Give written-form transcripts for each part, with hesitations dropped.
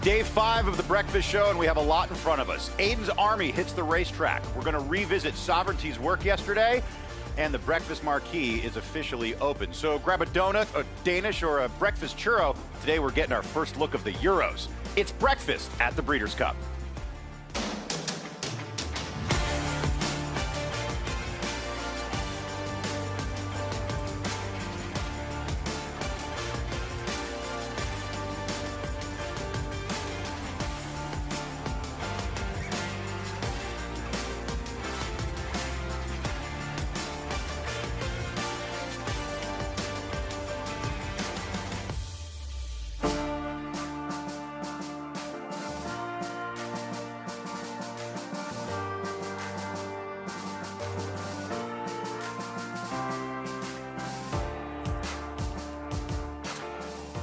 Day 5 of the Breakfast Show, and we have a lot in front of us. Aiden's Army hits the racetrack. We're going to revisit Sovereignty's work yesterday, and the Breakfast Marquee is officially open. So grab a donut, a Danish, or a breakfast churro. Today we're getting our first look of the Euros. It's breakfast at the Breeders' Cup.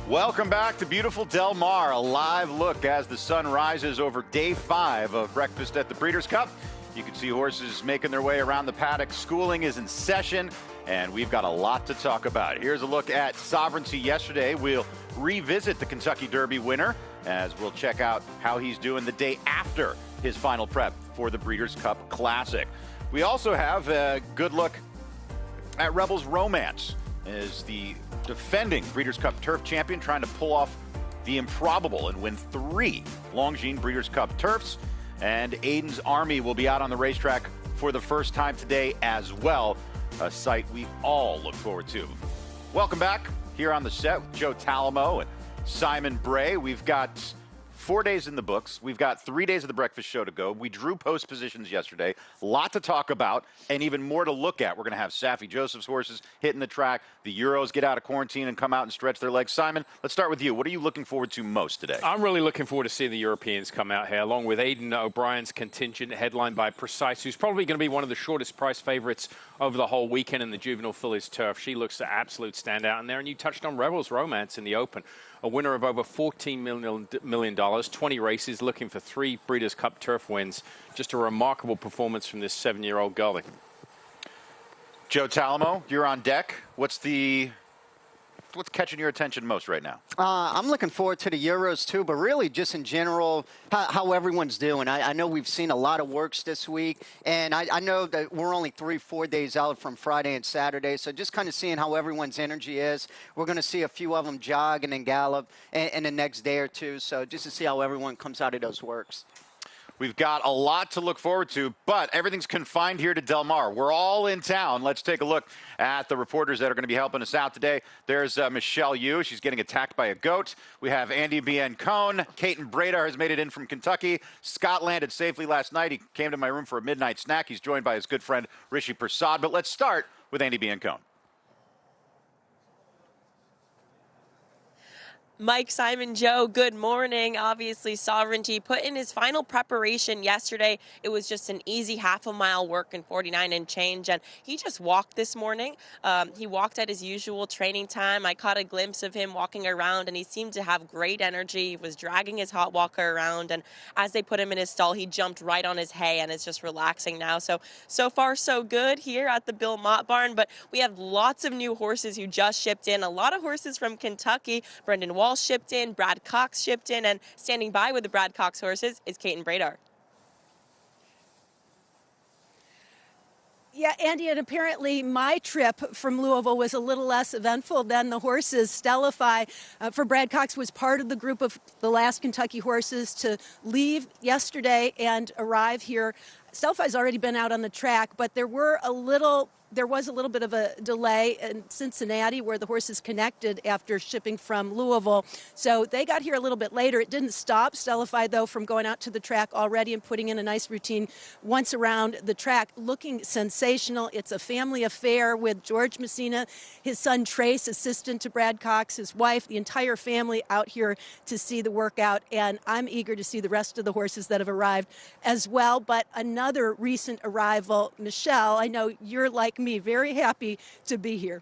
Welcome back to beautiful Del Mar. A live look as the sun rises over Day 5 of Breakfast at the Breeders' Cup. You can see horses making their way around the paddock. Schooling is in session, and we've got a lot to talk about. Here's a look at Sovereignty yesterday. We'll revisit the Kentucky Derby winner as we'll check out how he's doing the day after his final prep for the Breeders' Cup Classic. We also have a good look at Rebel's Romance as the defending Breeders' Cup Turf champion, trying to pull off the improbable and win 3 Longines Breeders' Cup Turfs. And Aiden's Army will be out on the racetrack for the first time today as well, a sight we all look forward to. Welcome back here on the set with Joe Talamo and Simon Bray. We've got 4 days in the books. We've got 3 days of the Breakfast Show to go. We drew post positions yesterday. A lot to talk about and even more to look at. We're going to have Saffie Joseph's horses hitting the track. The Euros get out of quarantine and come out and stretch their legs. Simon, let's start with you. What are you looking forward to most today? I'm really looking forward to seeing the Europeans come out here, along with Aiden O'Brien's contingent, headlined by Precise, who's probably going to be one of the shortest price favorites over the whole weekend in the Juvenile Fillies Turf. She looks an absolute standout in there. And you touched on Rebel's Romance in the Open. A winner of over $14 million, 20 races, looking for 3 Breeders' Cup Turf wins. Just a remarkable performance from this 7-year-old gelding. Joe Talamo, you're on deck. What's catching your attention most right now? I'm looking forward to the Euros too, but really just in general, how everyone's doing. I know we've seen a lot of works this week, and I know that we're only 3-4 days out from Friday and Saturday, so just kind of seeing how everyone's energy is. We're going to see a few of them jog and then gallop in the next day or two, so just to see how everyone comes out of those works. We've got a lot to look forward to, but everything's confined here to Del Mar. We're all in town. Let's take a look at the reporters that are going to be helping us out today. There's Michelle Yu. She's getting attacked by a goat. We have Andy Biancone. Caton Bradar has made it in from Kentucky. Scott landed safely last night. He came to my room for a midnight snack. He's joined by his good friend Rishi Prasad. But let's start with Andy Biancone. Mike, Simon, Joe, good morning. Obviously, Sovereignty put in his final preparation yesterday. It was just an easy half-a-mile work in 49 and change, and he just walked this morning. He walked at his usual training time. I caught a glimpse of him walking around, and he seemed to have great energy. He was dragging his hot walker around, and as they put him in his stall, he jumped right on his hay and is just relaxing now. So far, so good here at the Bill Mott Barn, but we have lots of new horses who just shipped in. A lot of horses from Kentucky. Brendan Walsh shipped in, Brad Cox shipped in, and standing by with the Brad Cox horses is Caton Bradar. Yeah, Andy, and apparently my trip from Louisville was a little less eventful than the horses. Stellify for Brad Cox was part of the group of the last Kentucky horses to leave yesterday and arrive here. Stellify's already been out on the track, but there was a little bit of a delay in Cincinnati where the horses connected after shipping from Louisville. So they got here a little bit later. It didn't stop Stellify, though, from going out to the track already and putting in a nice routine once around the track, looking sensational. It's a family affair with George Messina, his son Trace, assistant to Brad Cox, his wife, the entire family out here to see the workout. And I'm eager to see the rest of the horses that have arrived as well. But another recent arrival, Michelle, I know you're like me, very happy to be here.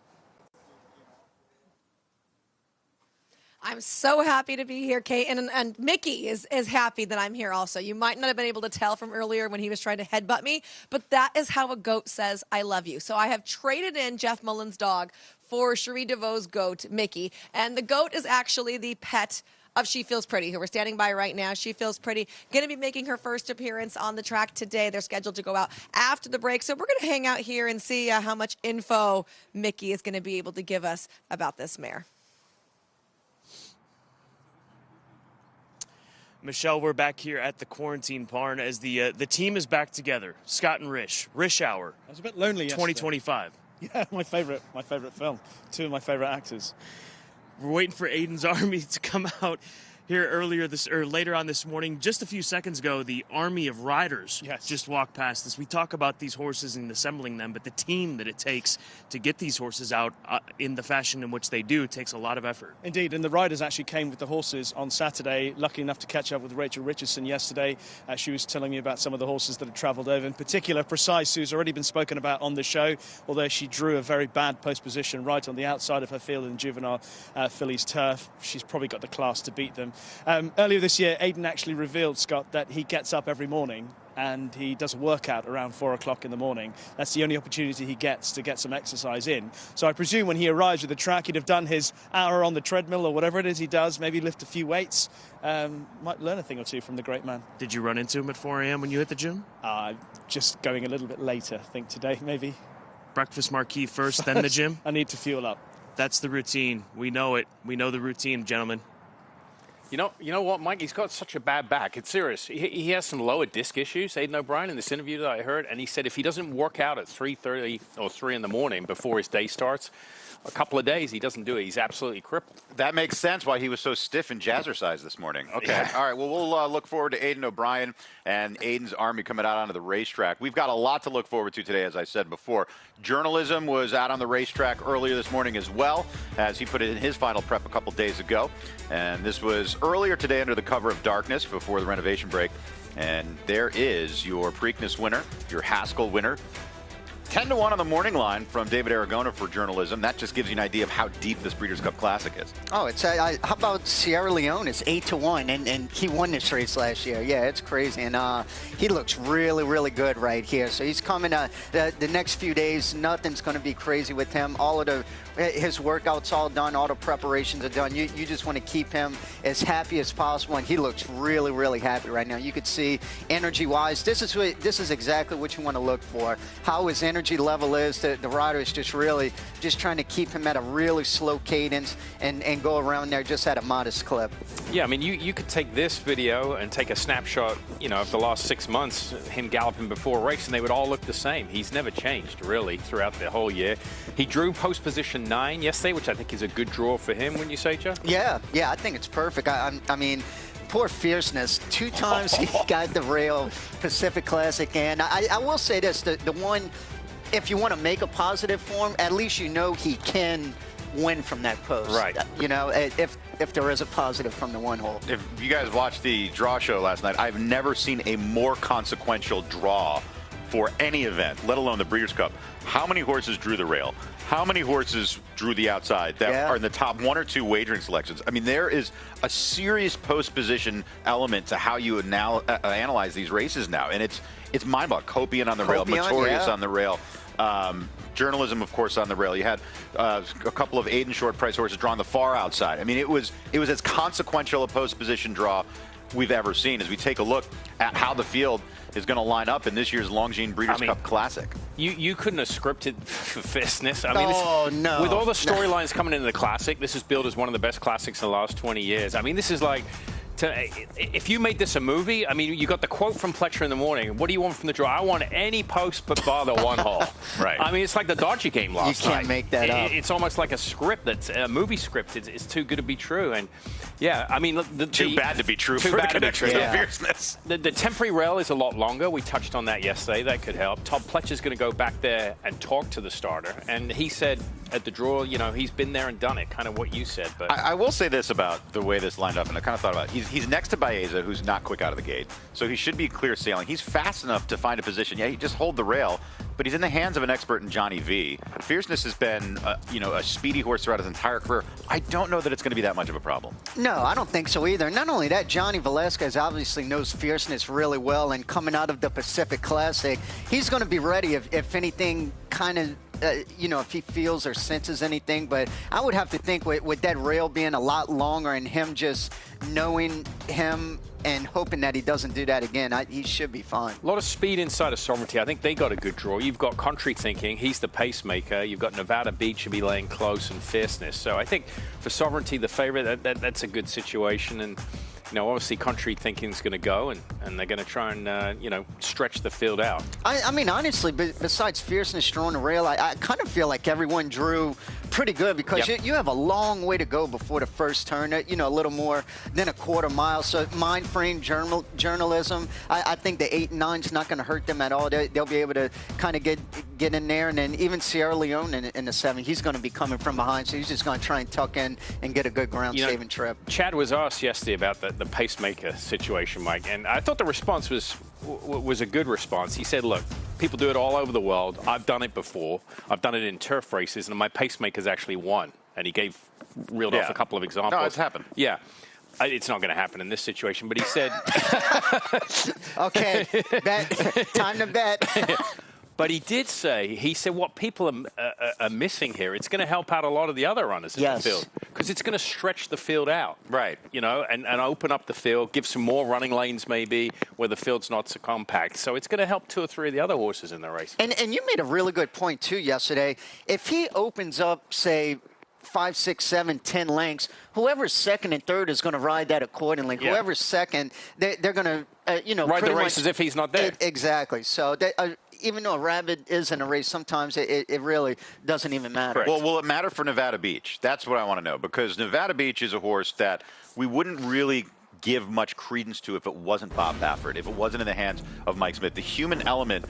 I'm so happy to be here, Kate, and Mickey is happy that I'm here also. You might not have been able to tell from earlier when he was trying to headbutt me, but that is how a goat says I love you. So I have traded in Jeff Mullen's dog for Sheree DeVaux' goat, Mickey, and the goat is actually the pet of She Feels Pretty, who we're standing by right now. She Feels Pretty, going to be making her first appearance on the track today. They're scheduled to go out after the break. So we're going to hang out here and see how much info Mickey is going to be able to give us about this mare. Michelle, we're back here at the quarantine barn as the team is back together. Scott and Rish Hour. I was a bit lonely yesterday. 2025. Yeah, my favorite film. Two of my favorite actors. We're waiting for Aiden's Army to come out here later on this morning. Just a few seconds ago, the army of riders just walked past us. We talk about these horses and assembling them, but the team that it takes to get these horses out in the fashion in which they do takes a lot of effort. Indeed, and the riders actually came with the horses on Saturday. Lucky enough to catch up with Rachel Richardson yesterday. She was telling me about some of the horses that had travelled over, in particular Precise, who's already been spoken about on the show, although she drew a very bad post position right on the outside of her field in juvenile fillies turf. She's probably got the class to beat them. Earlier this year, Aiden actually revealed, Scott, that he gets up every morning and he does a workout around 4 o'clock in the morning. That's the only opportunity he gets to get some exercise in. So I presume when he arrives at the track, he'd have done his hour on the treadmill or whatever it is he does, maybe lift a few weights. Might learn a thing or two from the great man. Did you run into him at 4 a.m. when you hit the gym? Just going a little bit later, I think, today, maybe. Breakfast marquee first, then the gym? I need to fuel up. That's the routine. We know it. We know the routine, gentlemen. You know what, Mike? He's got such a bad back. It's serious. He has some lower disc issues, Aiden O'Brien, in this interview that I heard. And he said if he doesn't work out at 3:30 or 3 in the morning before his day starts, a couple of days he doesn't do it. He's absolutely crippled. That makes sense why he was so stiff and jazzercise this morning. Okay. Yeah. All right. Well, we'll look forward to Aiden O'Brien and Aiden's Army coming out onto the racetrack. We've got a lot to look forward to today, as I said before. Journalism was out on the racetrack earlier this morning as well, as he put it in his final prep a couple days ago. And this was earlier today under the cover of darkness before the renovation break. And there is your Preakness winner, your Haskell winner. 10-1 on the morning line from David Aragona for journalism. That just gives you an idea of how deep this Breeders' Cup Classic is. Oh, it's how about Sierra Leone? It's 8-1, and he won this race last year. Yeah, it's crazy, and he looks really, really good right here. So he's coming. The next few days, nothing's going to be crazy with him. All of his workouts all done, all the preparations are done. You just want to keep him as happy as possible, and he looks really, really happy right now. You could see energy-wise, this is exactly what you want to look for. How his energy level is. The rider is just really trying to keep him at a really slow cadence and go around there just at a modest clip. Yeah, I mean, you could take this video and take a snapshot, of the last 6 months, him galloping before a race, and they would all look the same. He's never changed, really, throughout the whole year. He drew post position 9 yesterday, which I think is a good draw for him, wouldn't you say, Joe? Yeah, I think it's perfect. I mean, poor Fierceness. 2 times he got the rail Pacific Classic, and I will say this, the one, if you want to make a positive for him, at least he can win from that post. Right. If there is a positive from the one hole. If you guys watched the draw show last night, I've never seen a more consequential draw for any event, let alone the Breeders' Cup. How many horses drew the rail? How many horses drew the outside that are in the top 1 or 2 wagering selections? I mean, there is a serious post-position element to how you analyze these races now, and it's mind-boggling. Copian on the rail, Notorious on the rail. Journalism, of course, on the rail. You had a couple of Aiden short price horses drawn the far outside. I mean, it was as consequential a post position draw we've ever seen as we take a look at how the field is going to line up in this year's Longines Breeders' Cup Classic. You couldn't have scripted Fierceness. I mean, no. With all the storylines coming into the Classic, this is billed as one of the best classics in the last 20 years. I mean, this is like, if you made this a movie, I mean, you got the quote from Pletcher in the morning. What do you want from the draw? I want any post but bar the one hole. Right. I mean, it's like the Dodger game last night. You can't make that up. It's almost like a script that's a movie script. It's too good to be true. And yeah, I mean, too bad to be true for the connection of Fierceness. The temporary rail is a lot longer. We touched on that yesterday. That could help. Todd Pletcher's going to go back there and talk to the starter. And he said at the draw, he's been there and done it, kind of what you said. But I will say this about the way this lined up, and I kind of thought about it. He's next to Baeza, who's not quick out of the gate, so he should be clear sailing. He's fast enough to find a position. Yeah, he just hold the rail, but he's in the hands of an expert in Johnny V. Fierceness has been, a speedy horse throughout his entire career. I don't know that it's going to be that much of a problem. No, I don't think so either. Not only that, Johnny Velasquez obviously knows Fierceness really well, and coming out of the Pacific Classic, he's going to be ready if anything kind of you know, if he feels or senses anything. But I would have to think with that rail being a lot longer and him just knowing him and hoping that he doesn't do that again, he should be fine. A lot of speed inside of Sovereignty. I think they got a good draw. You've got Contrary Thinking. He's the pacemaker. You've got Nevada Beach should be laying close and Fierceness. So I think for Sovereignty, the favorite, that's a good situation. And, you know, obviously Contrary Thinking is going to go, and they're going to try and, you know, stretch the field out. I mean, honestly, besides Fierceness drawing the rail, I kind of feel like everyone drew pretty good because you have a long way to go before the first turn, you know, a little more than a quarter mile. So mind frame journalism, I think the 8 and 9 is not going to hurt them at all. They'll be able to kind of get in there. And then even Sierra Leone in the 7, he's going to be coming from behind, so he's just going to try and tuck in and get a good ground-saving trip. Chad was asked yesterday about the pacemaker situation, Mike, and I thought the response was a good response. He said, look, people do it all over the world. I've done it before. I've done it in turf races, and my pacemaker's actually won. And he reeled off a couple of examples. No, it's happened. Yeah. It's not going to happen in this situation, but he said... Okay, time to bet. But he did say, what people are missing here, it's going to help out a lot of the other runners in the field. Because it's going to stretch the field out. Right. You know, and open up the field, give some more running lanes maybe where the field's not so compact. So it's going to help 2 or 3 of the other horses in the race. And you made a really good point, too, yesterday. If he opens up, say, 5, 6, 7, 10 lengths, whoever's second and third is going to ride that accordingly. Yeah. Whoever's second, they're going to, you know, ride the race as if he's not there. Exactly. So even though a rabbit is in a race, sometimes it really doesn't even matter. Correct. Well, will it matter for Nevada Beach? That's what I want to know, because Nevada Beach is a horse that we wouldn't really give much credence to if it wasn't Bob Baffert, if it wasn't in the hands of Mike Smith. The human element,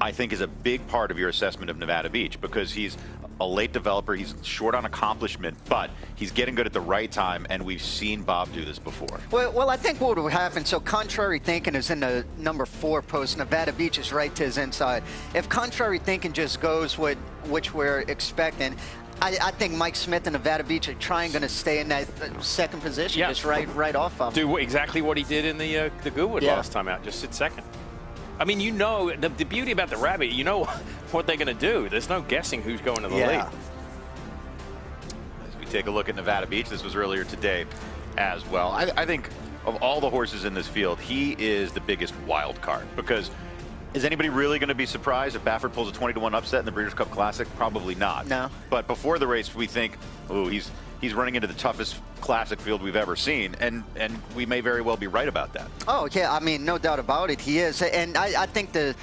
I think, is a big part of your assessment of Nevada Beach, because he's a late developer. He's short on accomplishment, but he's getting good at the right time, and we've seen Bob do this before. Well, I think what would happen, so Contrary Thinking is in the number 4 post. Nevada Beach is right to his inside. If Contrary Thinking just goes which we're expecting, I think Mike Smith and Nevada Beach are going to stay in that second position, just right off of him. Do exactly what he did in the Goodwood last time out, just sit second. I mean, you know, the beauty about the rabbit, you know what they're going to do. There's no guessing who's going to the lead. As we take a look at Nevada Beach, this was earlier today as well. I think of all the horses in this field, he is the biggest wild card, because is anybody really going to be surprised if Baffert pulls a 20-1 upset in the Breeders' Cup Classic? Probably not. No. But before the race, we think, oh, he's running into the toughest Classic field we've ever seen, and we may very well be right about that. Oh, yeah, I mean, no doubt about it, he is. And I think the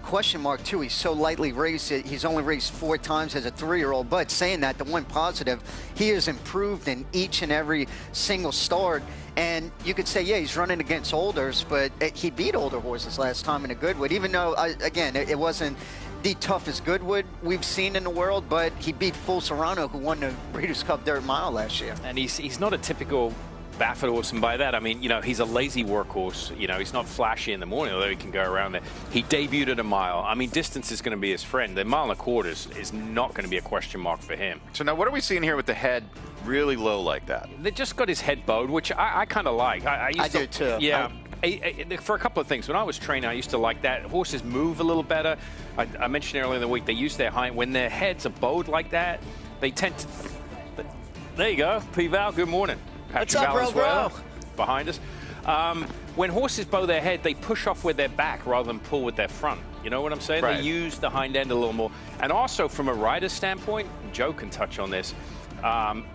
question mark, too, he's so lightly raced. He's only raced 4 times as a 3-year-old, but saying that, the one positive, he has improved in each and every single start. And you could say, yeah, he's running against olders, but he beat older horses last time in a Goodwood, even though, again, it wasn't the toughest Goodwood we've seen in the world, but he beat Full Serrano, who won the Breeders' Cup Dirt Mile last year. And he's not a typical Baffert horse, and by that I mean, you know, he's a lazy workhorse. You know, he's not flashy in the morning, although he can go around there. He debuted at a mile. I mean, distance is going to be his friend. The 1.25 miles is not going to be a question mark for him. So now what are we seeing here with the head really low like that? They just got his head bowed, which I kind of like. I do too. Yeah. For a couple of things. When I was training, I used to like that. Horses move a little better. I mentioned earlier in the week, they use their hind. When their heads are bowed like that, they tend to... There you go. P-Val, good morning. What's up, bro? Behind us. When horses bow their head, they push off with their back rather than pull with their front. You know what I'm saying? Right. They use the hind end a little more. And also, from a rider's standpoint, Joe can touch on this,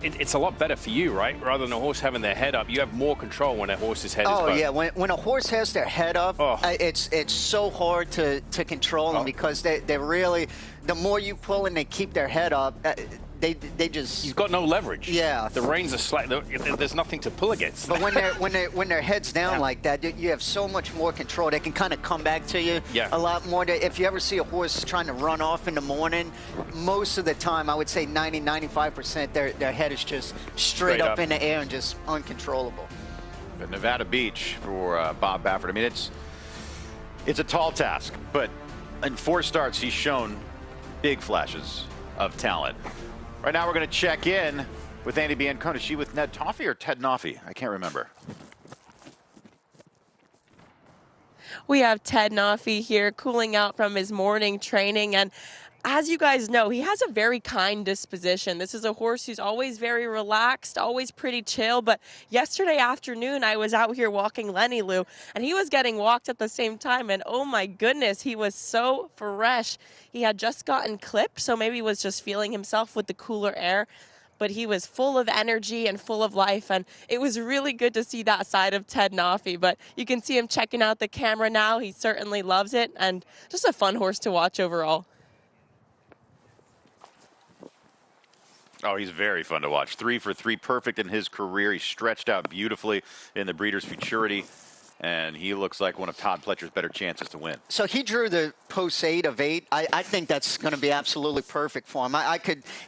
it's a lot better for you, right? Rather than a horse having their head up, you have more control when a horse's head is bowed. Oh, yeah. When a horse has their head up, it's so hard to control them, because they're really, the more you pull and they keep their head up, they just... He's got no leverage. Yeah. The reins are slack. There's nothing to pull against. But when their head's down like that, you have so much more control. They can kind of come back to you a lot more. If you ever see a horse trying to run off in the morning, most of the time, I would say 90-95%, their head is just straight up in the air and just uncontrollable. But Nevada Beach for Bob Baffert, I mean, it's a tall task, but in 4 starts, he's shown big flashes of talent. Right now, we're going to check in with Andy Biancona. Is she with Ned Toffee or Ted Noffee? I can't remember. We have Ted Noffee here cooling out from his morning training, and as you guys know, he has a very kind disposition. This is a horse who's always very relaxed, always pretty chill. But yesterday afternoon, I was out here walking Lenny Lou, and he was getting walked at the same time. And oh my goodness, he was so fresh. He had just gotten clipped, so maybe was just feeling himself with the cooler air. But he was full of energy and full of life, and it was really good to see that side of Ted Nafi. But you can see him checking out the camera now. He certainly loves it, and just a fun horse to watch overall. Oh, he's very fun to watch. 3 for 3 perfect in his career. He stretched out beautifully in the Breeders' Futurity, and he looks like one of Todd Pletcher's better chances to win. So he drew the post 8 of 8. I think that's going to be absolutely perfect for him.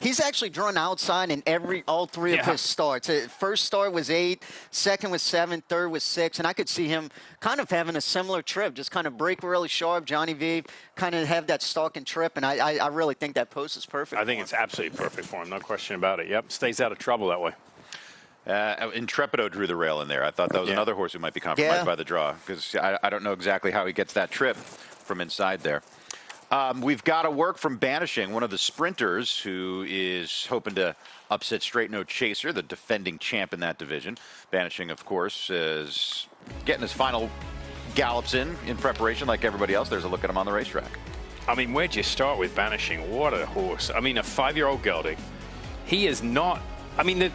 He's actually drawn outside in all 3 of his starts. First start was 8, second was 7, third was 6, and I could see him kind of having a similar trip, just kind of break really sharp, Johnny V, kind of have that stalking trip, and I really think that post is perfect. I think it's absolutely perfect for him, no question about it. Yep, stays out of trouble that way. Intrepido drew the rail in there. I thought that was another horse who might be compromised by the draw, because I don't know exactly how he gets that trip from inside there. We've got a work from Banishing, one of the sprinters who is hoping to upset Straight No Chaser, the defending champ in that division. Banishing, of course, is getting his final gallops in preparation like everybody else. There's a look at him on the racetrack. I mean, where'd you start with Banishing? What a horse. I mean, a 5-year-old gelding. He is not, I mean,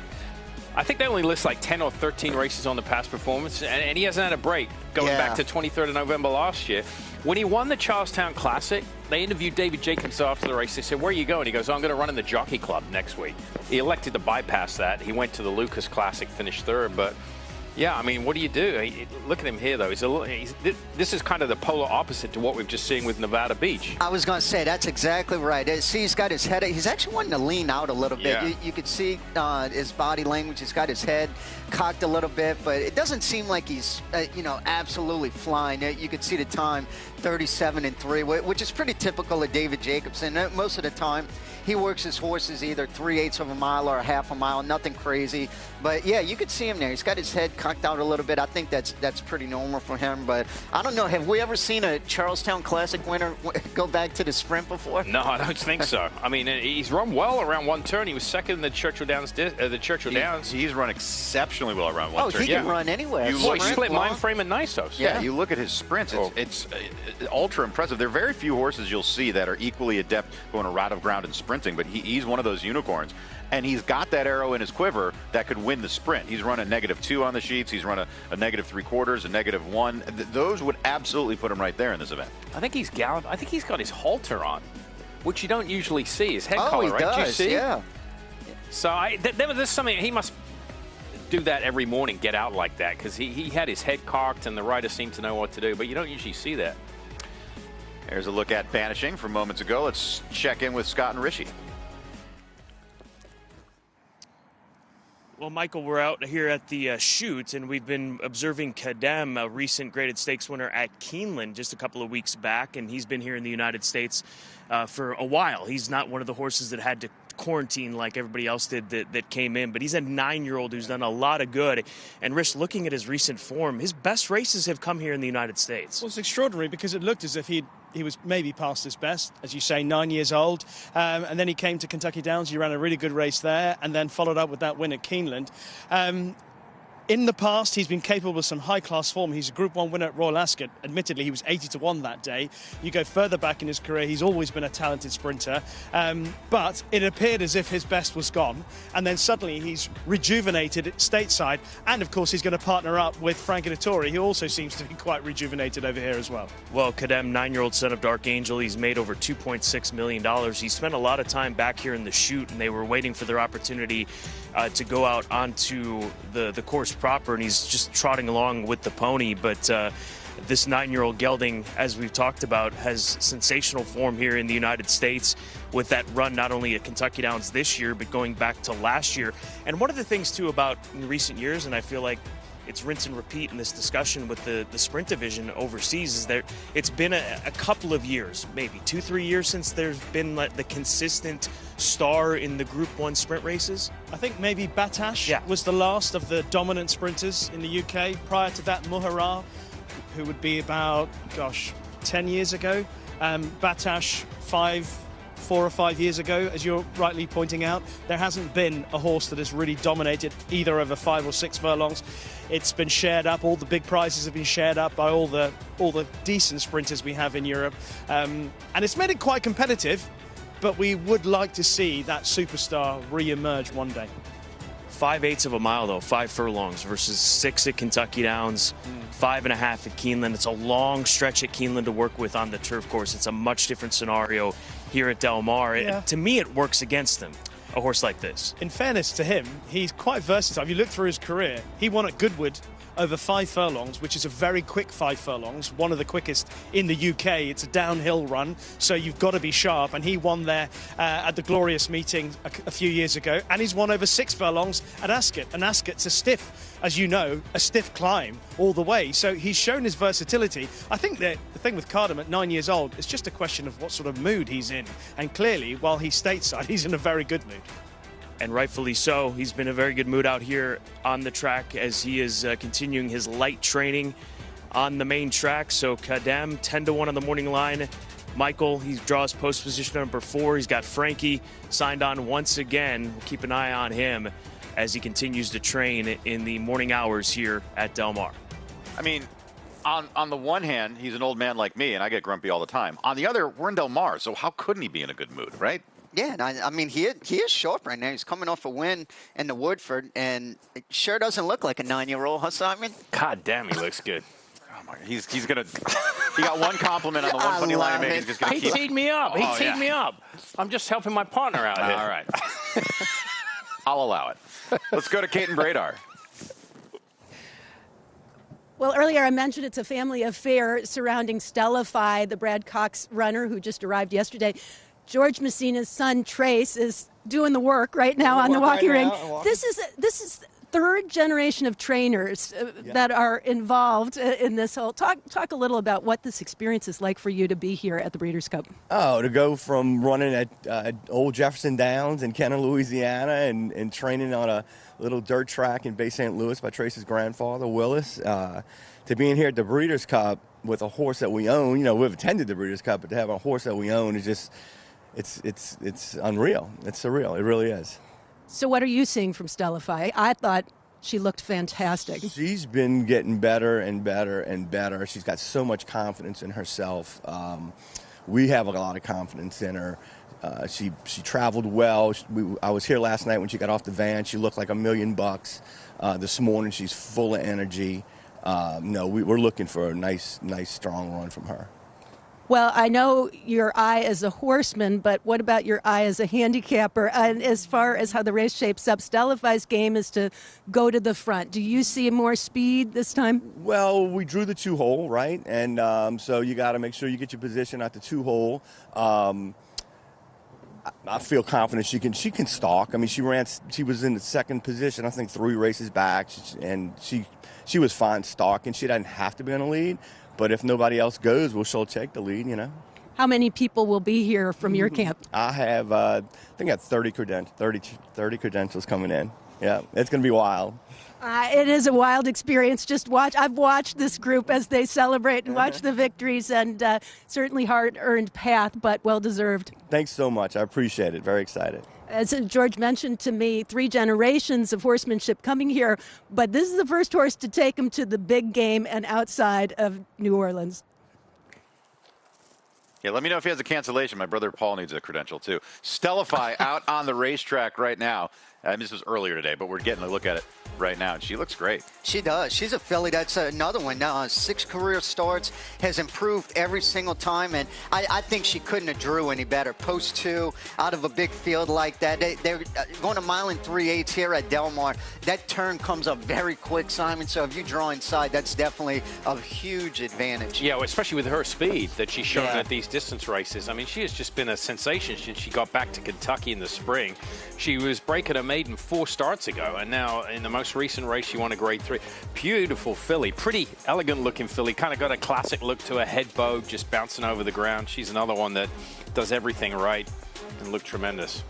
I think they only list like 10 or 13 races on the past performance, and he hasn't had a break going back to 23rd of November last year. When he won the Charlestown Classic, they interviewed David Jacobs after the race. They said, "Where are you going?" He goes, "I'm going to run in the Jockey Club next week." He elected to bypass that. He went to the Lucas Classic, finished 3rd, but yeah, I mean, what do you do? Look at him here, though. This is kind of the polar opposite to what we've just seen with Nevada Beach. I was going to say, that's exactly right. See, he's got his head. He's actually wanting to lean out a little bit. Yeah. You could see his body language. He's got his head cocked a little bit, but it doesn't seem like he's, absolutely flying. You could see the time, 37-3, which is pretty typical of David Jacobson. Most of the time, he works his horses either 3/8 of a mile or a half a mile, nothing crazy. But yeah, you could see him there. He's got his head cocked out a little bit. I think that's pretty normal for him. But I don't know. Have we ever seen a Charlestown Classic winner go back to the sprint before? No, I don't think so. I mean, he's run well around one turn. He was second in the Churchill Downs. He's run exceptionally well around one turn. He can run anywhere. He split mind frame and Nisos. Yeah, you look at his sprints. It's ultra impressive. There are very few horses you'll see that are equally adept going a route of ground and sprinting, but he's one of those unicorns. And he's got that arrow in his quiver that could win the sprint. He's run a -2 on the sheets. He's run a -3/4, a -1. Those would absolutely put him right there in this event. I think he's galloped. I think he's got his halter on, which you don't usually see. His head collar, right? Does, do you see? Yeah. So there's something, he must do that every morning, get out like that, because he had his head cocked and the rider seemed to know what to do, but you don't usually see that. There's a look at Banishing from moments ago. Let's check in with Scott and Rishi. Well, Michael, we're out here at the chute, and we've been observing Kadem, a recent graded stakes winner at Keeneland just a couple of weeks back, and he's been here in the United States for a while. He's not one of the horses that had to quarantine like everybody else did that came in, but he's a 9-year-old who's done a lot of good. And Rich, looking at his recent form, his best races have come here in the United States. Well, it's extraordinary because it looked as if he was maybe past his best, as you say, 9 years old. And then he came to Kentucky Downs. He ran a really good race there and then followed up with that win at Keeneland. In the past, he's been capable of some high-class form. He's a Group 1 winner at Royal Ascot. Admittedly, he was 80-1 that day. You go further back in his career, he's always been a talented sprinter. But it appeared as if his best was gone. And then suddenly he's rejuvenated stateside. And, of course, he's going to partner up with Frank Dettori, who also seems to be quite rejuvenated over here as well. Well, Kadem, 9-year-old son of Dark Angel, he's made over $2.6 million. He spent a lot of time back here in the chute, and they were waiting for their opportunity to go out onto the course proper, and he's just trotting along with the pony. But this 9-year-old gelding, as we've talked about, has sensational form here in the United States with that run not only at Kentucky Downs this year, but going back to last year. And one of the things, too, about in recent years, and I feel like it's rinse and repeat in this discussion with the sprint division overseas, is that it's been a couple of years, maybe 2-3 years, since there's been the consistent star in the Group 1 sprint races. I think maybe Batash was the last of the dominant sprinters in the UK. Prior to that, Muhara, who would be about, 10 years ago. Batash, 5 4 or 5 years ago, as you're rightly pointing out. There hasn't been a horse that has really dominated either over 5 or 6 furlongs. It's been shared up. All the big prizes have been shared up by all the decent sprinters we have in Europe. And it's made it quite competitive, but we would like to see that superstar re-emerge one day. 5/8 of a mile, though, 5 furlongs versus 6 at Kentucky Downs, 5.5 at Keeneland. It's a long stretch at Keeneland to work with on the turf course. It's a much different scenario here at Del Mar. Yeah. To me, it works against him, a horse like this. In fairness to him, he's quite versatile. If you look through his career, he won at Goodwood over 5 furlongs, which is a very quick 5 furlongs, one of the quickest in the UK. It's a downhill run, so you've got to be sharp. And he won there at the Glorious meeting a few years ago. And he's won over 6 furlongs at Ascot. And Ascot's a stiff, as you know, a stiff climb all the way. So he's shown his versatility. I think that the thing with Cardham at 9 years old, it's just a question of what sort of mood he's in. And clearly, while he's stateside, he's in a very good mood. And rightfully so. He's been in a very good mood out here on the track as he is continuing his light training on the main track. So Kadem, 10-1 on the morning line. Michael, he draws post position number 4. He's got Frankie signed on once again. We'll keep an eye on him as he continues to train in the morning hours here at Del Mar. I mean, on the one hand, he's an old man like me, and I get grumpy all the time. On the other, we're in Del Mar, so how couldn't he be in a good mood, right? Yeah, and I mean, he is sharp right now. He's coming off a win in the Woodford, and it sure doesn't look like a 9-year-old, huh, Simon? God damn, he looks good. Oh my, he's gonna. He got one compliment on the 120 line. Maybe he's just gonna He keep. teed me up. He teed me up. I'm just helping my partner out here. All right. I'll allow it. Let's go to Kate and Bradar. Well, earlier I mentioned it's a family affair surrounding Stellify, the Brad Cox runner who just arrived yesterday. George Messina's son, Trace, is doing the work right now on the walking ring. This is third generation of trainers that are involved in this whole. Talk a little about what this experience is like for you to be here at the Breeders' Cup. Oh, to go from running at Old Jefferson Downs in Kenner, Louisiana, and training on a little dirt track in Bay St. Louis by Trace's grandfather, Willis, to being here at the Breeders' Cup with a horse that we own. You know, we've attended the Breeders' Cup, but to have a horse that we own is just, it's unreal. It's surreal. It really is. So what are you seeing from Stellify? I thought she looked fantastic. She's been getting better and better and better. She's got so much confidence in herself. We have a lot of confidence in her. She traveled well. I was here last night when she got off the van. She looked like $1 million. This morning she's full of energy. No, we're looking for a nice, strong run from her. Well, I know your eye as a horseman, but what about your eye as a handicapper? And as far as how the race shapes up, Stellify's game is to go to the front. Do you see more speed this time? Well, we drew the 2-hole, right? And so you got to make sure you get your position at the 2-hole. I feel confident she can stalk. I mean, she was in the second position, I think 3 races back, and she was fine stalking. She doesn't have to be on the lead. But if nobody else goes, she'll take the lead, you know. How many people will be here from your camp? I have, I think I have 30 credentials coming in. Yeah, it's going to be wild. It is a wild experience. I've watched this group as they celebrate and watch the victories, and certainly hard-earned path, but well-deserved. Thanks so much. I appreciate it. Very excited. As George mentioned to me, 3 generations of horsemanship coming here, but this is the first horse to take him to the big game and outside of New Orleans. Yeah, let me know if he has a cancellation. My brother Paul needs a credential, too. Stellify out on the racetrack right now. This was earlier today, but we're getting a look at it right now, and she looks great. She does. She's a filly. That's another one. Now, 6 career starts, has improved every single time, and I think she couldn't have drew any better. Post 2 out of a big field like that. They're going 1 3/8 here at Del Mar. That turn comes up very quick, Simon, so if you draw inside, that's definitely a huge advantage. Yeah, well, especially with her speed that she's shown at these distance races. I mean, she has just been a sensation since she got back to Kentucky in the spring. She was breaking a maiden 4 starts ago, and now in the most recent race she won a grade 3. Beautiful filly, pretty elegant looking filly, kind of got a classic look to her head bow, just bouncing over the ground. She's another one that does everything right and look tremendous.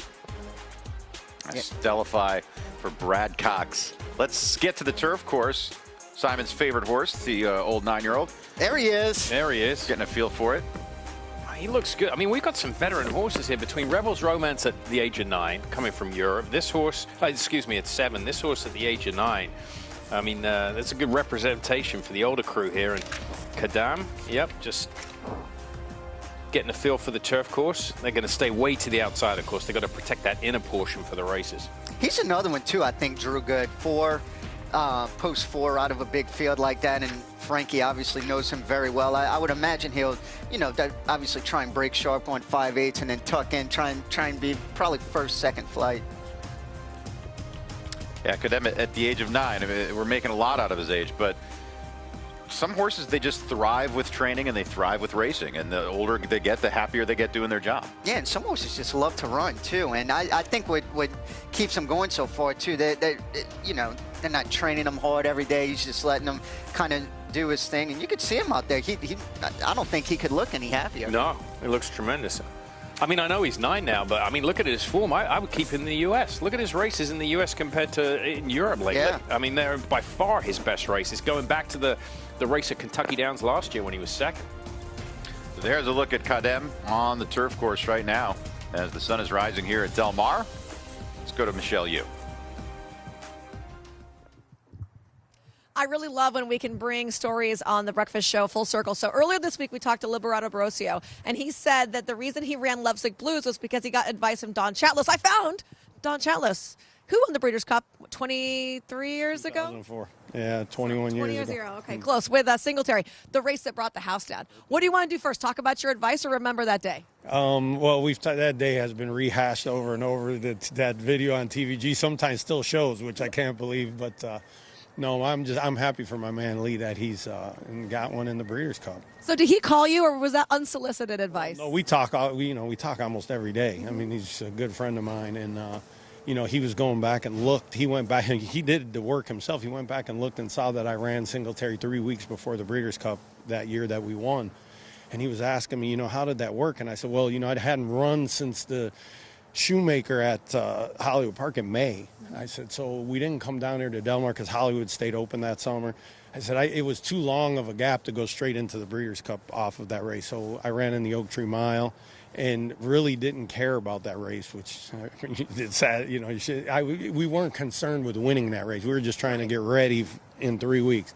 Stellify for Brad Cox. Let's get to the turf course. Simon's favorite horse, the old 9-year-old. There he is. There he is, getting a feel for it. He looks good. I mean, we've got some veteran horses here between Rebels Romance at the age of 9, coming from Europe. This horse, at 7. This horse at the age of 9. I mean, that's a good representation for the older crew here. And Kadam, yep, just getting a feel for the turf course. They're going to stay way to the outside, of course. They've got to protect that inner portion for the races. He's another one, too, I think, Drew Good. Post 4 out of a big field like that, and Frankie obviously knows him very well. I would imagine he'll, obviously try and break sharp on 5/8 and then tuck in, try and be probably first, second flight. Yeah, Kadem at the age of 9. I mean, we're making a lot out of his age, but some horses, they just thrive with training and they thrive with racing. And the older they get, the happier they get doing their job. Yeah, and some horses just love to run, too. And I think what keeps them going so far, too, they're not training them hard every day. He's just letting them kind of do his thing. And you could see him out there. I don't think he could look any happier. No, it looks tremendous. I mean, I know he's 9 now, but I mean, look at his form. I would keep him in the U.S. Look at his races in the U.S. compared to in Europe lately. Yeah. I mean, they're by far his best races, going back to the race at Kentucky Downs last year when he was 2nd. So there's a look at Kadem on the turf course right now as the sun is rising here at Del Mar. Let's go to Michelle Yu. I really love when we can bring stories on the breakfast show full circle. So earlier this week, we talked to Liberato Barosio, and he said that the reason he ran Lovesick Blues was because he got advice from Don Chatlis. I found Don Chatlis, who won the Breeders' Cup 23 years ago? 2004. Yeah, 21 years ago. Okay, close. With Singletary, the race that brought the house down. What do you want to do first? Talk about your advice or remember that day? Well, that day has been rehashed over and over. That video on TVG sometimes still shows, which I can't believe, but... No, I'm happy for my man Lee that he's got one in the Breeders' Cup. So did he call you, or was that unsolicited advice? No, we talk almost every day. I mean, he's a good friend of mine, and he was going back and looked. He went back and he did the work himself. He went back and looked and saw that I ran Singletary 3 weeks before the Breeders' Cup that year that we won, and he was asking me, how did that work? And I said, well, I hadn't run since the Shoemaker at Hollywood Park in May. I said, so we didn't come down here to Del Mar because Hollywood stayed open that summer. I said, it was too long of a gap to go straight into the Breeders' Cup off of that race. So I ran in the Oak Tree Mile and really didn't care about that race, which it's sad. We weren't concerned with winning that race. We were just trying to get ready in 3 weeks.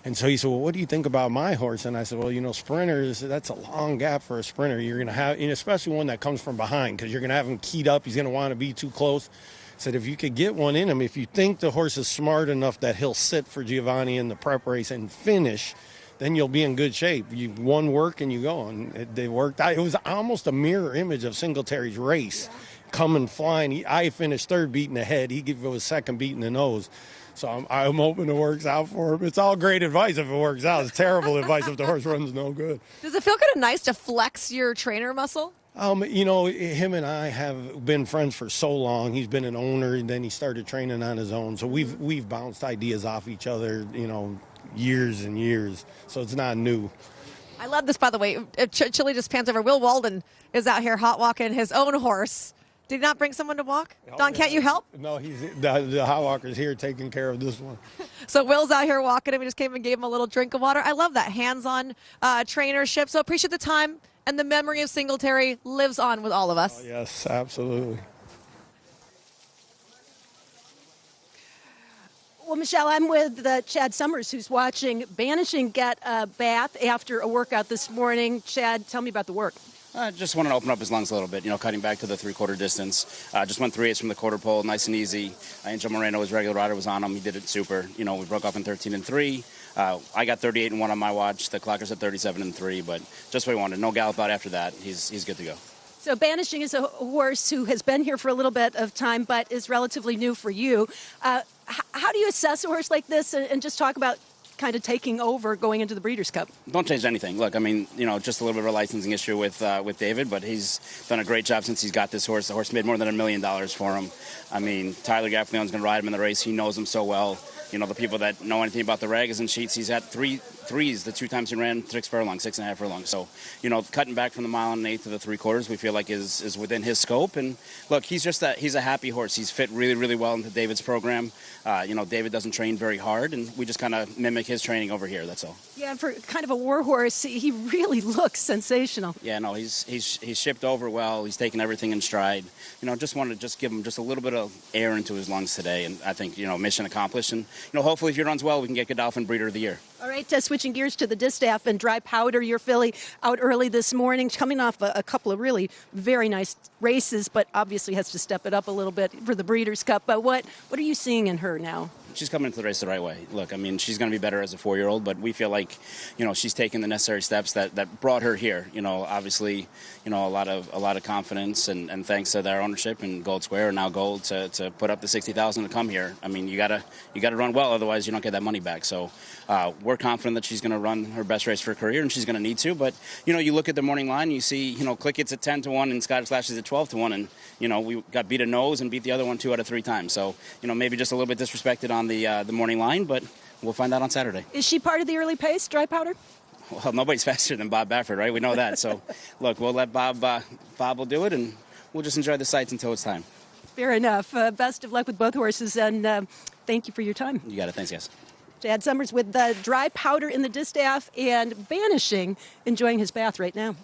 And so he said, well, what do you think about my horse? And I said, well, sprinters, that's a long gap for a sprinter. You're going to have, especially one that comes from behind, because you're going to have him keyed up. He's going to want to be too close. I said, if you could get one in him, if you think the horse is smart enough that he'll sit for Giovanni in the prep race and finish, then you'll be in good shape. One work and you go. And they worked. It was almost a mirror image of Singletary's race. Yeah. Coming flying. I finished 3rd beating the head. He was 2nd beating the nose. So I'm hoping it works out for him. It's all great advice if it works out. It's terrible advice if the horse runs no good. Does it feel kind of nice to flex your trainer muscle? Him and I have been friends for so long. He's been an owner, and then he started training on his own. So we've bounced ideas off each other, years and years. So it's not new. I love this, by the way. Chili just pans over. Will Walden is out here hot walking his own horse. Did he not bring someone to walk? Don, can't you help? No, the hot walker's here taking care of this one. So Will's out here walking him. We just came and gave him a little drink of water. I love that hands-on trainership. So appreciate the time, and the memory of Singletary lives on with all of us. Oh, yes, absolutely. Well, Michelle, I'm with Chad Summers, who's watching Banishing get a bath after a workout this morning. Chad, tell me about the work. I just wanted to open up his lungs a little bit, cutting back to the 3/4 distance. Just went 3/8 from the quarter pole, nice and easy. Angel Moreno, his regular rider, was on him. He did it super. We broke off in 13-3. I got 38-1 on my watch. The clockers at 37-3, but just what we wanted. No gallop out after that. He's good to go. So Banishing is a horse who has been here for a little bit of time, but is relatively new for you. How do you assess a horse like this and just talk about kind of taking over going into the Breeders' Cup? Don't change anything. Look, just a little bit of a licensing issue with David, but he's done a great job since he's got this horse. The horse made more than $1 million for him. Tyler Gaffleon's going to ride him in the race. He knows him so well. You know, the people that know anything about the rags and sheets, he's had 3 threes the 2 times he ran 6 furlongs, 6.5 furlongs. So, you know, cutting back from the 1 1/8 to the 3/4, we feel like is within his scope. And look, he's a happy horse. He's fit really, really well into David's program. You know, David doesn't train very hard, and we just kind of mimic his training over here. That's all. Yeah, for kind of a war horse, he really looks sensational. Yeah, no, he's shipped over well. He's taken everything in stride. You know, just wanted to give him just a little bit of air into his lungs today, and I think, you know, mission accomplished. And, you know, hopefully if he runs well, we can get Godolphin Breeder of the Year. All right, switching gears to the distaff and Dry Powder, your filly out early this morning, coming off a couple of really very nice races, but obviously has to step it up a little bit for the Breeders' Cup. But what are you seeing in her now? She's coming into the race the right way. Look, I mean, she's going to be better as a 4-year-old, but we feel like, you know, she's taken the necessary steps that brought her here. You know, obviously, you know, a lot of confidence and thanks to their ownership and Gold Square and now Gold to put up the $60,000 to come here. I mean, you gotta run well, otherwise you don't get that money back. So we're confident that she's going to run her best race for her career, and she's going to need to. But you know, you look at the morning line, you see, you know, Click It's at 10-1 and Scottish Lash is at 12-1, and you know, we got beat a nose and beat the other one 2 out of 3 times. So you know, maybe just a little bit disrespected on the morning line, but we'll find out on Saturday. Is she part of the early pace, Dry Powder? Well, nobody's faster than Bob Baffert, right? We know that. So, look, we'll let Bob will do it, and we'll just enjoy the sights until it's time. Fair enough. Best of luck with both horses, and thank you for your time. You got it. Thanks, guys. Chad Summers with Dry Powder in the distaff and vanishing, enjoying his bath right now.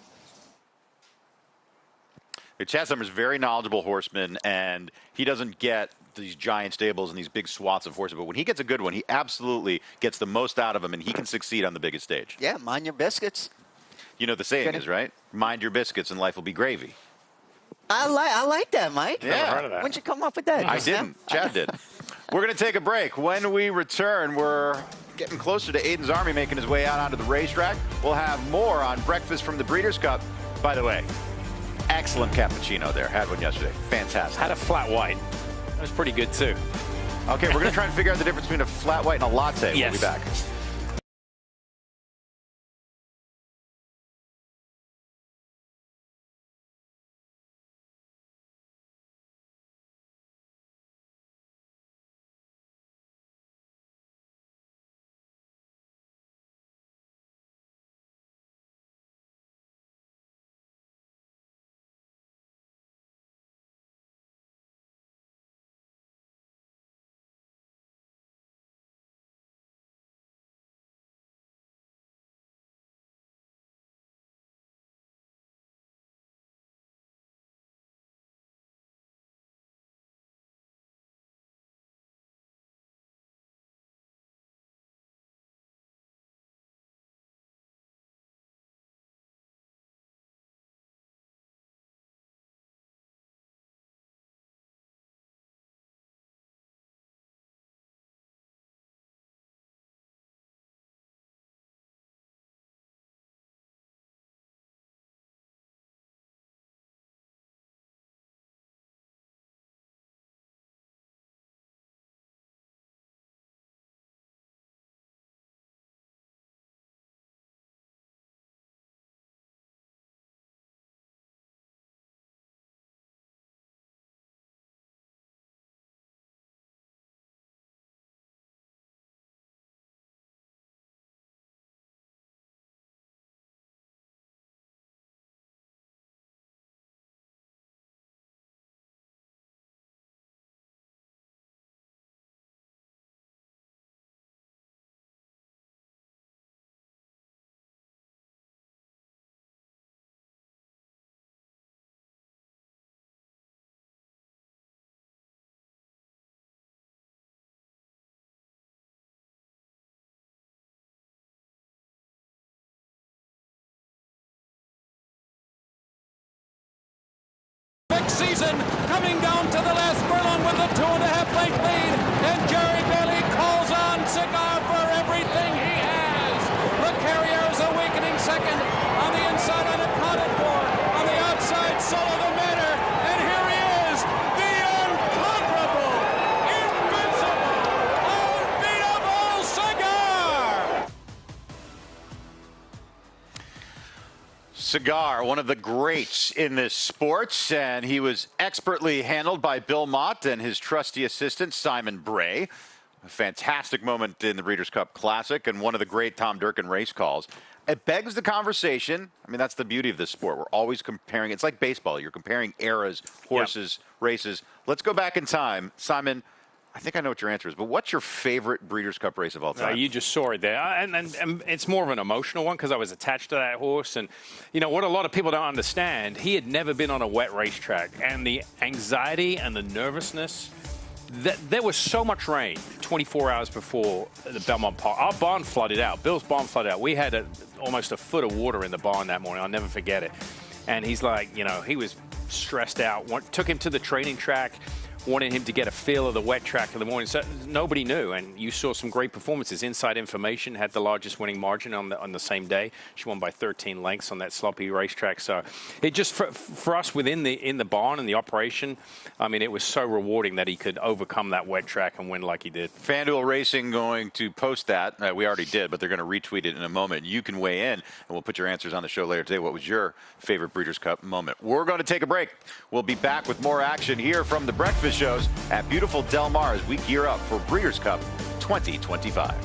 Chad Summers, very knowledgeable horseman, and he doesn't get these giant stables and these big swaths of horses, but when he gets a good one, he absolutely gets the most out of them, and he can succeed on the biggest stage. Yeah, mind your biscuits. You know the saying is, right? Mind your biscuits and life will be gravy. I like that, Mike. Yeah. Never heard of that. When'd you come up with that? I didn't. Chad did. We're going to take a break. When we return, we're getting closer to Aiden's Army making his way out onto the racetrack. We'll have more on breakfast from the Breeders' Cup. By the way, excellent cappuccino there. Had one yesterday. Fantastic. Had a flat white. That was pretty good, too. Okay, we're going to try and figure out the difference between a flat white and a latte. Yes. We'll be back. Season coming down to the last furlong with a 2.5 length lead, and Jerry Bailey calls on Cigar for everything he has. The Carrier is awakening second on the inside, unaccounted for on the outside. Solo the Manor, and here he is, the incomparable, invincible, unbeatable Cigar. Cigar, one of the greats in this sport, and he was expertly handled by Bill Mott and his trusty assistant, Simon Bray. A fantastic moment in the Breeders' Cup Classic and one of the great Tom Durkin race calls. It begs the conversation. I mean, that's the beauty of this sport. We're always comparing. It's like baseball. You're comparing eras, horses, races. Let's go back in time. Simon, I think I know what your answer is, but what's your favorite Breeders' Cup race of all time? You just saw it there. And it's more of an emotional one because I was attached to that horse. And, you know, what a lot of people don't understand, he had never been on a wet racetrack. And the anxiety and the nervousness, there was so much rain 24 hours before the Belmont Park. Our barn flooded out. Bill's barn flooded out. We had almost a foot of water in the barn that morning. I'll never forget it. And he's like, you know, he was stressed out. Took him to the training track, wanted him to get a feel of the wet track in the morning. So nobody knew, and you saw some great performances. Inside Information had the largest winning margin on the same day. She won by 13 lengths on that sloppy racetrack. So it just for us in the barn and the operation, I mean, it was so rewarding that he could overcome that wet track and win like he did. FanDuel Racing going to post that. We already did, but they're going to retweet it in a moment. You can weigh in, and we'll put your answers on the show later today. What was your favorite Breeders' Cup moment? We're going to take a break. We'll be back with more action here from the breakfast shows at beautiful Del Mar as we gear up for Breeders' Cup 2025.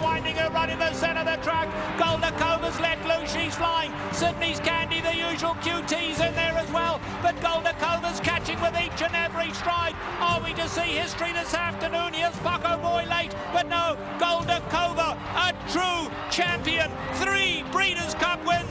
Winding her run in the centre of the track. Golden Cova's let loose, she's flying. Sydney's Candy, the usual QT's in there as well. But Golden Cova's catching with each and every stride. Are we to see history this afternoon? Here's Bucko Boy late, but no, Golden Cova, a true champion. 3 Breeders' Cup wins.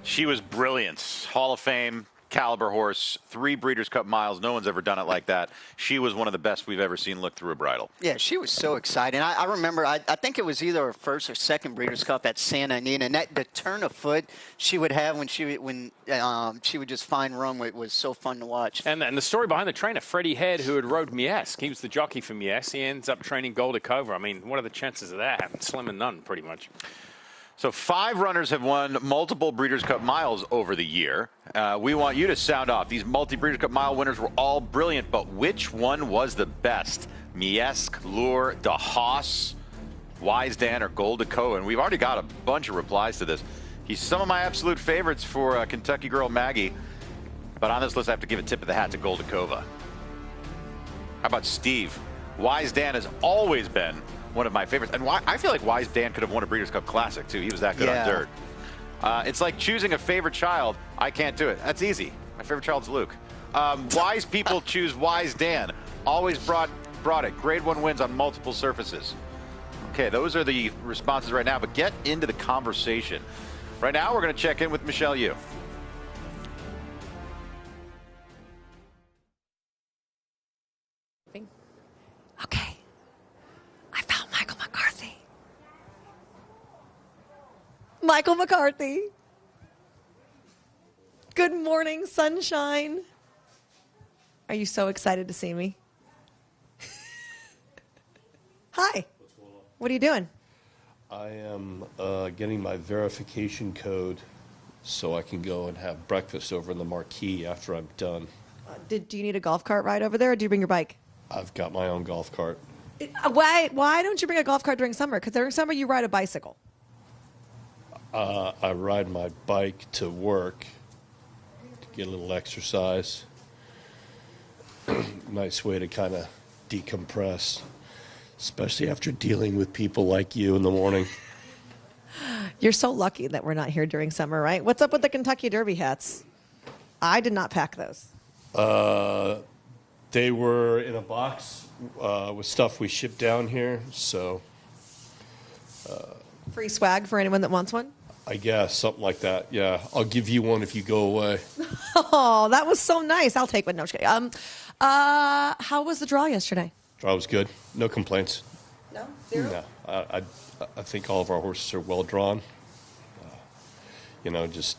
She was brilliant. Hall of Fame caliber horse, 3 Breeders' Cup miles. No one's ever done it like that. She was one of the best we've ever seen look through a bridle. Yeah, she was so exciting. I remember, I think it was either her first or second Breeders' Cup at Santa Anita, and the turn of foot she would have when she would just find run was so fun to watch. And the story behind the trainer, Freddie Head, who had rode Miesk. He was the jockey for Miesk. He ends up training Goldacova. I mean, what are the chances of that happening? Slim and none, pretty much. So 5 runners have won multiple Breeders' Cup miles over the year. We want you to sound off. These multi-Breeders' Cup mile winners were all brilliant, but which one was the best? Miesk, Lure, De Haas, Wise Dan, or Goldacova? And we've already got a bunch of replies to this. He's some of my absolute favorites for Kentucky girl Maggie. But on this list, I have to give a tip of the hat to Goldacova. How about Steve? Wise Dan has always been one of my favorites. And I feel like Wise Dan could have won a Breeders' Cup Classic, too. He was that good on dirt. It's like choosing a favorite child. I can't do it. That's easy. My favorite child's Luke. Wise people choose Wise Dan. Always brought it. Grade 1 wins on multiple surfaces. Okay, those are the responses right now, but get into the conversation. Right now, we're going to check in with Michelle Yu. Okay. I found Michael McCarthy. Michael McCarthy. Good morning, sunshine. Are you so excited to see me? Hi. What are you doing? I am getting my verification code so I can go and have breakfast over in the marquee after I'm done. Do you need a golf cart ride over there, or do you bring your bike? I've got my own golf cart. Why don't you bring a golf cart during summer? Because during summer you ride a bicycle. I ride my bike to work to get a little exercise. Nice way to kind of decompress, especially after dealing with people like you in the morning. You're so lucky that we're not here during summer, right? What's up with the Kentucky Derby hats? I did not pack those. They were in a box with stuff we shipped down here, so... Free swag for anyone that wants one? I guess, something like that, yeah. I'll give you one if you go away. Oh, that was so nice. I'll take one. No, I'm just kidding. How was the draw yesterday? Draw was good. No complaints. No? Zero? No. I think all of our horses are well drawn. Just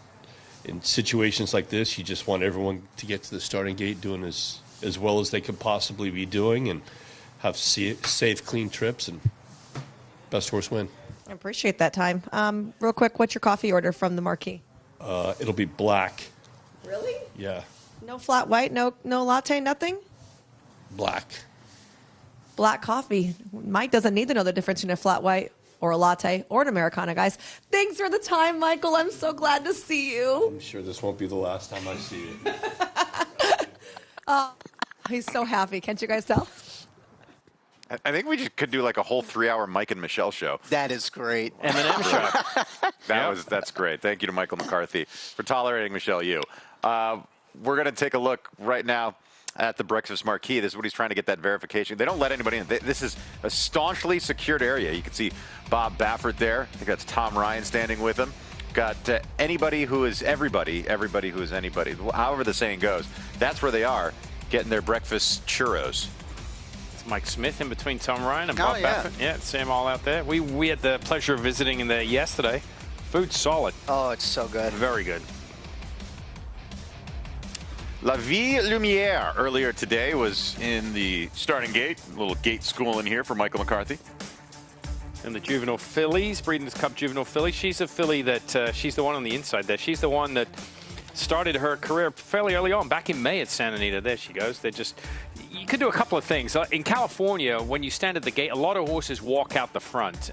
in situations like this, you just want everyone to get to the starting gate doing as well as they could possibly be doing and have safe, clean trips, and best horse win. I appreciate that time. Real quick, what's your coffee order from the marquee? It'll be black. Really? Yeah. No flat white, no latte, nothing? Black. Black coffee. Mike doesn't need to know the difference between a flat white or a latte or an Americano, guys. Thanks for the time, Michael. I'm so glad to see you. I'm sure this won't be the last time I see you. He's so happy. Can't you guys tell? I think we just could do like a whole 3-hour Mike and Michelle show. That is great. M&M show. That's great. Thank you to Michael McCarthy for tolerating Michelle Yu. We're going to take a look right now at the breakfast marquee. This is what he's trying to get that verification. They don't let anybody in. This is a staunchly secured area. You can see Bob Baffert there. I think that's Tom Ryan standing with him. Got anybody who is everybody, everybody who is anybody. However the saying goes, that's where they are, getting their breakfast churros. It's Mike Smith in between Tom Ryan and Bob Baffert. Yeah, see them all out there. We had the pleasure of visiting in there yesterday. Food's solid. Oh, it's so good. Very good. La Vie Lumiere earlier today was in the starting gate. A little gate school in here for Michael McCarthy. And the juvenile fillies, Breeders' Cup juvenile filly. She's a filly that she's the one on the inside there. She's the one that started her career fairly early on, back in May at Santa Anita. There she goes. You could do a couple of things. In California, when you stand at the gate, a lot of horses walk out the front.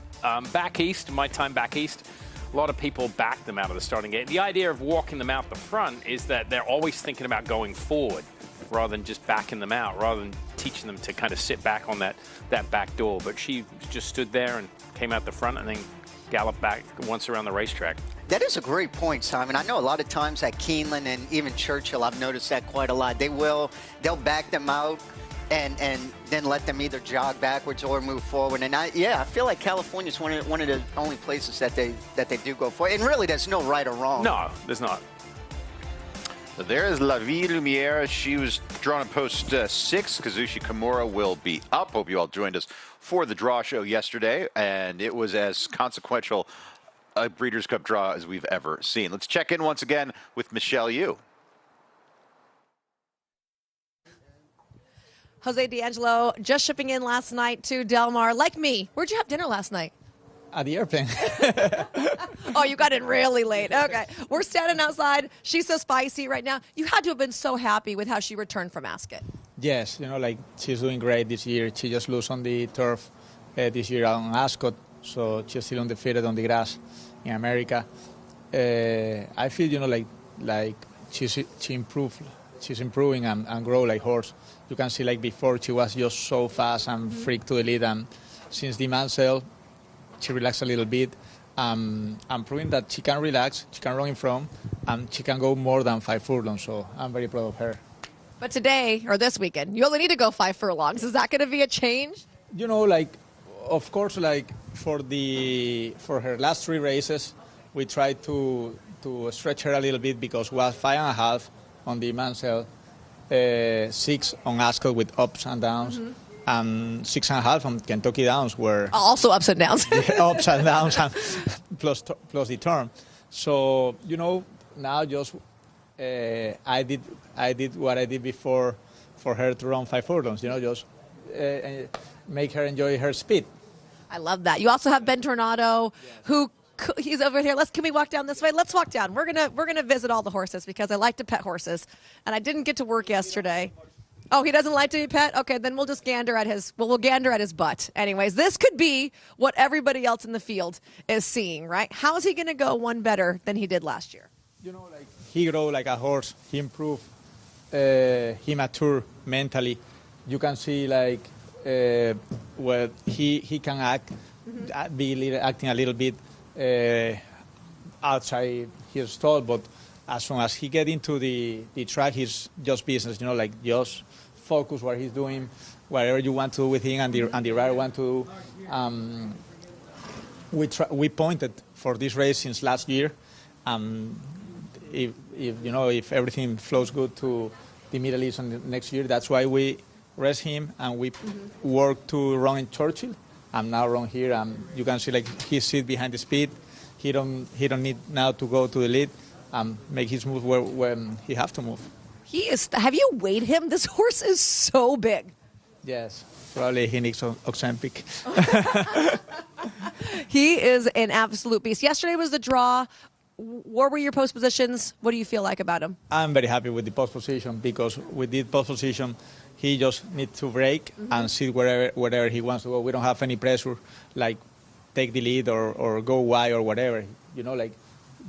Back east, my time back east, a lot of people back them out of the starting gate. The idea of walking them out the front is that they're always thinking about going forward rather than just backing them out, rather than teaching them to kind of sit back on that back door. But she just stood there and came out the front and then galloped back once around the racetrack. That is a great point, Simon. I know a lot of times at Keeneland and even Churchill, I've noticed that quite a lot. They'll back them out and then let them either jog backwards or move forward. And I feel like California is one of the only places that they do go for. And really, there's no right or wrong. No, there's not. So there is La Vie Lumiere. She was drawn in post 6. Kazushi Kimura will be up. Hope you all joined us for the draw show yesterday, and it was as consequential a Breeders' Cup draw as we've ever seen. Let's check in once again with Michelle Yu. Jose D'Angelo just shipping in last night to Del Mar. Like me, where'd you have dinner last night? At the airplane. Oh, you got in really late. Okay. We're standing outside. She's so spicy right now. You had to have been so happy with how she returned from Ascot. Yes, she's doing great this year. She just lost on the turf this year on Ascot, so she's still undefeated on the grass in America. I feel, like she improved. She's improving and grow like horse. You can see, like before, she was just so fast and freak to the lead, and since the Mansell, she relaxed a little bit. I'm proving that she can relax, she can run in front, and she can go more than 5 furlongs, so I'm very proud of her. But today, or this weekend, you only need to go 5 furlongs. Is that going to be a change? Of course, for her last 3 races, we tried to stretch her a little bit because we was 5.5 on the Mansell, 6 on Ascot with ups and downs. And 6.5 on Kentucky Downs were also ups and downs. Ups and downs, and plus the turn. So now just I did what I did before for her to run 5 furlongs. Just make her enjoy her speed. I love that. You also have Ben Tornado, who he's over here. Can we walk down this way? Let's walk down. We're gonna visit all the horses because I like to pet horses, and I didn't get to work yesterday. Oh, he doesn't like to be pet? Okay, then we'll just gander at we'll gander at his butt. Anyways, this could be what everybody else in the field is seeing, right? How is he going to go one better than he did last year? He grow like a horse. He improved. He mature mentally. You can see he can act, acting a little bit outside his stall, but as soon as he get into the track, he's just business. Just focus what he's doing, whatever you want to do with him, and the rider want to do. We pointed for this race since last year. If everything flows good to the Middle East and next year, that's why we rest him and we work to run in Churchill. I'm now run here. You can see he sit behind the speed. He don't need now to go to the lead. Make his move when he have to move. Have you weighed him? This horse is so big. Yes, probably he needs Ozempic. He is an absolute beast. Yesterday was the draw. What were your post positions? What do you feel like about him? I'm very happy with the post position because with the post position, he just needs to break and sit wherever he wants to go. We don't have any pressure, take the lead or go wide or whatever.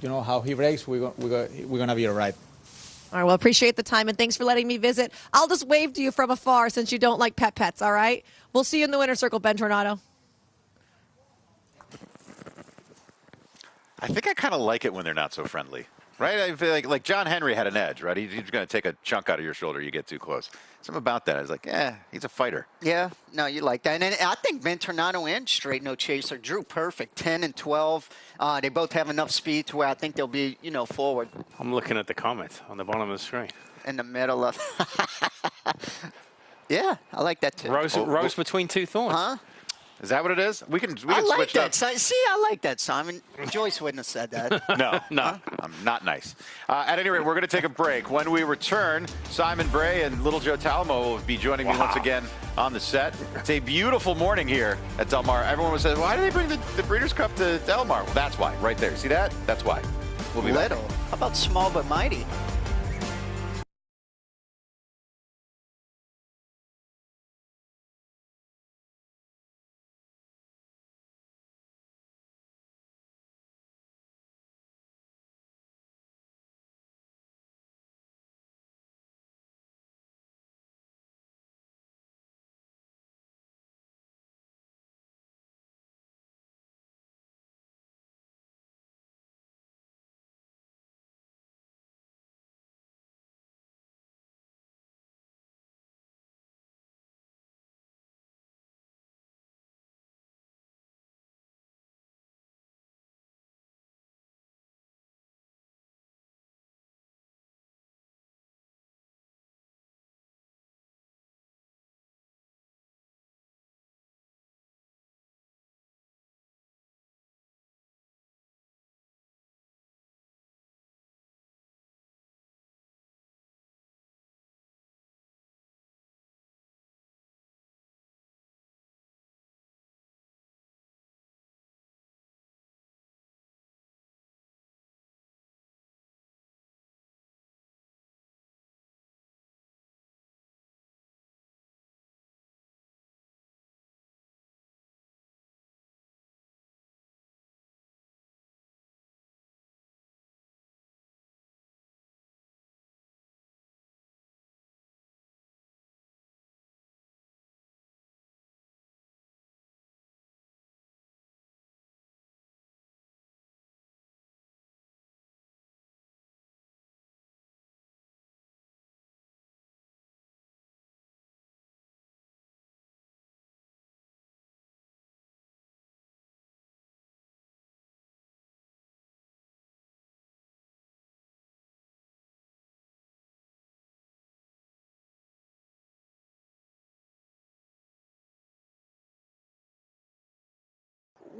How he breaks, we're going to be all right. All right, well, appreciate the time, and thanks for letting me visit. I'll just wave to you from afar since you don't like pets, all right? We'll see you in the winner's circle, Ben Tornado. I think I kind of like it when they're not so friendly, right? I feel like John Henry had an edge, right? He's going to take a chunk out of your shoulder. You get too close. Something about that. I was like, he's a fighter. Yeah, no, you like that. And I think Ben Tornado and Straight No Chaser drew perfect, 10 and 12. They both have enough speed to where I think they'll be, forward. I'm looking at the comment on the bottom of the screen. In the middle of. Yeah, I like that too. Rose between 2 thorns. Huh? Is that what it is? We can I like switch that. up. See, I like that, Simon. Joyce wouldn't have said that. No, Huh? I'm not nice. At any rate, we're going to take a break. When we return, Simon Bray and Little Joe Talamo will be joining me once again on the set. It's a beautiful morning here at Del Mar. Everyone was saying, why do they bring the Breeders' Cup to Del Mar? Well, that's why, right there. See that? That's why. We'll be Little. back. How about small but mighty?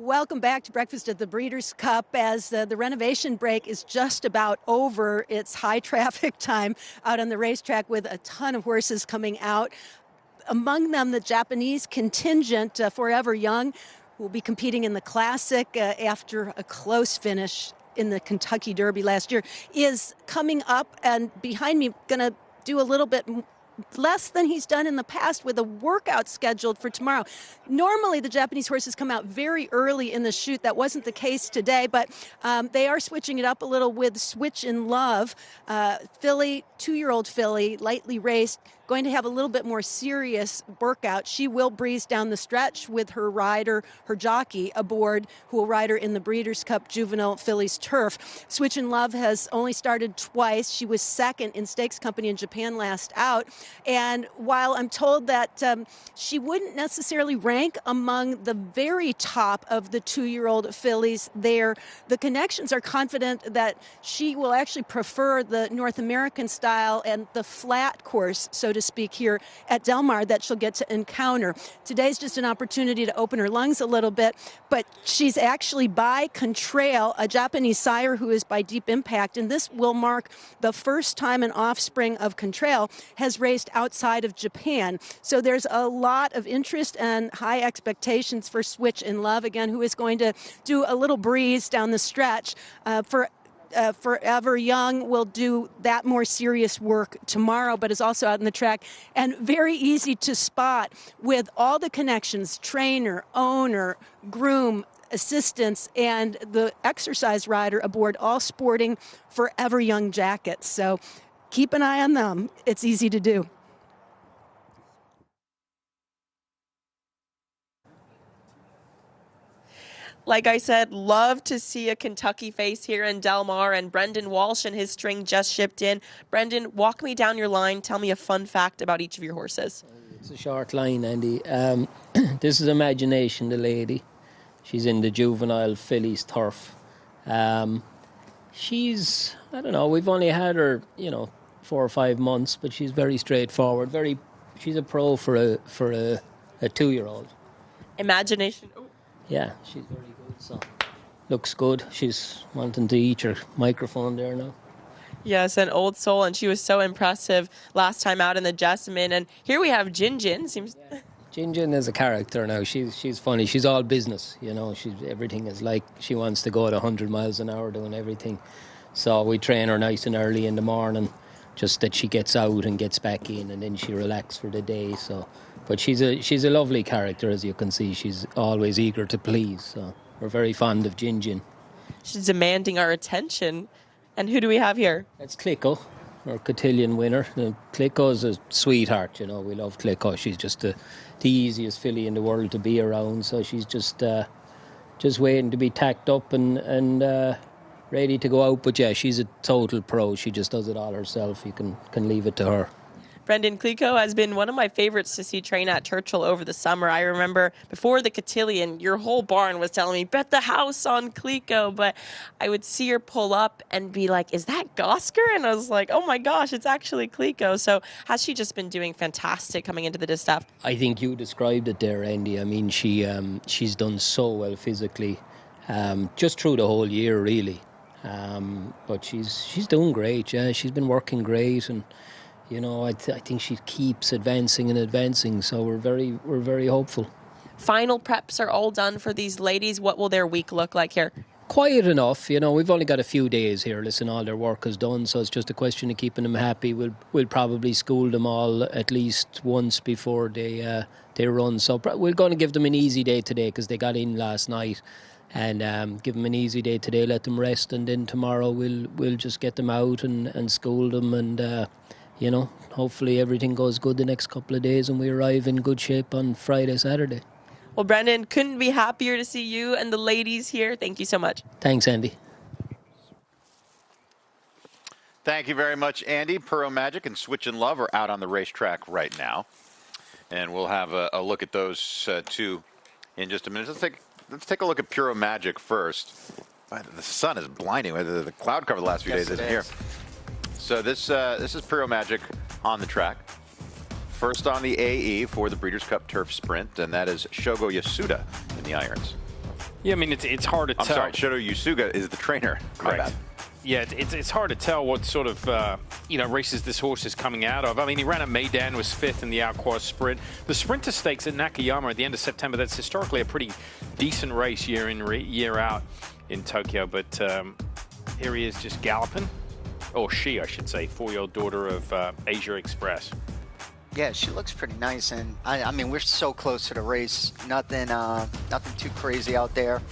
Welcome back to Breakfast at the Breeders' Cup. As the renovation break is just about over, it's high traffic time out on the racetrack with a ton of horses coming out. Among them, the Japanese contingent, Forever Young, will be competing in the Classic after a close finish in the Kentucky Derby last year, is coming up, and behind me going to do a little bit less than he's done in the past with a workout scheduled for tomorrow. Normally, the Japanese horses come out very early in the shoot. That wasn't the case today, but they are switching it up a little with Switch in Love. Filly, 2-year-old filly, lightly raced, going to have a little bit more serious workout. She will breeze down the stretch with her rider, her jockey, aboard, who will ride her in the Breeders' Cup Juvenile Fillies Turf. Switch in Love has only started twice. She was second in Stakes Company in Japan last out. And while I'm told that she wouldn't necessarily rank among the very top of the 2-year-old fillies there, the connections are confident that she will actually prefer the North American style and the flat course, so to speak, here at Del Mar that she'll get to encounter. Today's just an opportunity to open her lungs a little bit, but she's actually by Contrail, a Japanese sire who is by Deep Impact, and this will mark the first time an offspring of Contrail has raced outside of Japan. So there's a lot of interest and high expectations for Switch in Love, again, who is going to do a little breeze down the stretch. Forever Young will do that more serious work tomorrow, but is also out in the track and very easy to spot with all the connections, trainer, owner, groom, assistants, and the exercise rider aboard, all sporting Forever Young jackets. So keep an eye on them. It's easy to do. Like I said, love to see a Kentucky face here in Del Mar, and Brendan Walsh and his string just shipped in. Brendan, walk me down your line. Tell me a fun fact about each of your horses. It's a short line, Andy. This is Imagination, the lady. She's in the Juvenile Fillies Turf. She's, I don't know, we've only had her, 4 or 5 months, but she's very straightforward. She's a pro for a 2-year-old. Imagination. Ooh. Yeah, she's very good. So looks good. She's wanting to eat her microphone there now. Yes, an old soul, and she was so impressive last time out in the Jessamine. And here we have Jin Jin. Jin Jin is a character now. She's funny. She's all business. Everything is like she wants to go at 100 miles an hour doing everything. So we train her nice and early in the morning, just that she gets out and gets back in, and then she relaxes for the day. So. But she's a lovely character, as you can see. She's always eager to please. So we're very fond of Jin Jin. She's demanding our attention. And who do we have here? That's Clicko, our cotillion winner. Clicko's a sweetheart, We love Clicko. She's just the easiest filly in the world to be around. So she's just waiting to be tacked up and ready to go out. But yeah, she's a total pro. She just does it all herself. You can leave it to her. Brendan, Clicko has been one of my favorites to see train at Churchill over the summer. I remember before the cotillion, your whole barn was telling me, bet the house on Clicko. But I would see her pull up and be like, is that Gosker? And I was like, oh my gosh, it's actually Clicko. So has she just been doing fantastic coming into the distaff? I think you described it there, Andy. I mean, she's done so well physically, just through the whole year, really. But she's doing great. Yeah, she's been working great, and I think she keeps advancing, so we're very hopeful. Final preps are all done for these ladies. What will their week look like here? Quiet enough, we've only got a few days here. Listen, all their work is done, so it's just a question of keeping them happy. We'll probably school them all at least once before they run. So we're going to give them an easy day today because they got in last night, and give them an easy day today. Let them rest, and then tomorrow we'll just get them out and school them and. Hopefully everything goes good the next couple of days and we arrive in good shape on Friday, Saturday. Well, Brendan, couldn't be happier to see you and the ladies here. Thank you so much. Thanks, Andy. Thank you very much, Andy. Puro Magic and Switch in Love are out on the racetrack right now. And we'll have a look at those two in just a minute. Let's take a look at Puro Magic first. The sun is blinding. The cloud cover the last few days isn't here. So this is Puro Magic on the track. First on the AE for the Breeders' Cup Turf Sprint, and that is Shogo Yasuda in the irons. Yeah, I mean, it's hard to tell. I'm sorry, Shiro Yusuga is the trainer. Correct. Yeah, it's hard to tell what sort of races this horse is coming out of. I mean, he ran at Maidan, was 5th in the Alcoa Sprint. The Sprinter Stakes at Nakayama at the end of September, that's historically a pretty decent race year in, year out in Tokyo. But here he is just galloping, or she, I should say, 4-year-old daughter of Asia Express. Yeah, she looks pretty nice, and I mean, we're so close to the race. Nothing too crazy out there.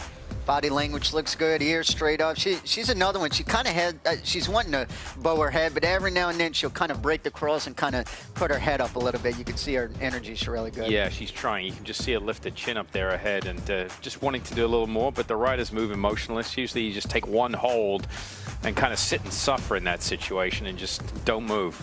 Body language looks good. Ears straight up. She's another one. She kind of had. She's wanting to bow her head, but every now and then she'll kind of break the cross and kind of put her head up a little bit. You can see her energy's really good. Yeah, she's trying. You can just see her lift her chin up there ahead and just wanting to do a little more. But the rider's moving motionless. Usually, you just take one hold and kind of sit and suffer in that situation and just don't move.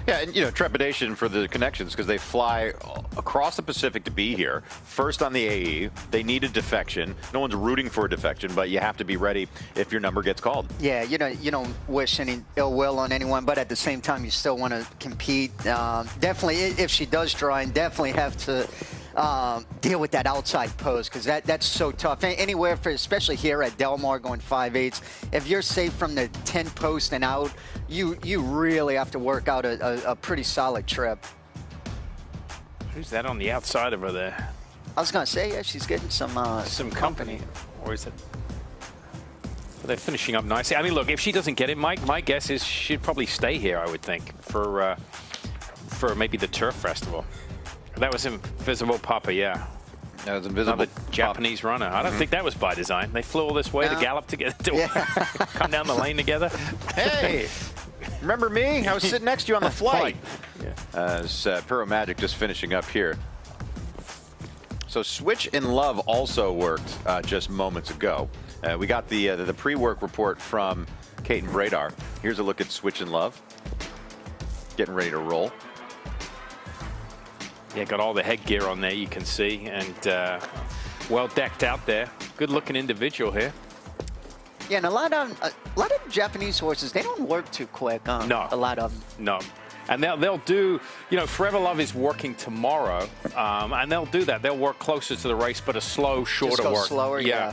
Yeah, and trepidation for the connections because they fly across the Pacific to be here. First on the AE, they need a defection. No one's rooting for a defection, but you have to be ready if your number gets called. Yeah, you don't wish any ill will on anyone, but at the same time, you still want to compete. Definitely, if she does draw, and definitely have to deal with that outside post because that's so tough. Anywhere, especially here at Del Mar going 5/8, if you're safe from the 10 post and out, you really have to work out a pretty solid trip. Who's that on the outside of her there? I was going to say, yeah, she's getting some company. Or is it? They're finishing up nicely. I mean, look, if she doesn't get it, my guess is she'd probably stay here, I would think, for maybe the Turf Festival. That was Invisible Papa, yeah. That was Invisible Japanese runner. I don't think that was by design. They flew all this way to gallop together, to come down the lane together. Hey, remember me? I was sitting next to you on the flight. As Puro Magic just finishing up here. So Switch in Love also worked just moments ago. We got the pre-work report from Kate and Bradar. Here's a look at Switch in Love. Getting ready to roll. Yeah, got all the headgear on there, you can see, and well decked out there. Good looking individual here. Yeah, and a lot of Japanese horses, they don't work too quick. No. A lot of them. No. And they'll do, Forever Love is working tomorrow, and they'll do that. They'll work closer to the race, but a slow, shorter Just go work. slower, yeah.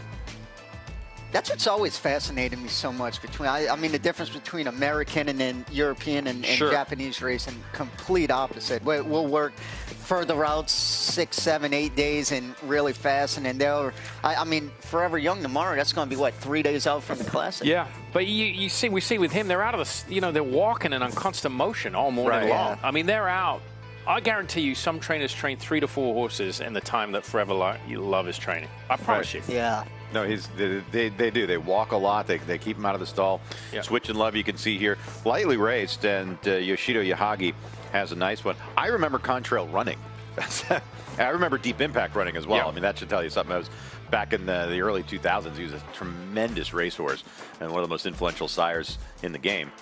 That's what's always fascinated me so much between, I mean, the difference between American and then European and Japanese racing, complete opposite. We'll work further out 6, 7, 8 days and really fast, and then I mean, Forever Young tomorrow, that's going to be, 3 days out from the Classic? Yeah, but we see with him, they're out of the, they're walking and on constant motion all morning long. Yeah. I mean, they're out. I guarantee you some trainers train 3 to 4 horses in the time that Forever Love is training. I promise you. Yeah. No, they do. They walk a lot. They keep him out of the stall. Yeah. Switch in Love, you can see here, lightly raced, and Yoshido Yahagi has a nice one. I remember Contrail running. I remember Deep Impact running as well. Yeah. I mean, that should tell you something. I was back in the early 2000s. He was a tremendous racehorse and one of the most influential sires in the game,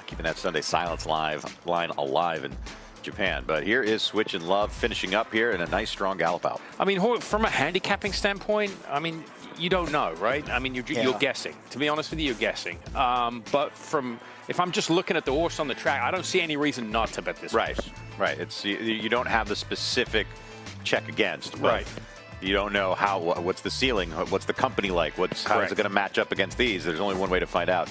keeping that Sunday Silence line alive in Japan. But here is Switch in Love finishing up here in a nice strong gallop out. I mean, from a handicapping standpoint, I mean, you don't know, right? I mean, you're guessing. To be honest with you, you're guessing. But if I'm just looking at the horse on the track, I don't see any reason not to bet this horse. Right. It's you don't have the specific check against. Right. You don't know what's the ceiling, what's the company like, how is it going to match up against these? There's only one way to find out.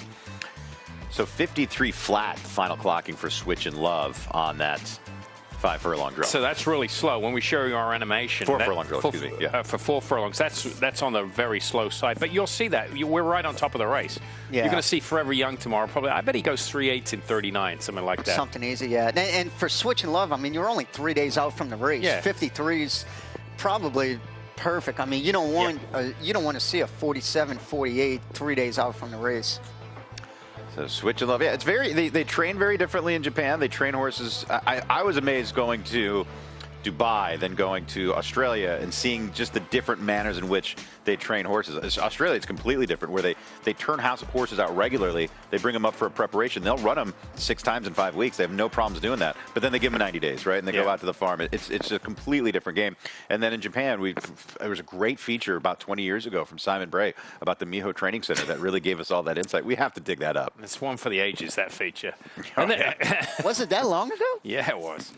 So 53 flat final clocking for Switch in Love on that 5 furlong drill. So that's really slow. When we show you our animation, 4 furlong drill, excuse me. Yeah. For 4 furlongs, that's on the very slow side. But you'll see that we're right on top of the race. Yeah. You're going to see Forever Young tomorrow. Probably, I bet he goes 3/8 in 39, something like that. Something easy, yeah. And for Switch in Love, I mean, you're only 3 days out from the race. Yeah. 53 is probably perfect. I mean, you don't want to see a 47, 48 3 days out from the race. So Switch in Love, yeah, it's they train very differently in Japan. They train horses. I was amazed going to Dubai than going to Australia and seeing just the different manners in which they train horses. Australia, it's completely different, where they turn horses out regularly. They bring them up for a preparation. They'll run them 6 times in 5 weeks. They have no problems doing that. But then they give them 90 days, right? And they go out to the farm. It's a completely different game. And then in Japan, there was a great feature about 20 years ago from Simon Bray about the Miho Training Center that really gave us all that insight. We have to dig that up. It's one for the ages, that feature. Was it that long ago? Yeah, it was.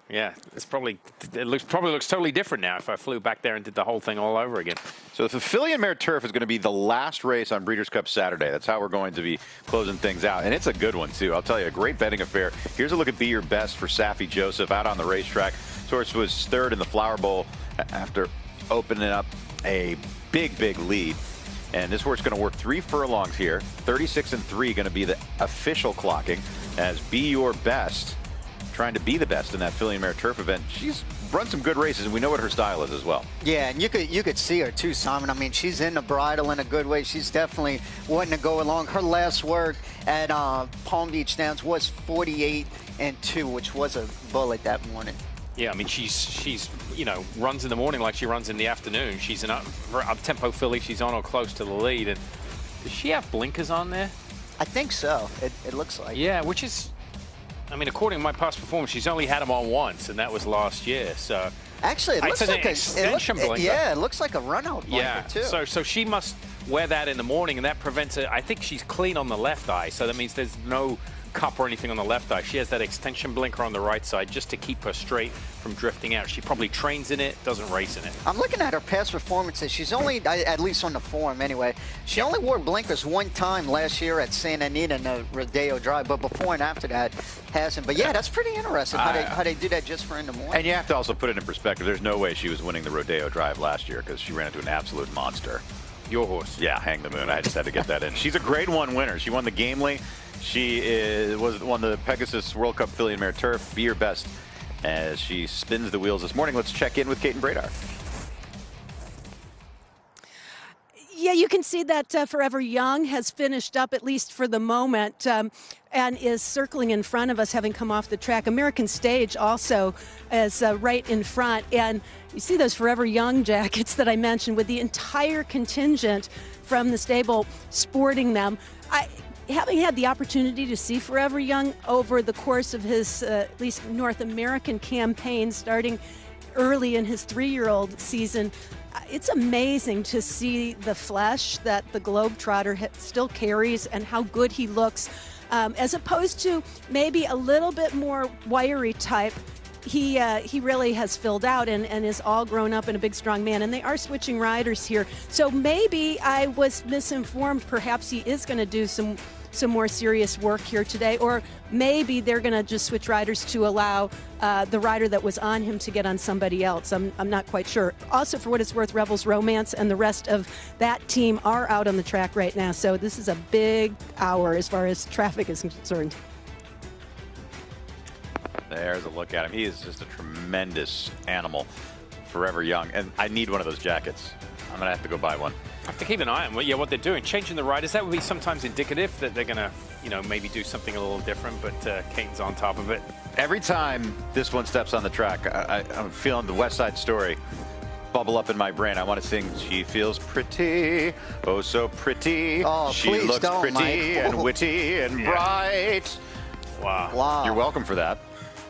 Yeah, it's probably looks totally different now if I flew back there and did the whole thing all over again. So the Papillion Mare Turf is going to be the last race on Breeders' Cup Saturday. That's how we're going to be closing things out. And it's a good one, too. I'll tell you, a great betting affair. Here's a look at Be Your Best for Saffie Joseph out on the racetrack. This horse was third in the Flower Bowl after opening up a big lead. And this horse is going to work 3 furlongs here. 36-3 going to be the official clocking as Be Your Best, trying to be the best in that Papillion Mare Turf event. She's run some good races, and we know what her style is as well. Yeah, and you could see her too, Simon. I mean, she's in the bridle in a good way. She's definitely wanting to go along. Her last work at Palm Beach Downs was 48-2, which was a bullet that morning. Yeah, I mean, she's runs in the morning like she runs in the afternoon. She's an up-tempo filly. She's on or close to the lead. And does she have blinkers on there? I think so. It looks like. Yeah, which is, I mean, according to my past performance, she's only had them on once, and that was last year. So actually, it looks like an extension blinker. Yeah, it looks like a run-out blinker too. So she must wear that in the morning, and that prevents it. I think she's clean on the left eye, so that means there's no cup or anything on the left eye. She has that extension blinker on the right side just to keep her straight from drifting out. She probably trains in it, doesn't race in it. I'm looking at her past performances. She's only, at least on the form anyway, she only wore blinkers one time last year at Santa Anita in the Rodeo Drive, but before and after that hasn't. But yeah, that's pretty interesting how they do that just for in the morning. And you have to also put it in perspective. There's no way she was winning the Rodeo Drive last year because she ran into an absolute monster. Your horse. Yeah, Hang the Moon. I just had to get that in. She's a grade 1 winner. She won the Gamely. She won the Pegasus World Cup Papillion Mare Turf. Be Your Best as she spins the wheels this morning. Let's check in with Kate and Bradar. Yeah, you can see that Forever Young has finished up, at least for the moment, and is circling in front of us, having come off the track. American Stage also is right in front. And you see those Forever Young jackets that I mentioned with the entire contingent from the stable sporting them. Having had the opportunity to see Forever Young over the course of his at least North American campaign, starting early in his 3-year-old season, it's amazing to see the flesh that the Globetrotter still carries and how good he looks, as opposed to maybe a little bit more wiry type. He really has filled out and is all grown up and a big, strong man. And they are switching riders here. So maybe I was misinformed. Perhaps he is going to do some more serious work here today. Or maybe they're going to just switch riders to allow the rider that was on him to get on somebody else. I'm not quite sure. Also, for what it's worth, Rebels Romance and the rest of that team are out on the track right now. So this is a big hour as far as traffic is concerned. There's a look at him. He is just a tremendous animal. Forever Young. And I need one of those jackets. I'm going to have to go buy one. I have to keep an eye on what they're doing. Changing the riders, that would be sometimes indicative that they're going to, maybe do something a little different, but Kane's on top of it. Every time this one steps on the track, I'm feeling the West Side Story bubble up in my brain. I want to sing, she feels pretty, oh so pretty. Oh, she please looks don't, pretty Mike. and witty and bright. Wow. You're welcome for that.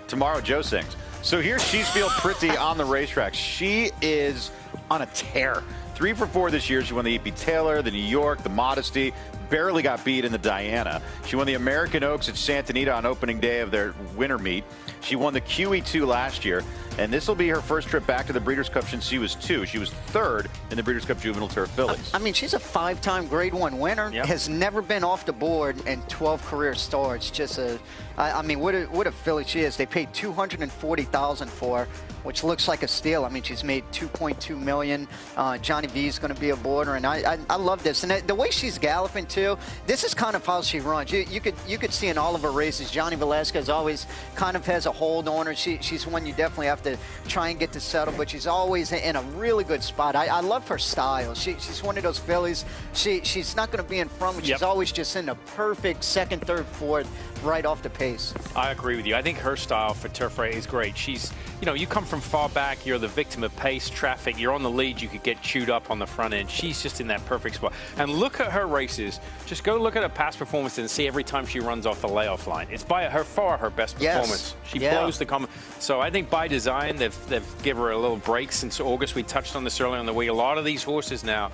Tomorrow, Joe sings. So here she's feel pretty on the racetrack. She is on a tear. 3 for 4 this year. She won the E.P. Taylor, the New York, the Modesty. Barely got beat in the Diana. She won the American Oaks at Santa Anita on opening day of their winter meet. She won the QE2 last year. And this will be her first trip back to the Breeders' Cup since she was 2. She was 3rd in the Breeders' Cup Juvenile Turf Fillies. I mean, she's a 5-time Grade 1 winner. Yep. Has never been off the board in 12 career starts. Just what a filly she is. They paid $240,000 for her, which looks like a steal. I mean, she's made $2.2 million. Johnny V is going to be aboard her, and I love this. And the way she's galloping too, this is kind of how she runs. You could see in all of her races, Johnny Velasquez always kind of has a hold on her. She's one you definitely have to try and get to settle, but she's always in a really good spot. I love her style. She's one of those fillies. She's not going to be in front, but she's always just in the perfect 2nd, 3rd, 4th, right off the pace. I agree with you. I think her style for turf race is great. She's, you come from far back, you're the victim of pace, traffic, you're on the lead, you could get chewed up on the front end. She's just in that perfect spot. And look at her races. Just go look at her past performance and see every time she runs off the layoff line. It's by far her best performance. She blows the comment. So I think by design, they've given her a little break since August. We touched on this earlier on the week. A lot of these horses now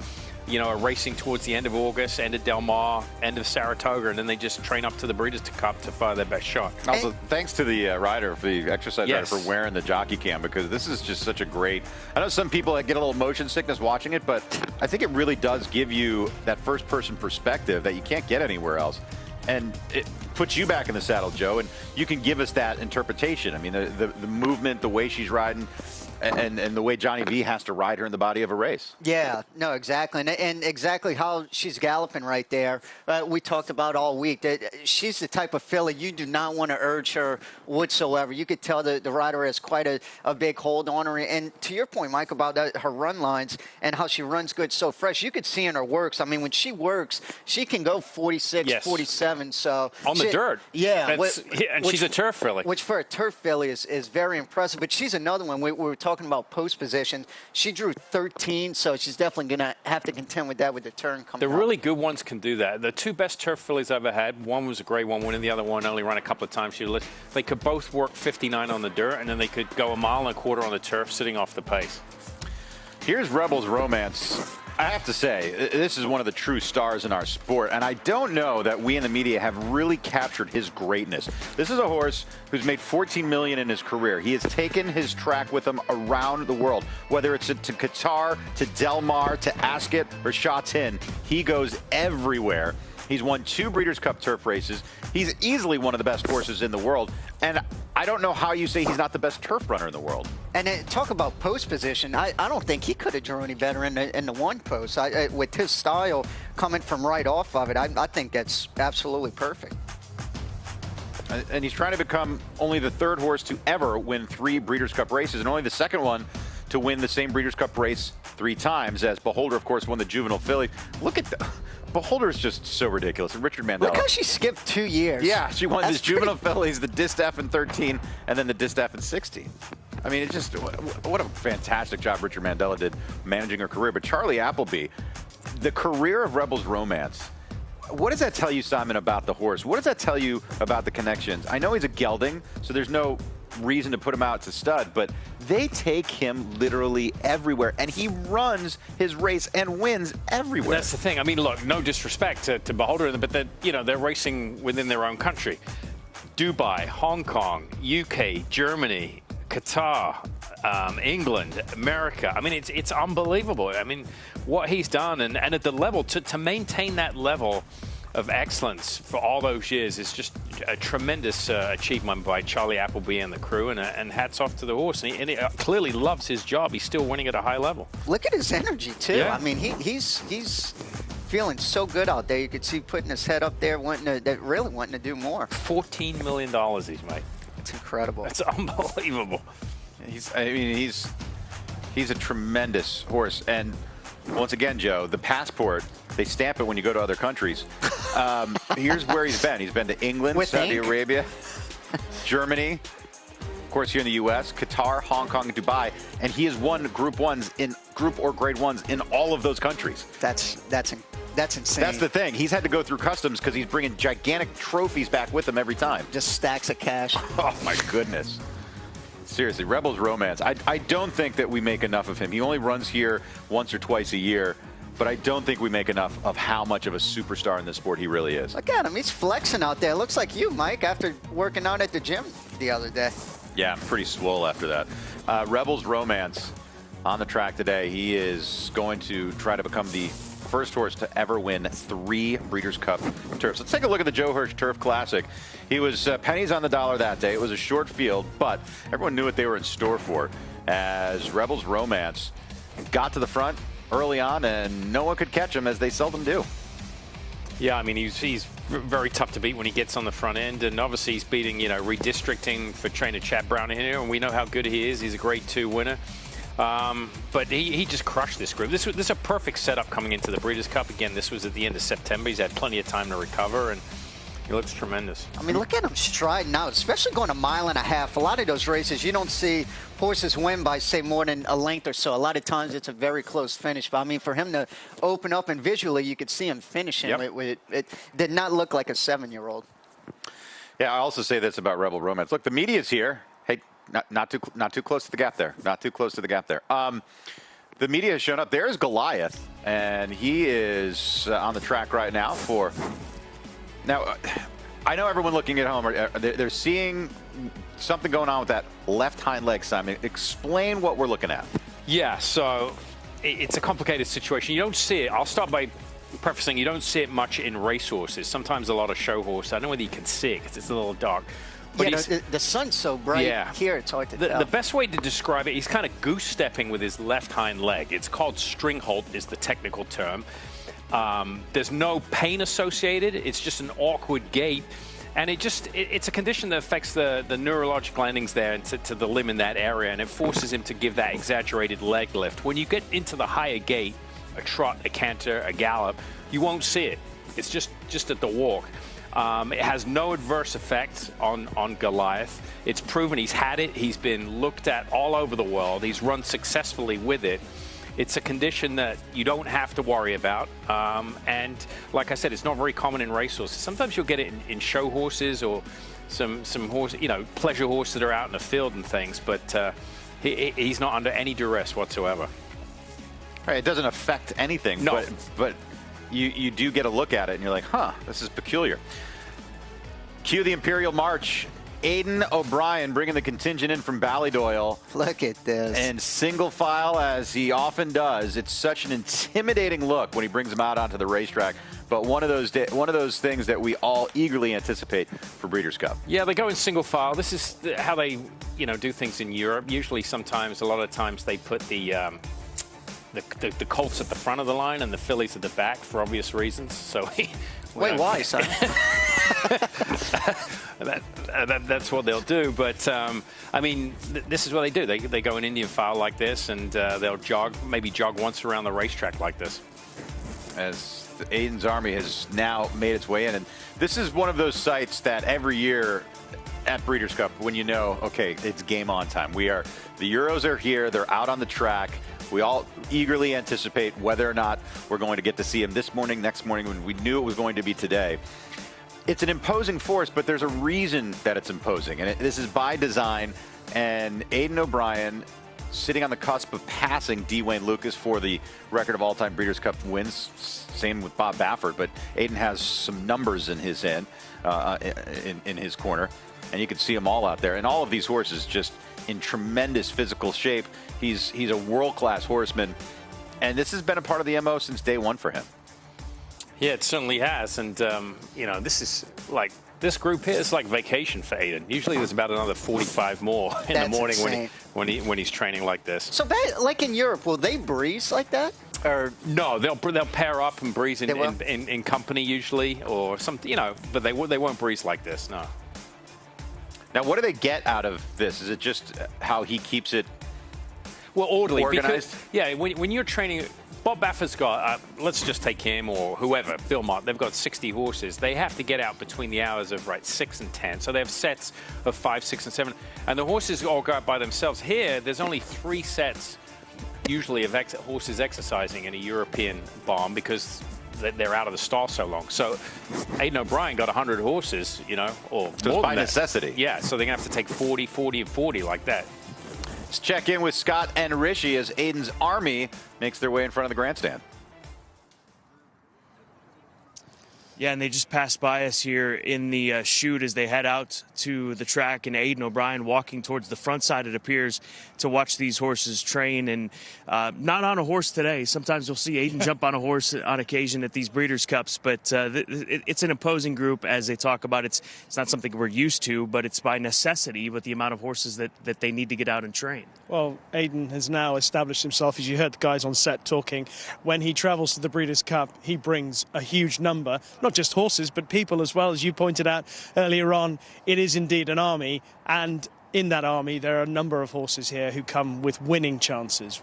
are racing towards the end of August, end of Del Mar, end of Saratoga, and then they just train up to the Breeders' Cup to fire their best shot. Also, thanks to the rider, for the exercise rider, for wearing the jockey cam, because this is just such a great. I know some people get a little motion sickness watching it, but I think it really does give you that first-person perspective that you can't get anywhere else. And it puts you back in the saddle, Joe, and you can give us that interpretation. I mean, the movement, the way she's riding, and the way Johnny V has to ride her in the body of a race. Yeah, no, exactly. And exactly how she's galloping right there. We talked about all week that she's the type of filly you do not want to urge her whatsoever. You could tell the rider has quite a big hold on her. And to your point, Mike, about her run lines and how she runs good, so fresh, you could see in her works. I mean, when she works, she can go 46, 47. So on the dirt. Yeah. And she's a turf filly. Which for a turf filly is very impressive. But she's another one. We were talking about post position. She drew 13, so she's definitely going to have to contend with that with the turn coming The really good ones can do that. The two best turf fillies I've ever had, one was a grade 1 winner, the other one only ran a couple of times. They could both work 59 on the dirt, and then they could go 1.25 miles on the turf sitting off the pace. Here's Rebels Romance. I have to say, this is one of the true stars in our sport, and I don't know that we in the media have really captured his greatness. This is a horse who's made $14 million in his career. He has taken his track with him around the world, whether it's to Qatar, to Del Mar, to Ascot, or Sha Tin. He goes everywhere. He's won 2 Breeders' Cup turf races. He's easily one of the best horses in the world. And I don't know how you say he's not the best turf runner in the world. And talk about post position. I don't think he could have drawn any better in the one post. With his style coming from right off of it, I think that's absolutely perfect. And he's trying to become only the 3rd horse to ever win 3 Breeders' Cup races, and only the 2nd one to win the same Breeders' Cup race 3 times, as Beholder, of course, won the Juvenile Filly. Look at Beholder is just so ridiculous. And Richard Mandela. Look how she skipped 2 years. Yeah, she won this Juvenile Fillies, the Distaff in 13, and then the Distaff in 16. I mean, what a fantastic job Richard Mandela did managing her career. But Charlie Applebee, the career of Rebels Romance, what does that tell you, Simon, about the horse? What does that tell you about the connections? I know he's a gelding, so there's no reason to put him out to stud, but they take him literally everywhere, and he runs his race and wins everywhere. That's the thing. I mean, look, no disrespect to Beholder, but they're racing within their own country. Dubai, Hong Kong, UK, Germany, Qatar, England, America. I mean, it's unbelievable. I mean, what he's done, and at the level, to maintain that level of excellence for all those years is just a tremendous achievement by Charlie Applebee and the crew, and hats off to the horse. And he clearly loves his job. He's still winning at a high level. Look at his energy, too. Yeah. I mean, he's feeling so good out there. You could see putting his head up there, really wanting to do more. $14 million he's made. It's incredible. That's unbelievable. He's a tremendous horse. And once again, Joe, the passport, they stamp it when you go to other countries. Here's where he's been. He's been to England, Saudi Arabia, Germany, of course here in the U.S., Qatar, Hong Kong, and Dubai, and he has won Group or Grade 1s in all of those countries. That's insane. That's the thing. He's had to go through customs because he's bringing gigantic trophies back with him every time. Just stacks of cash. Oh, my goodness. Seriously, Rebels Romance. I don't think that we make enough of him. He only runs here once or twice a year, but I don't think we make enough of how much of a superstar in this sport he really is. Look at him. He's flexing out there. Looks like you, Mike, after working out at the gym the other day. Yeah, I'm pretty swole after that. Rebels Romance on the track today. He is going to try to become the first horse to ever win 3 Breeders' Cup turfs. Let's take a look at the Joe Hirsch Turf Classic. He was pennies on the dollar that day. It was a short field, but everyone knew what they were in store for as Rebels Romance got to the front early on, and no one could catch him, as they seldom do. Yeah, I mean, he's very tough to beat when he gets on the front end, and obviously he's beating, redistricting for trainer Chad Brown here, and we know how good he is. He's a Grade 2 winner. But he just crushed this group. This is a perfect setup coming into the Breeders' Cup. Again, this was at the end of September. He's had plenty of time to recover, and he looks tremendous. I mean, look at him striding out, especially going 1.5 miles. A lot of those races, you don't see horses win by, say, more than a length or so. A lot of times it's a very close finish. But, I mean, for him to open up and visually you could see him finishing, it did not look like a 7-year-old. Yeah, I also say this about Rebel Romance. Look, the media's here. Hey, not too close to the gap there. Not too close to the gap there. the media has shown up. There's Goliath, and he is on the track right now for. Now, I know everyone looking at home, they're seeing something going on with that left hind leg, Simon. Explain what we're looking at. Yeah, so it's a complicated situation. You don't see it. I'll start by prefacing, you don't see it much in racehorses. Sometimes a lot of show horses. I don't know whether you can see it because it's a little dark. But yeah, the sun's so bright here, it's hard to tell. The best way to describe it, he's kind of goose-stepping with his left hind leg. It's called string halt is the technical term. There's no pain associated. It's just an awkward gait. And it's a condition that affects the neurological endings there and to the limb in that area, and it forces him to give that exaggerated leg lift. When you get into the higher gait, a trot, a canter, a gallop, you won't see it. It's just at the walk. It has no adverse effect on Goliath. It's proven he's had it. He's been looked at all over the world. He's run successfully with it. It's a condition that you don't have to worry about. And like I said, it's not very common in racehorses. Sometimes you'll get it in show horses or some horse, pleasure horses that are out in the field and things. But he's not under any duress whatsoever. Right, it doesn't affect anything. No. But you do get a look at it, and you're like, huh, this is peculiar. Cue the Imperial March. Aiden O'Brien bringing the contingent in from Ballydoyle. Look at this. And single file, as he often does. It's such an intimidating look when he brings them out onto the racetrack. But one of those things that we all eagerly anticipate for Breeders' Cup. Yeah, they go in single file. This is how they, do things in Europe. Usually, a lot of times, they put the colts at the front of the line and the fillies at the back for obvious reasons. So, wait, why, son? That's what they'll do. But this is what they do. They go in Indian file like this, and they'll maybe jog once around the racetrack like this. As Aiden's Army has now made its way in, and this is one of those sites that every year at Breeders' Cup, when okay, it's game on time. The Euros are here. They're out on the track. We all eagerly anticipate whether or not we're going to get to see him this morning, next morning, when we knew it was going to be today. It's an imposing force, but there's a reason that it's imposing, and this is by design. And Aiden O'Brien, sitting on the cusp of passing D. Wayne Lucas for the record of all-time Breeders' Cup wins. Same with Bob Baffert, but Aiden has some numbers in his hand, in his corner, and you can see them all out there. And all of these horses just in tremendous physical shape. He's a world-class horseman, and this has been a part of the MO since day one for him. Yeah, it certainly has. And, this group here is like vacation for Aiden. Usually there's about another 45 more in the morning when he's training like this. So, like in Europe, will they breeze like that? Or no, they'll pair up and breeze in company usually, or something, but they won't breeze like this, no. Now, what do they get out of this? Is it just how he keeps it orderly? Organized? Because, when you're training, Bob Baffert's got, let's just take him or whoever, Bill Mott, they've got 60 horses. They have to get out between the hours of 6 and 10. So they have sets of 5, 6, and 7. And the horses all go out by themselves. Here, there's only 3 sets usually of horses exercising in a European barn because they're out of the stall so long. So Aiden O'Brien got 100 horses, or just more by than that. necessity. Yeah, so they're going to have to take 40, 40, and 40 like that. Let's check in with Scott and Rishi as Aiden's Army makes their way in front of the grandstand. Yeah, and they just passed by us here in the chute as they head out to the track, and Aiden O'Brien walking towards the front side, it appears, to watch these horses train. And not on a horse today. Sometimes you'll see Aiden jump on a horse on occasion at these Breeders' Cups, but it's an imposing group as they talk about. It's not something we're used to, but it's by necessity with the amount of horses that they need to get out and train. Well, Aiden has now established himself, as you heard the guys on set talking. When he travels to the Breeders' Cup, he brings a huge number. Not just horses, but people as well. As you pointed out earlier on, it is indeed an army, and in that army there are a number of horses here who come with winning chances.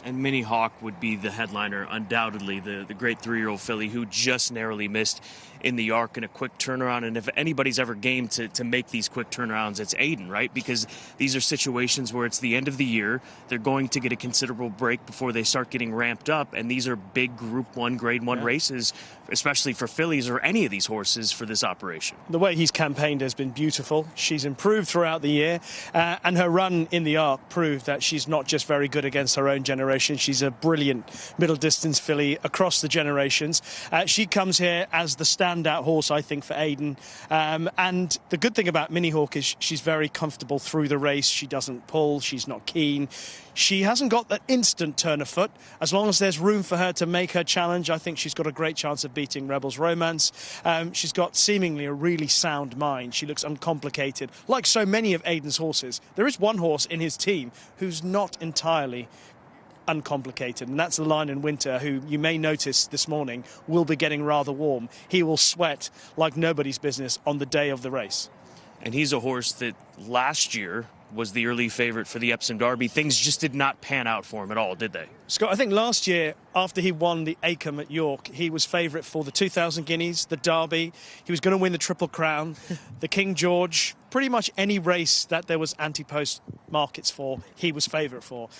And Minnie Hawk would be the headliner, undoubtedly, the great 3-year-old filly who just narrowly missed in the arc in a quick turnaround. And if anybody's ever game to make these quick turnarounds, it's Aiden, right? Because these are situations where it's the end of the year. They're going to get a considerable break before they start getting ramped up. And these are big Group 1, Grade 1 races, especially for fillies or any of these horses for this operation. The way he's campaigned has been beautiful. She's improved throughout the year. And her run in the Arc proved that she's not just very good against her own generation. She's a brilliant middle distance filly across the generations. She comes here as the standout horse, I think, for Aiden. And the good thing about Mini Hawk is she's very comfortable through the race. She doesn't pull. She's not keen. She hasn't got that instant turn of foot. As long as there's room for her to make her challenge, I think she's got a great chance of beating Rebel's Romance. She's got seemingly a really sound mind. She looks uncomplicated. Like so many of Aiden's horses, there is one horse in his team who's not entirely uncomplicated, and that's the Lion in Winter, who you may notice this morning will be getting rather warm. He will sweat like nobody's business on the day of the race. And he's a horse that last year was the early favorite for the Epsom Derby. Things just did not pan out for him at all, did they? Scott, I think last year, after he won the Acomb at York, he was favourite for the 2,000 Guineas, the Derby. He was going to win the Triple Crown, the King George. Pretty much any race that there was anti-post markets for, he was favourite for.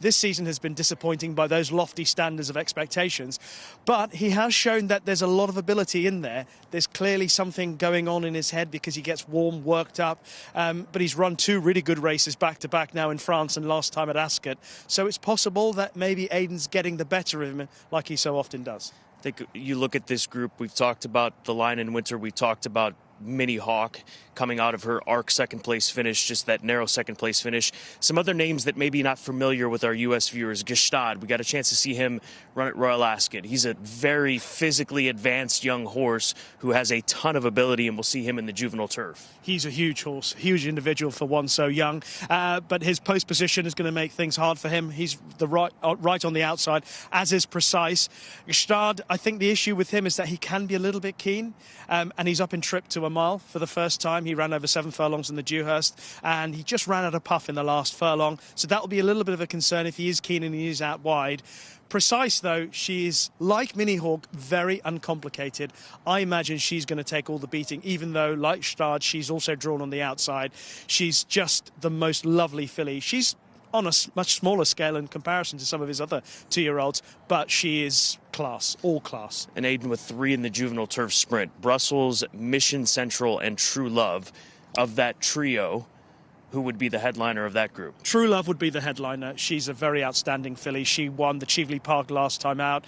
This season has been disappointing by those lofty standards of expectations, but he has shown that there's a lot of ability in there. There's clearly something going on in his head because he gets warm, worked up, but he's run 2 really good races back-to-back now in France and last time at Ascot. So it's possible that maybe Aiden's getting the better of him like he so often does. I think you look at this group, we've talked about the Lion in Winter, we talked about Mini Hawk coming out of her Arc second place finish, just that narrow second place finish. Some other names that maybe not familiar with our U.S. viewers. Gestad, we got a chance to see him run at Royal Ascot. He's a very physically advanced young horse who has a ton of ability, and we'll see him in the juvenile turf. He's a huge horse, huge individual for one so young, but his post position is going to make things hard for him. He's the right on the outside, as is Precise. Gestad, I think the issue with him is that he can be a little bit keen, and he's up in trip to a mile for the first time. He ran over 7 furlongs in the Dewhurst, and he just ran out of puff in the last furlong. So that will be a little bit of a concern if he is keen and he is out wide. Precise, though, she is, like Mini Hawk, very uncomplicated. I imagine she's going to take all the beating, even though, like Stad, she's also drawn on the outside. She's just the most lovely filly. She's on a much smaller scale in comparison to some of his other 2-year-olds, but she is class, all class. And Aiden with 3 in the juvenile turf sprint. Brussels, Mission Central, and True Love. Of that trio, who would be the headliner of that group? True Love would be the headliner. She's a very outstanding filly. She won the Cheveley Park last time out.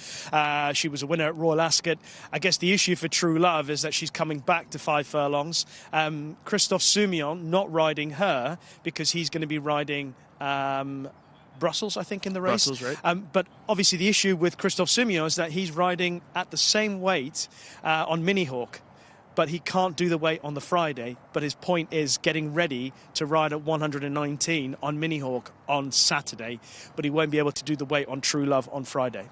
She was a winner at Royal Ascot. I guess the issue for True Love is that she's coming back to 5 furlongs. Christophe Soumillon not riding her because he's going to be riding Brussels, I think, in the race. Brussels, right. But obviously the issue with Christophe Soumillon is that he's riding at the same weight on Mini Hawk, but he can't do the weight on the Friday. But his point is getting ready to ride at 119 on Mini Hawk on Saturday, but he won't be able to do the weight on True Love on Friday.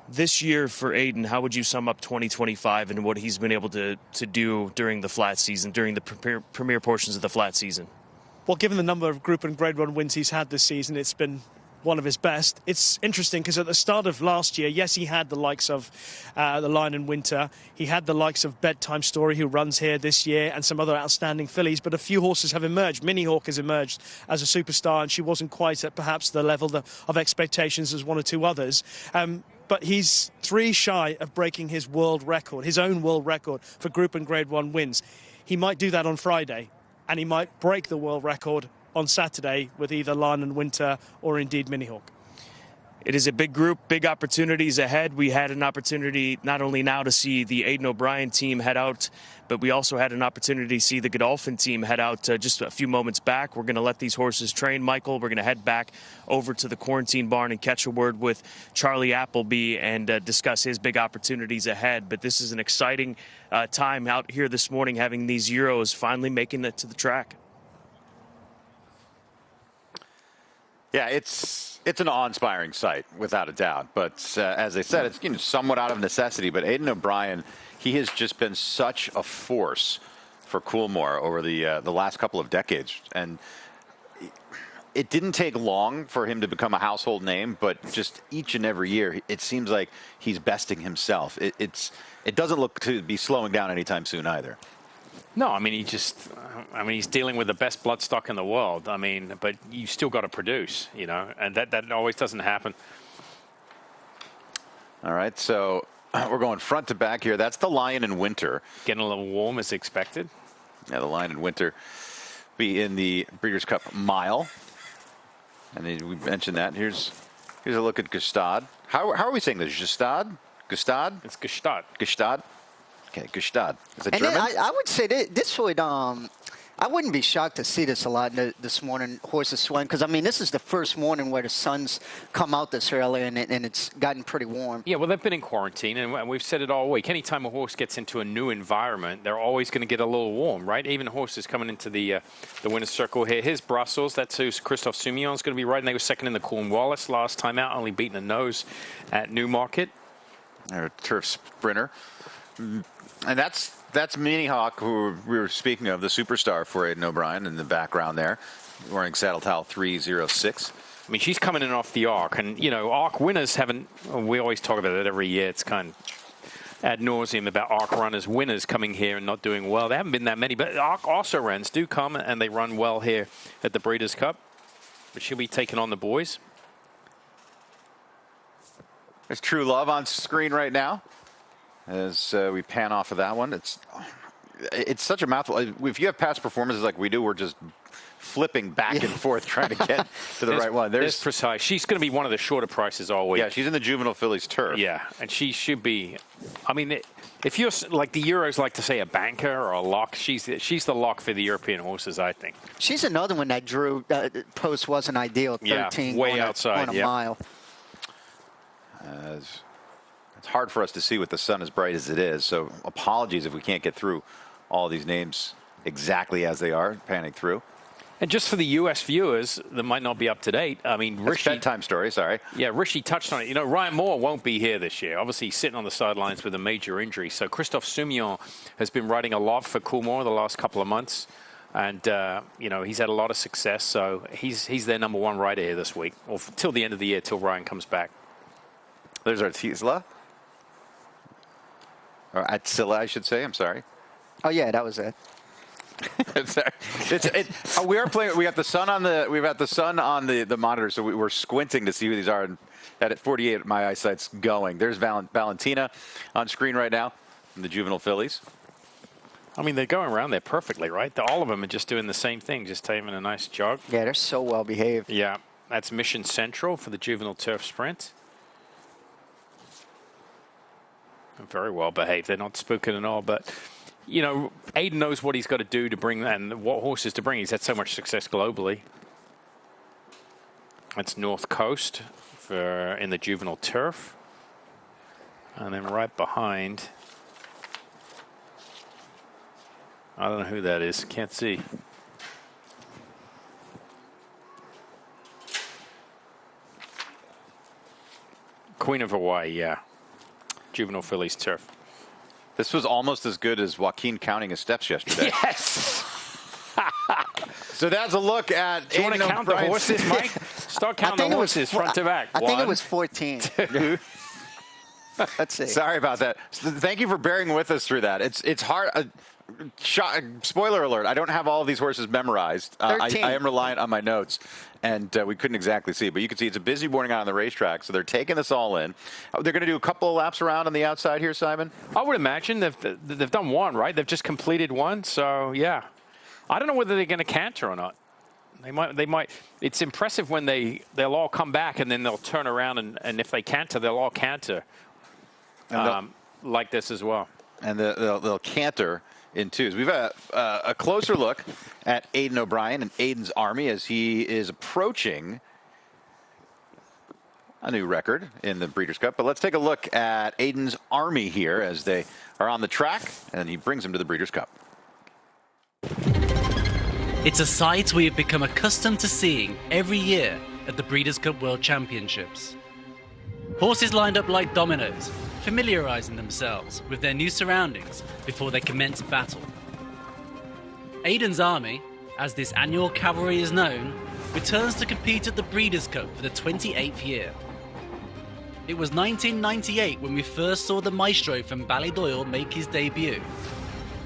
This year for Aiden, how would you sum up 2025 and what he's been able to do during the flat season, during the premier portions of the flat season? Well, given the number of Group and Grade 1 wins he's had this season, it's been one of his best. It's interesting because at the start of last year, yes, he had the likes of the Lion in Winter. He had the likes of Bedtime Story, who runs here this year, and some other outstanding fillies. But a few horses have emerged. Mini Hawk has emerged as a superstar, and she wasn't quite at perhaps the level of expectations as 1 or 2 others. But he's 3 shy of breaking his world record, his own world record for Group and Grade 1 wins. He might do that on Friday, and he might break the world record on Saturday with either Lion and Winter or indeed Mini Hawk. It is a big group, big opportunities ahead. We had an opportunity not only now to see the Aiden O'Brien team head out, but we also had an opportunity to see the Godolphin team head out just a few moments back. We're going to let these horses train, Michael. We're going to head back over to the quarantine barn and catch a word with Charlie Applebee and discuss his big opportunities ahead. But this is an exciting time out here this morning, having these Euros finally making it to the track. Yeah, it's an awe-inspiring sight, without a doubt. But as I said, it's somewhat out of necessity. But Aiden O'Brien, he has just been such a force for Coolmore over the last couple of decades. And it didn't take long for him to become a household name, but just each and every year, it seems like he's besting himself. It doesn't look to be slowing down anytime soon either. No, I mean, he's dealing with the best bloodstock in the world. I mean, but you still got to produce, and that always doesn't happen. All right, so we're going front to back here. That's the Lion in Winter. Getting a little warm as expected. Yeah, the Lion in Winter be in the Breeders' Cup Mile. And then we mentioned that. Here's a look at Gestad. How are we saying this? Gestad? Gestad? It's Gestad. Gestad? Okay, Gestad. Is it And German? I would say this would, I wouldn't be shocked to see this a lot this morning, horses swing, because, I mean, this is the first morning where the sun's come out this early, and it's gotten pretty warm. Yeah, well, they've been in quarantine, and we've said it all week. Anytime a horse gets into a new environment, they're always going to get a little warm, right? Even horses coming into the winner's circle here. Here's Brussels. That's who Christophe Soumillon's going to be riding. They were second in the Cornwallis last time out, only beating a nose at Newmarket. They're a turf sprinter. And that's Mini Hawk, who we were speaking of, the superstar for Aiden O'Brien in the background there, wearing saddle towel 306. I mean, she's coming in off the Arc, and, you know, Arc winners haven't, we always talk about it every year. It's kind of ad nauseum about Arc runners, winners coming here and not doing well. There haven't been that many, but Arc also runs do come, and they run well here at the Breeders' Cup. But she'll be taking on the boys. There's True Love on screen right now. As we pan off of that one, it's such a mouthful. If you have past performances like we do, we're just flipping back and forth trying to get to the right one. There's Precise. She's going to be one of the shorter prices all week. Yeah, she's in the Juvenile Fillies turf. Yeah, and she should be. I mean, if you're like the Euros like to say a banker or a lock, she's the lock for the European horses, I think. She's another one that drew post wasn't ideal. 13 way outside on a mile. It's hard for us to see with the sun as bright as it is, so apologies if we can't get through all these names exactly as they are, panning through. And just for the U.S. viewers that might not be up to date, I mean, Rishi... bedtime story, sorry. Yeah, Rishi touched on it. You know, Ryan Moore won't be here this year. Obviously, he's sitting on the sidelines with a major injury. So Christophe Soumillon has been riding a lot for Coolmore the last couple of months. And, you know, he's had a lot of success. So he's their number one rider here this week, or till the end of the year, till Ryan comes back. There's Artisla. Or Atsila, I should say. I'm sorry. Oh yeah, that was it. We are playing. We got the sun on the. We've got the sun on the monitor, so we're squinting to see who these are. And at 48, my eyesight's going. There's Valentina on screen right now in the Juvenile Fillies. I mean, they're going around there perfectly, right? All of them are just doing the same thing, just taking a nice jog. Yeah, they're so well behaved. Yeah, that's Mission Central for the Juvenile Turf Sprint. Very well behaved. They're not spooking at all, but you know, Aiden knows what he's got to do to bring and what horses to bring. He's had so much success globally. That's North Coast in the Juvenile Turf, and then right behind, I don't know who that is. Can't see. Queen of Hawaii, yeah. Juvenile Fillies turf. This was almost as good as Joaquin counting his steps yesterday. Yes. So that's a look at. Do you want to count the horses, Mike? Start counting the horses front to back. I think it was 14. Let's see. Sorry about that. Thank you for bearing with us through that. It's hard. Spoiler alert, I don't have all of these horses memorized. I am reliant on my notes, and we couldn't exactly see. But you can see it's a busy morning out on the racetrack, so they're taking this all in. They're going to do a couple of laps around on the outside here, Simon? I would imagine they've done one, right? They've just completed one, so yeah. I don't know whether they're going to canter or not. They might. It's impressive when they'll all come back and then they'll turn around and if they canter, they'll all canter like this as well. And they'll canter in twos. We've had a closer look at Aiden O'Brien and Aiden's Army as he is approaching a new record in the Breeders' Cup. But let's take a look at Aiden's Army here as they are on the track, and he brings them to the Breeders' Cup. It's a sight we have become accustomed to seeing every year at the Breeders' Cup World Championships. Horses lined up like dominoes, familiarising themselves with their new surroundings before they commence battle. Aiden's Army, as this annual cavalry is known, returns to compete at the Breeders' Cup for the 28th year. It was 1998 when we first saw the maestro from Ballydoyle make his debut,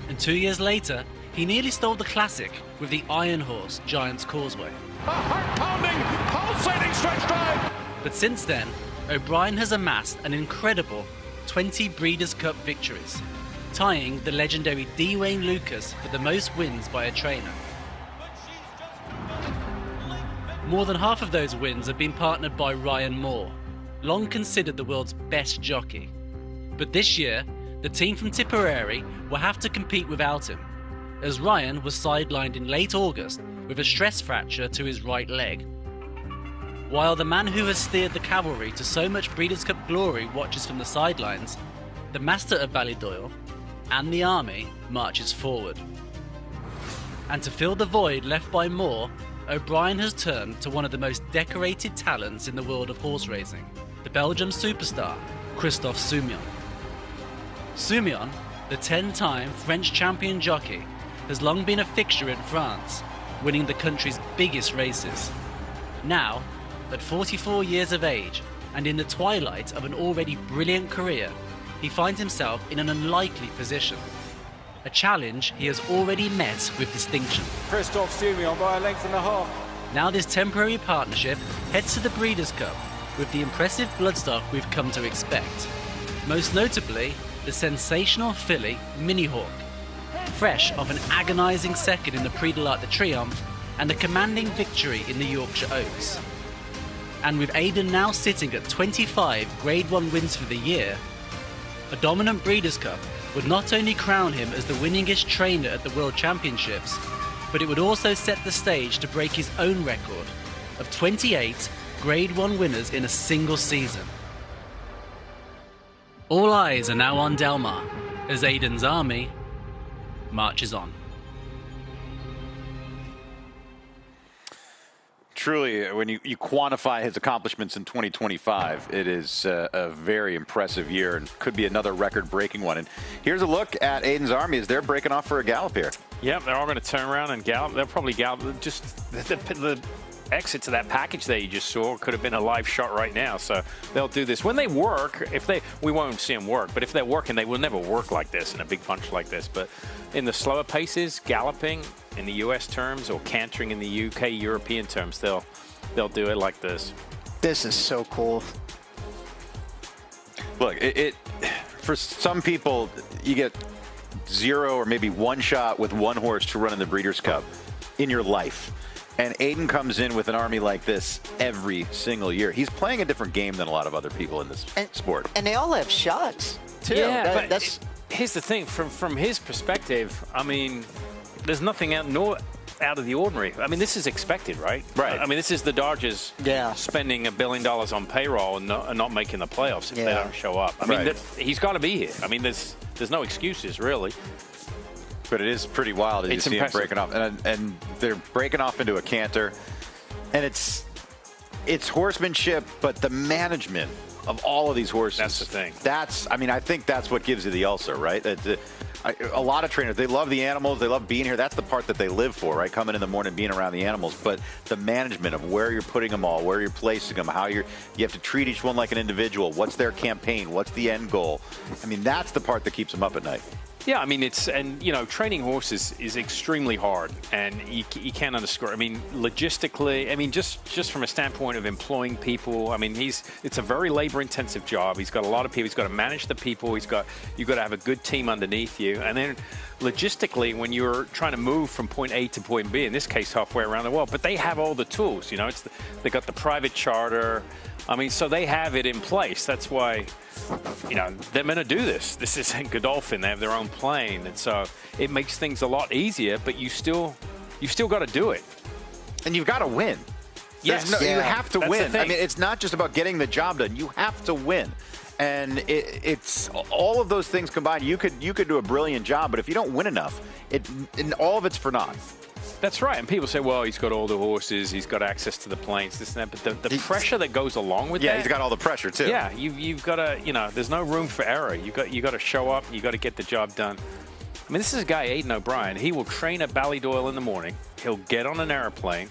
and 2 years later he nearly stole the classic with the Iron Horse Giant's Causeway. A heart-pounding, pulsating stretch drive! But since then, O'Brien has amassed an incredible 20 Breeders' Cup victories, tying the legendary D. Wayne Lucas for the most wins by a trainer. More than half of those wins have been partnered by Ryan Moore, long considered the world's best jockey. But this year, the team from Tipperary will have to compete without him, as Ryan was sidelined in late August with a stress fracture to his right leg. While the man who has steered the cavalry to so much Breeders' Cup glory watches from the sidelines, the master of Ballydoyle and the army marches forward. And to fill the void left by Moore, O'Brien has turned to one of the most decorated talents in the world of horse racing, the Belgian superstar, Christophe Soumillon. Soumillon, the 10-time French champion jockey, has long been a fixture in France, winning the country's biggest races. Now, at 44 years of age, and in the twilight of an already brilliant career, he finds himself in an unlikely position. A challenge he has already met with distinction. Christophe Soumillon by a length and a half. Now this temporary partnership heads to the Breeders' Cup with the impressive bloodstock we've come to expect. Most notably, the sensational filly Mini Hawk, fresh off an agonising second in the Prix de l'Arc de Triomphe and a commanding victory in the Yorkshire Oaks. And with Aiden now sitting at 25 Grade 1 wins for the year, a dominant Breeders' Cup would not only crown him as the winningest trainer at the World Championships, but it would also set the stage to break his own record of 28 Grade 1 winners in a single season. All eyes are now on Del Mar as Aiden's army marches on. Truly, when you quantify his accomplishments in 2025, it is a very impressive year and could be another record-breaking one. And here's a look at Aiden's army as they're breaking off for a gallop here. Yep, they're all going to turn around and gallop. They'll probably gallop. Just the exit to that package that you just saw could have been a live shot right now. So they'll do this. When they work, we won't see them work, but if they're working, they will never work like this in a big punch like this. But in the slower paces, galloping in the U.S. terms or cantering in the U.K. European terms, they'll do it like this. This is so cool. Look, for some people, you get 0 or maybe 1 shot with 1 horse to run in the Breeders' Cup in your life. And Aiden comes in with an army like this every single year. He's playing a different game than a lot of other people in this sport. And they all have shots, too. Yeah, but here's the thing. From his perspective, I mean, there's nothing out of the ordinary. I mean, this is expected, right? Right. I mean, this is the Dodgers spending $1 billion on payroll and not making the playoffs if they don't show up. I mean, he's got to be here. I mean, there's no excuses, really. But it is pretty wild as you see him breaking off. And they're breaking off into a canter. And it's horsemanship, but the management of all of these horses. That's the thing. I think that's what gives you the ulcer, right? A lot of trainers, they love the animals. They love being here. That's the part that they live for, right? Coming in the morning, being around the animals. But the management of where you're putting them all, where you're placing them, you have to treat each one like an individual. What's their campaign? What's the end goal? I mean, that's the part that keeps them up at night. Yeah, I mean, training horses is extremely hard, and you can't underscore. I mean, logistically, I mean, just from a standpoint of employing people, I mean, it's a very labor-intensive job. He's got a lot of people. He's got to manage the people. You've got to have a good team underneath you, and then logistically, when you're trying to move from point A to point B, in this case, halfway around the world, but they have all the tools. They got the private charter. I mean, so they have it in place. That's why, they're going to do this. This isn't Godolphin. They have their own plane. And so it makes things a lot easier, but you still got to do it. And you've got to win. Yes. You have to win. I mean, it's not just about getting the job done. You have to win. And it's all of those things combined. You could do a brilliant job, but if you don't win enough, all of it's for naught. That's right. And people say, well, he's got all the horses, he's got access to the planes, this and that. But the pressure that goes along with that. Yeah, he's got all the pressure, too. Yeah, you've got to, there's no room for error. You got to show up, you got to get the job done. I mean, this is a guy, Aiden O'Brien. He will train at Ballydoyle in the morning. He'll get on an airplane.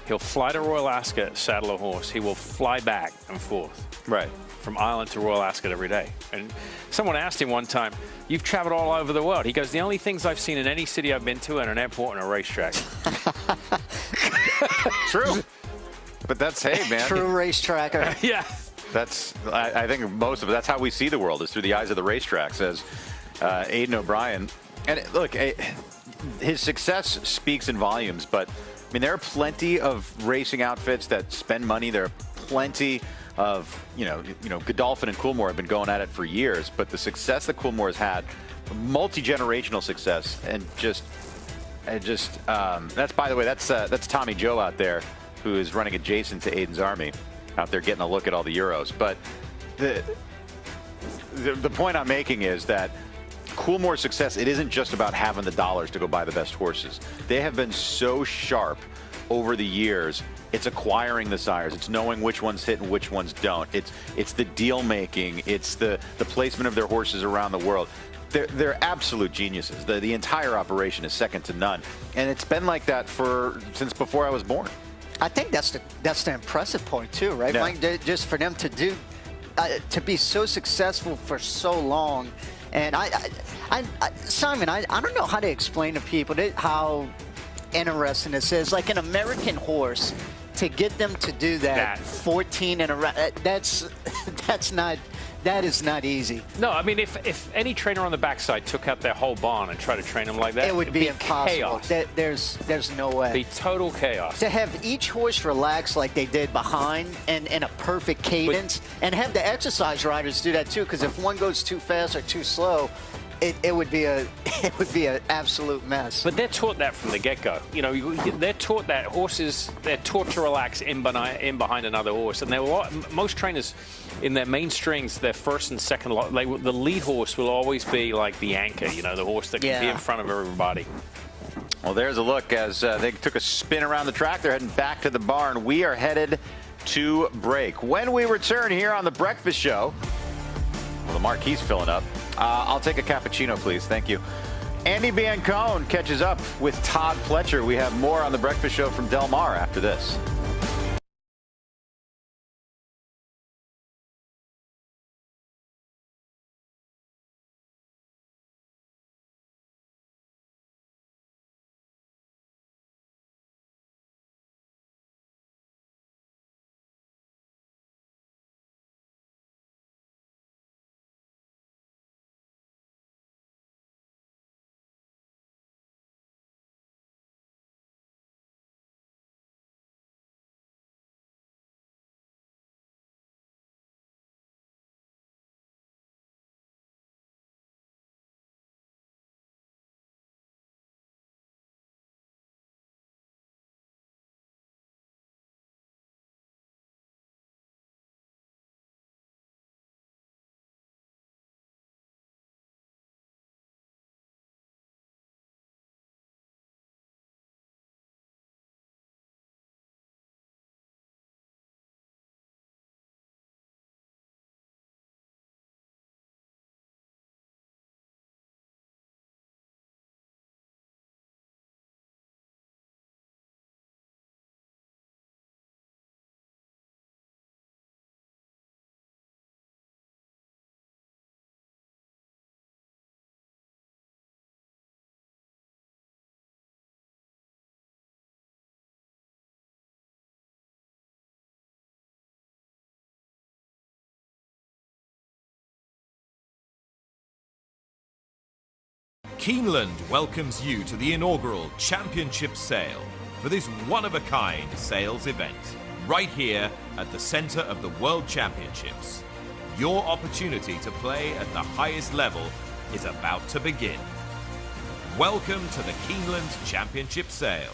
He'll fly to Royal Ascot, saddle a horse. He will fly back and forth. Right. From Ireland to Royal Ascot every day. And someone asked him one time, you've traveled all over the world. He goes, the only things I've seen in any city I've been to are an airport and a racetrack. True. But that's, hey, man. True racetracker. Yeah. I think most of it, that's how we see the world, is through the eyes of the racetrack, says Aiden O'Brien. And look, his success speaks in volumes, but I mean, there are plenty of racing outfits that spend money. There are plenty of, Godolphin and Coolmore have been going at it for years, but the success that Coolmore has had, multi-generational success, and that's, by the way, that's Tommy Joe out there, who is running adjacent to Aiden's Army, out there getting a look at all the Euros. But the point I'm making is that Coolmore's success, it isn't just about having the dollars to go buy the best horses. They have been so sharp over the years. It's acquiring the sires. It's knowing which ones hit and which ones don't. It's the deal making. It's the placement of their horses around the world. They're absolute geniuses. The entire operation is second to none, and it's been like that since before I was born. I think that's the impressive point too, right, Yeah. Mike? Just for them to be so successful for so long. And Simon, I don't know how to explain to people how interesting this is. Like an American horse, to get them to do that 14 in a row, that is not easy. No, I mean, if any trainer on the backside took out their whole barn and tried to train them like that, it would be impossible. Chaos. There's no way. It'd be total chaos. To have each horse relax like they did behind and in a perfect cadence, and have the exercise riders do that too, because if one goes too fast or too slow, it would be an absolute mess. But they're taught that from the get-go. They're taught that they're taught to relax in behind another horse. And most trainers, in their main strings, their first and second, the lead horse will always be like the anchor, the horse that can be in front of everybody. Well, there's a look as they took a spin around the track. They're heading back to the barn. We are headed to break. When we return here on The Breakfast Show, well, the marquee's filling up. I'll take a cappuccino, please. Thank you. Andy Biancone catches up with Todd Pletcher. We have more on The Breakfast Show from Del Mar after this. Keeneland welcomes you to the inaugural championship sale for this one-of-a-kind sales event, right here at the center of the World Championships. Your opportunity to play at the highest level is about to begin. Welcome to the Keeneland Championship Sale.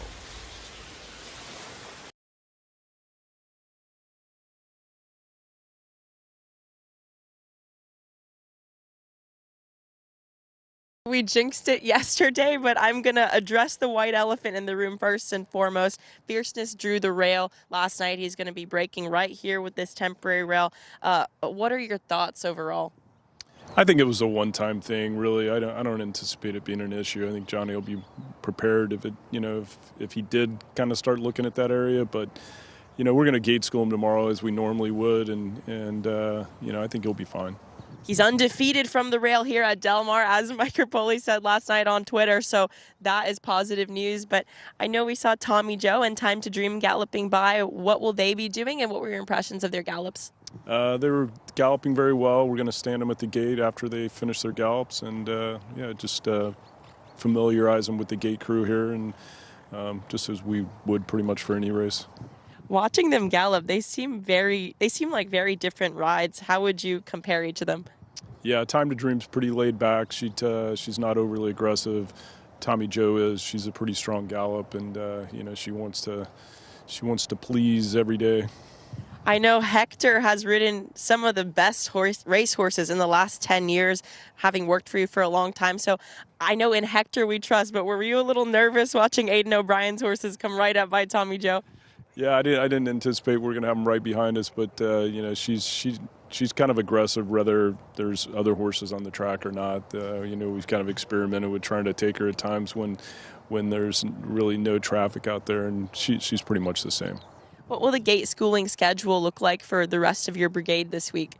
We jinxed it yesterday, but I'm going to address the white elephant in the room first and foremost. Fierceness drew the rail last night. He's going to be breaking right here with this temporary rail. What are your thoughts overall? I think it was a one-time thing, really. I don't anticipate it being an issue. I think Johnny will be prepared if he did kind of start looking at that area. But, we're going to gate school him tomorrow as we normally would, and I think he'll be fine. He's undefeated from the rail here at Del Mar, as Mike Rapoli said last night on Twitter, so that is positive news. But I know we saw Tommy Joe and Time to Dream galloping by. What will they be doing, and what were your impressions of their gallops? They were galloping very well. We're going to stand them at the gate after they finish their gallops and, just familiarize them with the gate crew here and just as we would pretty much for any race. Watching them gallop, they seem like very different rides. How would you compare each of them? Yeah, Time to Dream's pretty laid back. She's not overly aggressive. Tommy Jo is. She's a pretty strong gallop, and she wants to please every day. I know Hector has ridden some of the best race horses in the last 10 years, having worked for you for a long time. So I know in Hector we trust, but were you a little nervous watching Aiden O'Brien's horses come right up by Tommy Jo? Yeah, I didn't anticipate we were going to have them right behind us, but she's kind of aggressive, whether there's other horses on the track or not. We've kind of experimented with trying to take her at times when there's really no traffic out there, and she's pretty much the same. What will the gate schooling schedule look like for the rest of your brigade this week?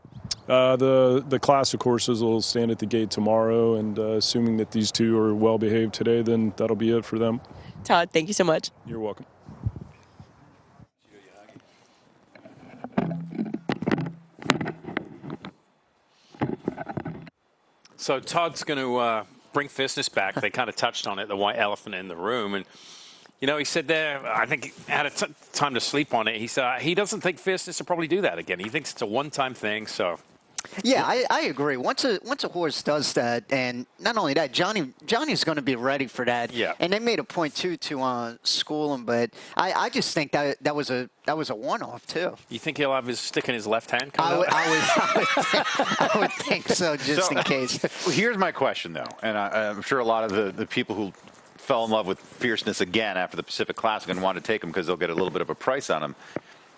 The classic horses will stand at the gate tomorrow, and assuming that these two are well behaved today, then that'll be it for them. Todd, thank you so much. You're welcome. So Todd's going to bring fierceness back. They kind of touched on it, the white elephant in the room. And, he said there, I think he had time to sleep on it. He said he doesn't think fierceness will probably do that again. He thinks it's a one-time thing, so... Yeah, I agree. Once a horse does that, and not only that, Johnny's going to be ready for that. Yeah. And they made a point too to school him, but I just think that was a one-off too. You think he'll have his stick in his left hand? I would think so, just in case. Here's my question though, and I'm sure a lot of the people who fell in love with fierceness again after the Pacific Classic and want to take him because they'll get a little bit of a price on him.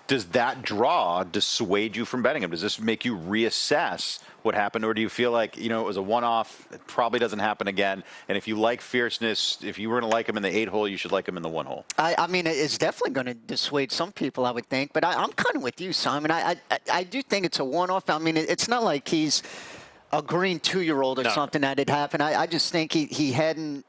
Does that draw dissuade you from betting him? Does this make you reassess what happened, or do you feel like it was a one-off? It probably doesn't happen again. And if you like fierceness, if you were going to like him in the 8-hole, you should like him in the 1-hole. I mean, it's definitely going to dissuade some people, I would think. But I'm kind of with you, Simon. I do think it's a one-off. I mean, it's not like he's a green 2-year-old or something that had happened. I just think he hadn't,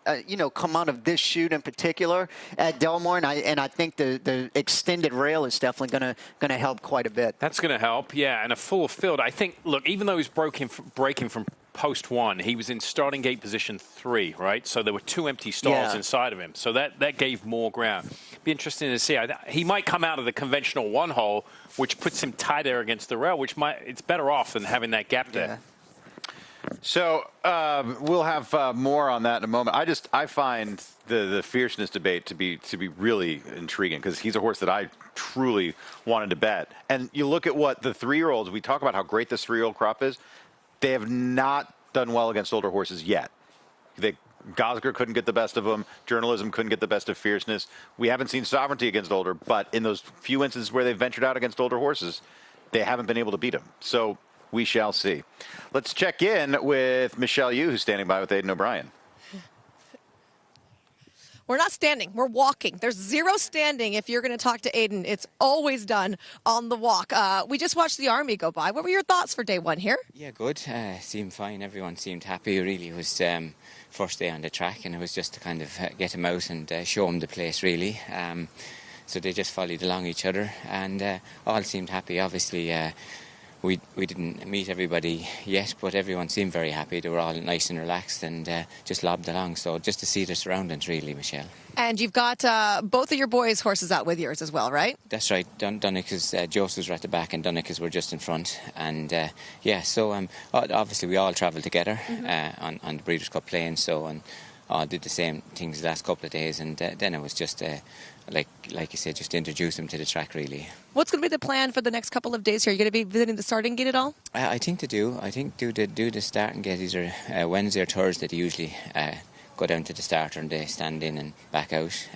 come out of this shoot in particular at Del Mar, and I think the extended rail is definitely going to help quite a bit. That's going to help, yeah, and a full field. I think, look, even though he's breaking from post 1, he was in starting gate position 3, right? So there were 2 empty stalls inside of him. So that gave more ground. Be interesting to see. He might come out of the conventional 1-hole, which puts him tighter against the rail, it's better off than having that gap there. So we'll have more on that in a moment. I find the fierceness debate to be really intriguing because he's a horse that I truly wanted to bet. And you look at what the 3-year-olds, we talk about how great this 3-year-old crop is. They have not done well against older horses yet. Gosger couldn't get the best of them. Journalism couldn't get the best of fierceness. We haven't seen sovereignty against older, but in those few instances where they've ventured out against older horses, they haven't been able to beat them. So we shall see. Let's check in with Michelle Yu, who's standing by with Aiden O'Brien. We're not standing. We're walking. There's 0 standing if you're going to talk to Aiden. It's always done on the walk. We just watched the Army go by. What were your thoughts for day 1 here? Yeah, good. Seemed fine. Everyone seemed happy. Really, it was first day on the track, and it was just to kind of get him out and show him the place, really. So they just followed along each other, and all seemed happy. Obviously, we didn't meet everybody yet, but everyone seemed very happy. They were all nice and relaxed and just lobbed along. So just to see the surroundings, really, Michelle. And you've got both of your boys' horses out with yours as well, right? That's right. Donnacha's, Joseph's were at the back and Donnacha's were just in front. And so obviously we all travelled together on the Breeders' Cup Plains, so and all did the same things the last couple of days. And then it was just like you said, just introduce them to the track, really. What's going to be the plan for the next couple of days here? Are you going to be visiting the starting gate at all? I think they do. I think do the starting gate either Wednesday or Thursday. They usually go down to the starter and they stand in and back out.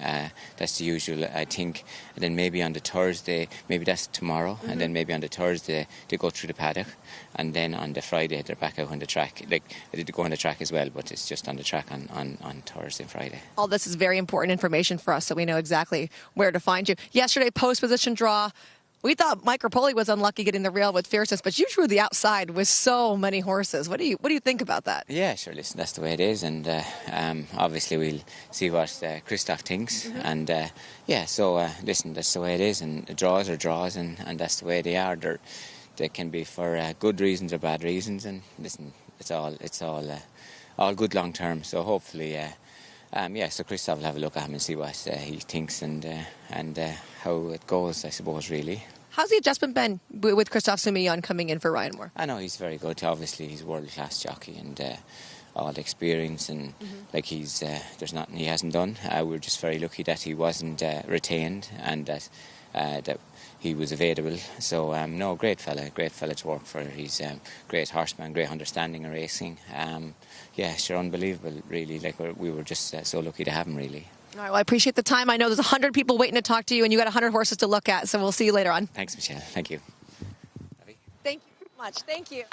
That's the usual, I think. And then maybe on the Thursday, maybe that's tomorrow, and then maybe on the Thursday they go through the paddock, and then on the Friday they're back out on the track. Like, they did go on the track as well, but it's just on the track on Thursday and Friday. All this is very important information for us, so we know exactly where to find you. Yesterday, post position draw. We thought Mike Rapoli was unlucky getting the rail with fierceness, but you drew the outside with so many horses. What do you think about that? Yeah, sure. Listen, that's the way it is, and obviously we'll see what Christoph thinks. And so listen, that's the way it is, and draws are draws, and that's the way they are. They can be for good reasons or bad reasons, and listen, it's all good long term. So hopefully So Christoph will have a look at him and see what he thinks and how it goes, I suppose, really. How's the adjustment been with Christoph Soumillon coming in for Ryan Moore? I know he's very good. Obviously, he's a world-class jockey and all the experience and there's nothing he hasn't done. We're just very lucky that he wasn't retained and that he was available. So great fella to work for. He's a great horseman, great understanding of racing. Unbelievable, really. We were just so lucky to have him, really. All right, well, I appreciate the time. I know there's 100 people waiting to talk to you, and you got 100 horses to look at, so we'll see you later on. Thanks, Michelle. Thank you. Thank you very much. Thank you.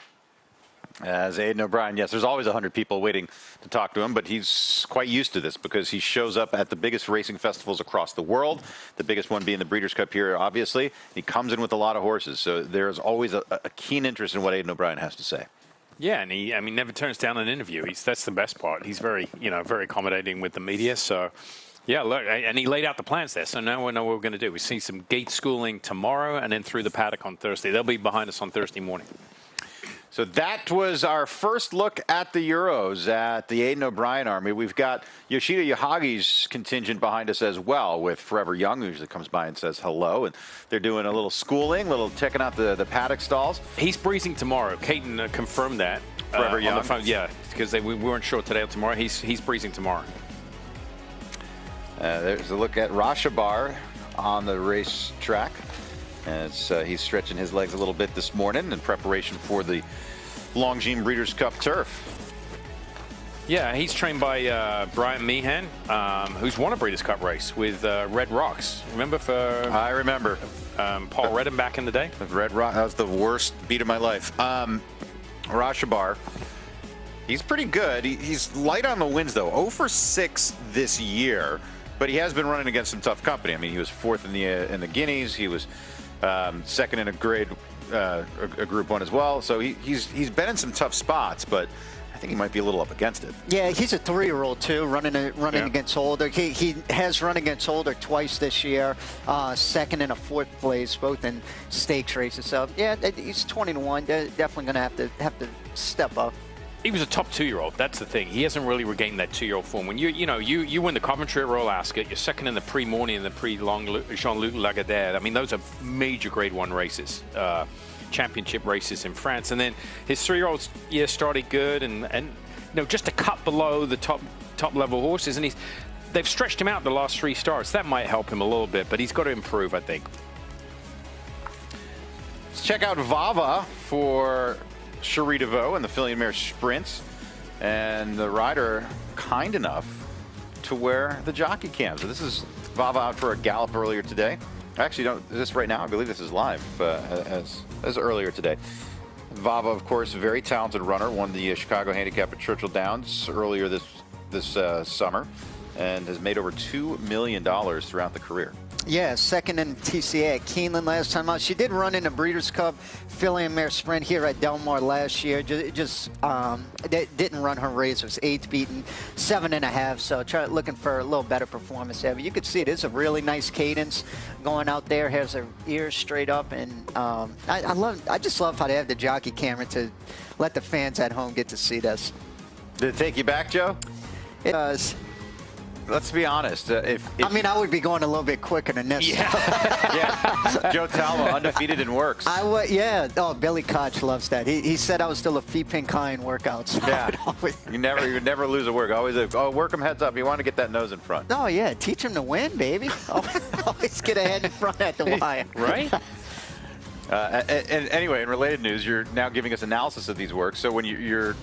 As Aiden O'Brien, yes, there's always 100 people waiting to talk to him, but he's quite used to this because he shows up at the biggest racing festivals across the world, the biggest one being the Breeders' Cup here, obviously. He comes in with a lot of horses, so there's always a keen interest in what Aiden O'Brien has to say. Yeah, and he never turns down an interview. That's the best part. He's very accommodating with the media, so... Yeah, look, and he laid out the plans there, so now we know what we're going to do. We see some gate schooling tomorrow and then through the paddock on Thursday. They'll be behind us on Thursday morning. So that was our first look at the Euros at the Aiden O'Brien Army. We've got Yoshida Yahagi's contingent behind us as well with Forever Young, who usually comes by and says hello. And they're doing a little schooling, checking out the paddock stalls. He's breezing tomorrow. Caton confirmed that. Forever Young? On the phone. Yeah, because we weren't sure today or tomorrow. He's breezing tomorrow. There's a look at Rashabar on the racetrack as he's stretching his legs a little bit this morning in preparation for the Longines Breeders' Cup turf. Yeah, he's trained by Brian Meehan, who's won a Breeders' Cup race with Red Rocks. Remember I remember. Paul Redden back in the day? Red Rock, that was the worst beat of my life. Rashabar, he's pretty good. He's light on the wins, though. 0 for 6 this year. But he has been running against some tough company. I mean, he was 4th in the Guineas. He was 2nd in a Group 1 as well. So he's been in some tough spots, but I think he might be a little up against it. Yeah, he's a 3-year-old too, running against older. He has run against older twice this year, 2nd and a 4th place, both in stakes races. So yeah, he's 20-1. They're definitely going to have to step up. He was a top 2-year-old. That's the thing. He hasn't really regained that 2-year-old form. When you win the Coventry at Royal Ascot, you're 2nd in the Prix Morny and the Prix Jean-Luc Lagardère. I mean, those are major Grade 1 races, championship races in France. And then his 3-year-old year started good and just a cut below the top level horses. And they've stretched him out the last 3 starts. That might help him a little bit, but he's got to improve, I think. Let's check out Vava for Sheree DeVaux in the filly and mare sprints, and the rider kind enough to wear the jockey cam. So this is Vava out for a gallop earlier today. Actually, is this right now? I believe this is live as earlier today. Vava, of course, a very talented runner, won the Chicago Handicap at Churchill Downs earlier this summer, and has made over $2 million throughout the career. Yeah, 2nd in TCA at Keeneland last time out. She did run in a Breeders' Cup filly and mare sprint here at Del Mar last year. Just didn't run her race. It was 8th beaten, 7.5. So looking for a little better performance there. But you could see it is a really nice cadence going out there. Has her ears straight up, and I just love how they have the jockey camera to let the fans at home get to see this. Did it take you back, Joe? It does. Let's be honest. I I would be going a little bit quicker than this. Yeah. Joe Talma, undefeated in works. Yeah. Oh, Billy Koch loves that. He said I was still a fee pink high in workouts. Yeah. You never lose a work. Always work them heads up. You want to get that nose in front. Oh, yeah. Teach him to win, baby. Always get ahead in front at the wire. Right? And anyway, in related news, you're now giving us analysis of these works. So when you're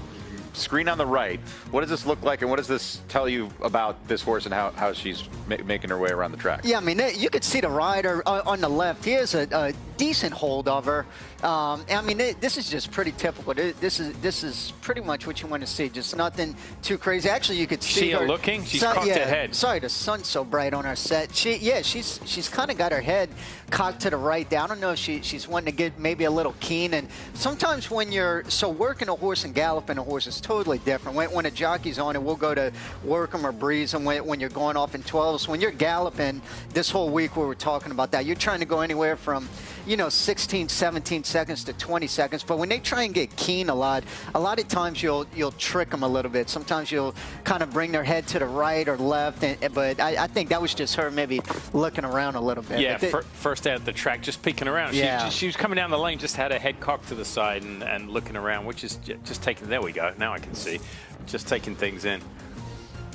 screen on the right, what does this look like, and what does this tell you about this horse and how she's making her way around the track? Yeah, I mean, you could see the rider on the left. He has a decent hold of her. I mean, this is just pretty typical. This is pretty much what you want to see. Just nothing too crazy. Actually, you could see her looking. She's cocked ahead. Sorry, the sun's so bright on our set. She's kind of got her head cocked to the right there. I don't know if she's wanting to get maybe a little keen. And sometimes when you're working a horse and galloping a horse is totally different. When a jockey's on it, we'll go to work them or breeze them when you're going off in 12s. When you're galloping, this whole week we were talking about that. You're trying to go anywhere from 16, 17 seconds to 20 seconds. But when they try and get keen a lot of times you'll trick them a little bit. Sometimes you'll kind of bring their head to the right or left. But I think that was just her maybe looking around a little bit. Yeah, first out at the track, just peeking around. Yeah. She was coming down the lane, just had her head cocked to the side and looking around, which is just taking, there we go, now I can see, just taking things in.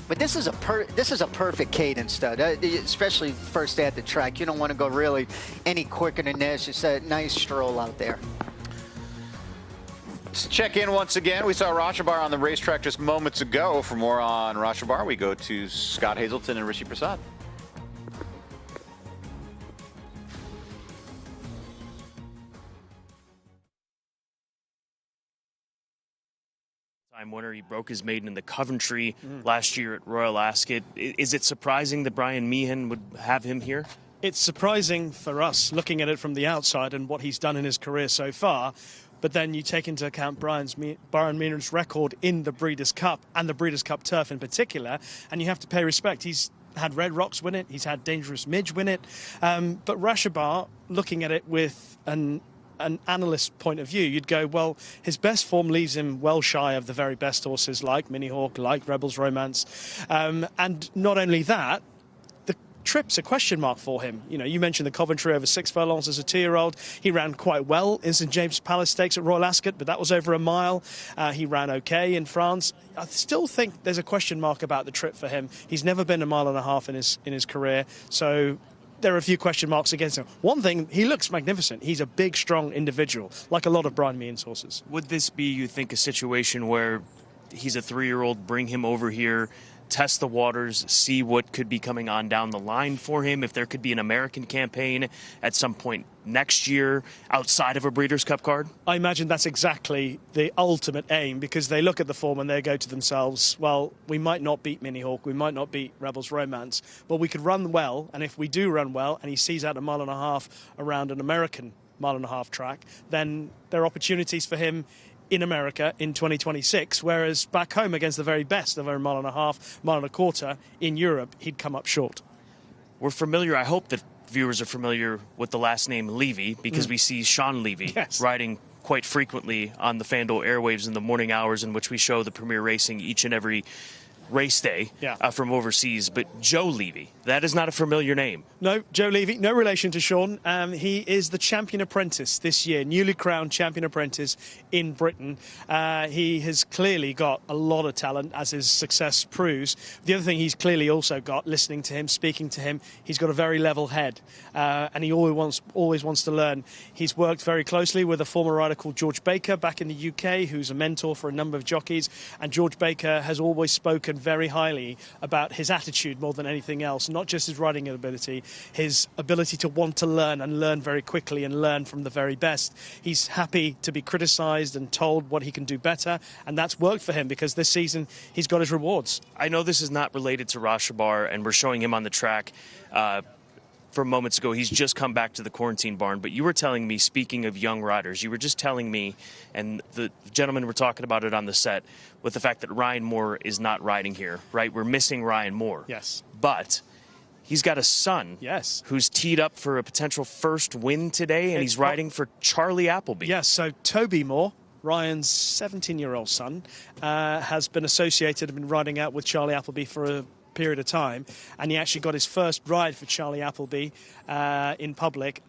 But this is a perfect cadence stud, especially first day at the track. You don't want to go really any quicker than this. It's a nice stroll out there. Let's check in once again. We saw Rashabar on the racetrack just moments ago. For more on Rashabar, we go to Scott Hazelton and Rishi Prasad. Winner. He broke his maiden in the Coventry last year at Royal Ascot. Is it surprising that Brian Meehan would have him here? It's surprising for us looking at it from the outside and what he's done in his career so far. But then you take into account Brian Meehan's record in the Breeders' Cup and the Breeders' Cup turf in particular, and you have to pay respect. He's had Red Rocks win it. He's had Dangerous Midge win it. But Rashabar, looking at it with an analyst point of view, you'd go, well, his best form leaves him well shy of the very best horses like Mini Hawk, like Rebel's Romance. And not only that, the trip's a question mark for him. You know, you mentioned the Coventry over 6 furlongs as a 2-year-old. He ran quite well in St James Palace Stakes at Royal Ascot, but that was over a mile. He ran okay in France. I still think there's a question mark about the trip for him. He's never been a mile and a half in his career, so there are a few question marks against him. One thing, he looks magnificent. He's a big, strong individual, like a lot of Brian Meehan's horses. Would this be, you think, a situation where he's a 3-year-old, bring him over here, test the waters, see what could be coming on down the line for him, if there could be an American campaign at some point next year outside of a Breeders' Cup card? I imagine that's exactly the ultimate aim, because they look at the form and they go to themselves, well, we might not beat Mini Hawk, we might not beat Rebel's Romance, but we could run well, and if we do run well and he sees out a mile and a half around an American mile and a half track, then there are opportunities for him in America in 2026, whereas back home against the very best of a mile and a half, mile and a quarter in Europe, he'd come up short. We're familiar, I hope that viewers are familiar with the last name Levy, because we see Sean Levy riding quite frequently on the FanDuel airwaves in the morning hours in which we show the Premier Racing each and every race day from overseas. But Joe Levy, that is not a familiar name. No, Joe Levy, no relation to Sean. He is the champion apprentice this year, newly crowned champion apprentice in Britain. He has clearly got a lot of talent, as his success proves. The other thing he's clearly also got, listening to him, speaking to him, he's got a very level head, and he always wants to learn. He's worked very closely with a former rider called George Baker back in the UK, who's a mentor for a number of jockeys, and George Baker has always spoken very highly about his attitude more than anything else, not just his riding ability, his ability to want to learn and learn very quickly and learn from the very best. He's happy to be criticised and told what he can do better, and that's worked for him, because this season he's got his rewards. I know this is not related to Rashabar, and we're showing him on the track from moments ago. He's just come back to the quarantine barn, but you were telling me, speaking of young riders, you were just telling me, and the gentlemen were talking about it on the set, with the fact that Ryan Moore is not riding here, right? We're missing Ryan Moore. Yes. But he's got a son who's teed up for a potential first win today, and he's riding for Charlie Applebee. Yes, so Toby Moore, Ryan's 17-year-old son, has been associated and been riding out with Charlie Applebee for a period of time, and he actually got his first ride for Charlie Applebee in public.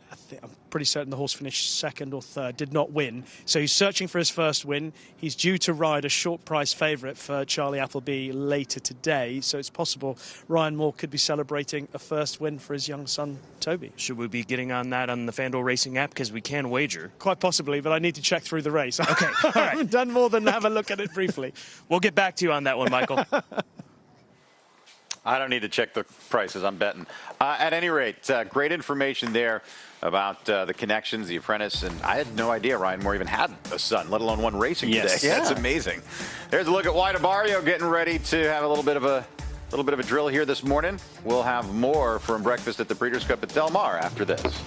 I'm pretty certain the horse finished second or third, did not win. So he's searching for his first win. He's due to ride a short price favourite for Charlie Applebee later today, so it's possible Ryan Moore could be celebrating a first win for his young son, Toby. Should we be getting on that on the FanDuel Racing app? Because we can wager. Quite possibly, but I need to check through the race. Okay, all right. I haven't done more than have a look at it briefly. We'll get back to you on that one, Michael. I don't need to check the prices. I'm betting. At any rate, great information there about the connections, the apprentice, and I had no idea Ryan Moore even had a son, let alone one racing today. Yeah. That's amazing. There's a look at Wide Barrio getting ready to have a little bit of a drill here this morning. We'll have more from breakfast at the Breeders' Cup at Del Mar after this.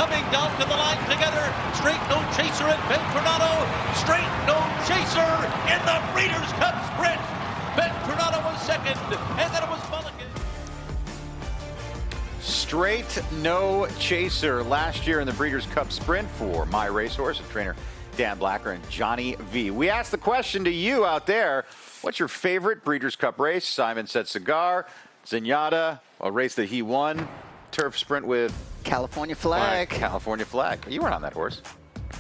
coming down to the line together. Straight No Chaser and Ben Tornado. Straight No Chaser in the Breeders' Cup Sprint. Ben Tornado was second, and then it was Mulligan. Straight No Chaser last year in the Breeders' Cup Sprint for My Racehorse and trainer Dan Blacker and Johnny V. We asked the question to you out there, what's your favorite Breeders' Cup race? Simon said Cigar, Zenyatta, a race that he won, turf sprint with California Flag. California Flag. You weren't on that horse.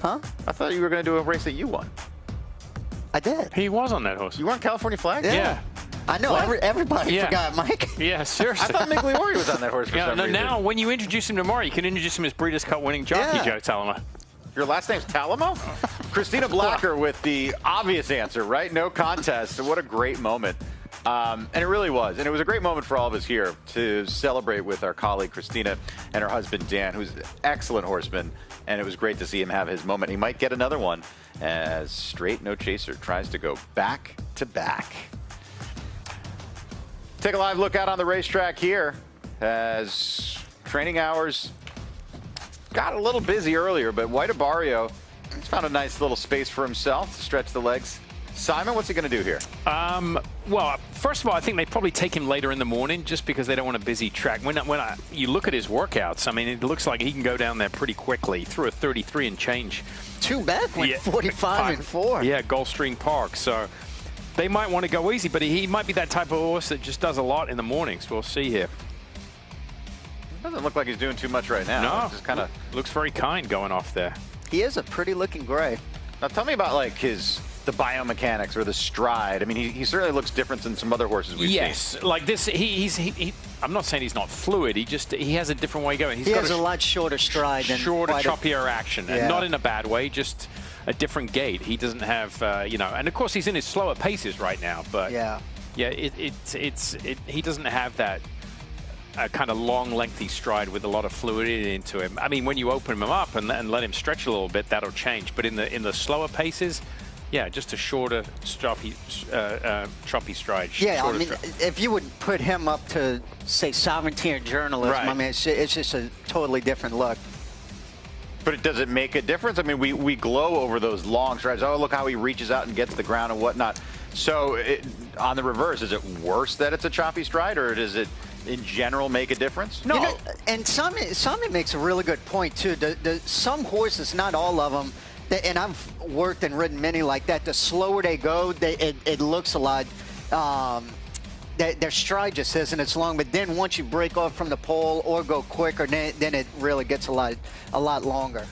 Huh? I thought you were going to do a race that you won. I did. He was on that horse. You were on California Flag? Yeah. I know. Everybody Yeah. forgot, Mike. Yeah, seriously. I thought Mick Leori was on that horse for some reason. Now, when you introduce him tomorrow, you can introduce him as Breeders' Cup winning jockey, Joe Talamo. Your last name's Talamo? Christina Blacker with the obvious answer, right? No contest. What a great moment. And it really was. And it was a great moment for all of us here to celebrate with our colleague Christina and her husband Dan, who's an excellent horseman. And it was great to see him have his moment. He might get another one as Straight No Chaser tries to go back to back. Take a live look out on the racetrack here as training hours got a little busy earlier, but White Abarrio has found a nice little space for himself to stretch the legs. Simon, what's he going to do here? Well, first of all, I think they probably take him later in the morning just because they don't want a busy track. When you look at his workouts, I mean, it looks like he can go down there pretty quickly through a 33 and change. Two back went 45 and 4. Yeah, Gulfstream Park. So they might want to go easy, but he might be that type of horse that just does a lot in the mornings. We'll see here. Doesn't look like he's doing too much right now. No, just kind of looks very kind going off there. He is a pretty looking gray. Now tell me about like the biomechanics or the stride. I mean, he certainly looks different than some other horses we've seen. Yes, like this. I'm not saying he's not fluid. He has a different way going. He has a lot shorter stride than shorter, choppier action, and Yeah. not in a bad way. Just a different gait. He doesn't have, and of course he's in his slower paces right now. But yeah, he doesn't have that kind of long, lengthy stride with a lot of fluidity into him. I mean, when you open him up and let him stretch a little bit, that'll change. But in the slower paces, yeah, just a shorter, choppy stride. Yeah, I shorter mean, if you would put him up to, say, sovereignty or journalism, Right. I mean, it's just a totally different look. But does it make a difference? I mean, we glow over those long strides. Oh, look how he reaches out and gets the ground and whatnot. So on the reverse, is it worse that it's a choppy stride, or does it in general make a difference? No. You know, and Simon makes a really good point, too. Some horses, not all of them, and I've worked and ridden many like that, the slower they go, it looks a lot, their stride just isn't as long. But then once you break off from the pole or go quicker, then it really gets a lot longer.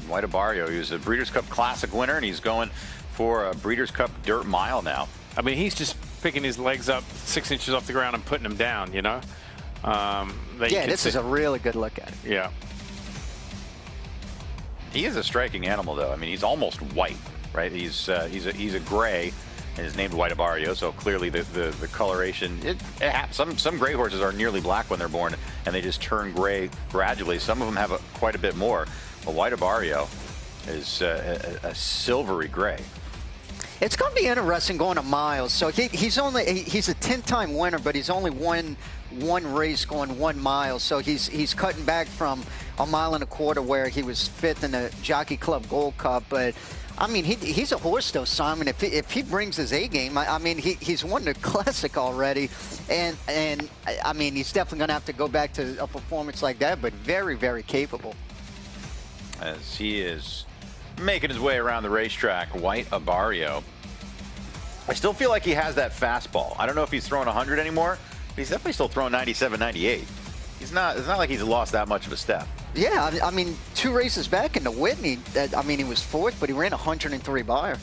White Abarrio, he was a Breeders' Cup Classic winner, and he's going for a Breeders' Cup Dirt Mile now. I mean, he's just picking his legs up 6 inches off the ground and putting them down, you know? Yeah, this is a really good look at it. Yeah. He is a striking animal, though. I mean, he's almost white, right? He's a gray, and is named White Abarrio, so clearly the coloration. Some gray horses are nearly black when they're born, and they just turn gray gradually. Some of them have quite a bit more. But White Abarrio is a silvery gray. It's going to be interesting going to miles. So he's a 10-time winner, but he's only won one race going 1 mile. So he's cutting back from a 1.25 miles where he was 5th in the Jockey Club Gold Cup. But I mean, he's a horse though, Simon. If he brings his A game, I mean, he's won the Classic already, and I mean, he's definitely going to have to go back to a performance like that. But very, very capable. As he is making his way around the racetrack, White Abarrio. I still feel like he has that fastball. I don't know if he's throwing 100 anymore, but he's definitely still throwing 97, 98. It's not like he's lost that much of a step. Yeah, I mean, 2 races back in the Whitney, I mean, he was 4th, but he ran 103 buyer.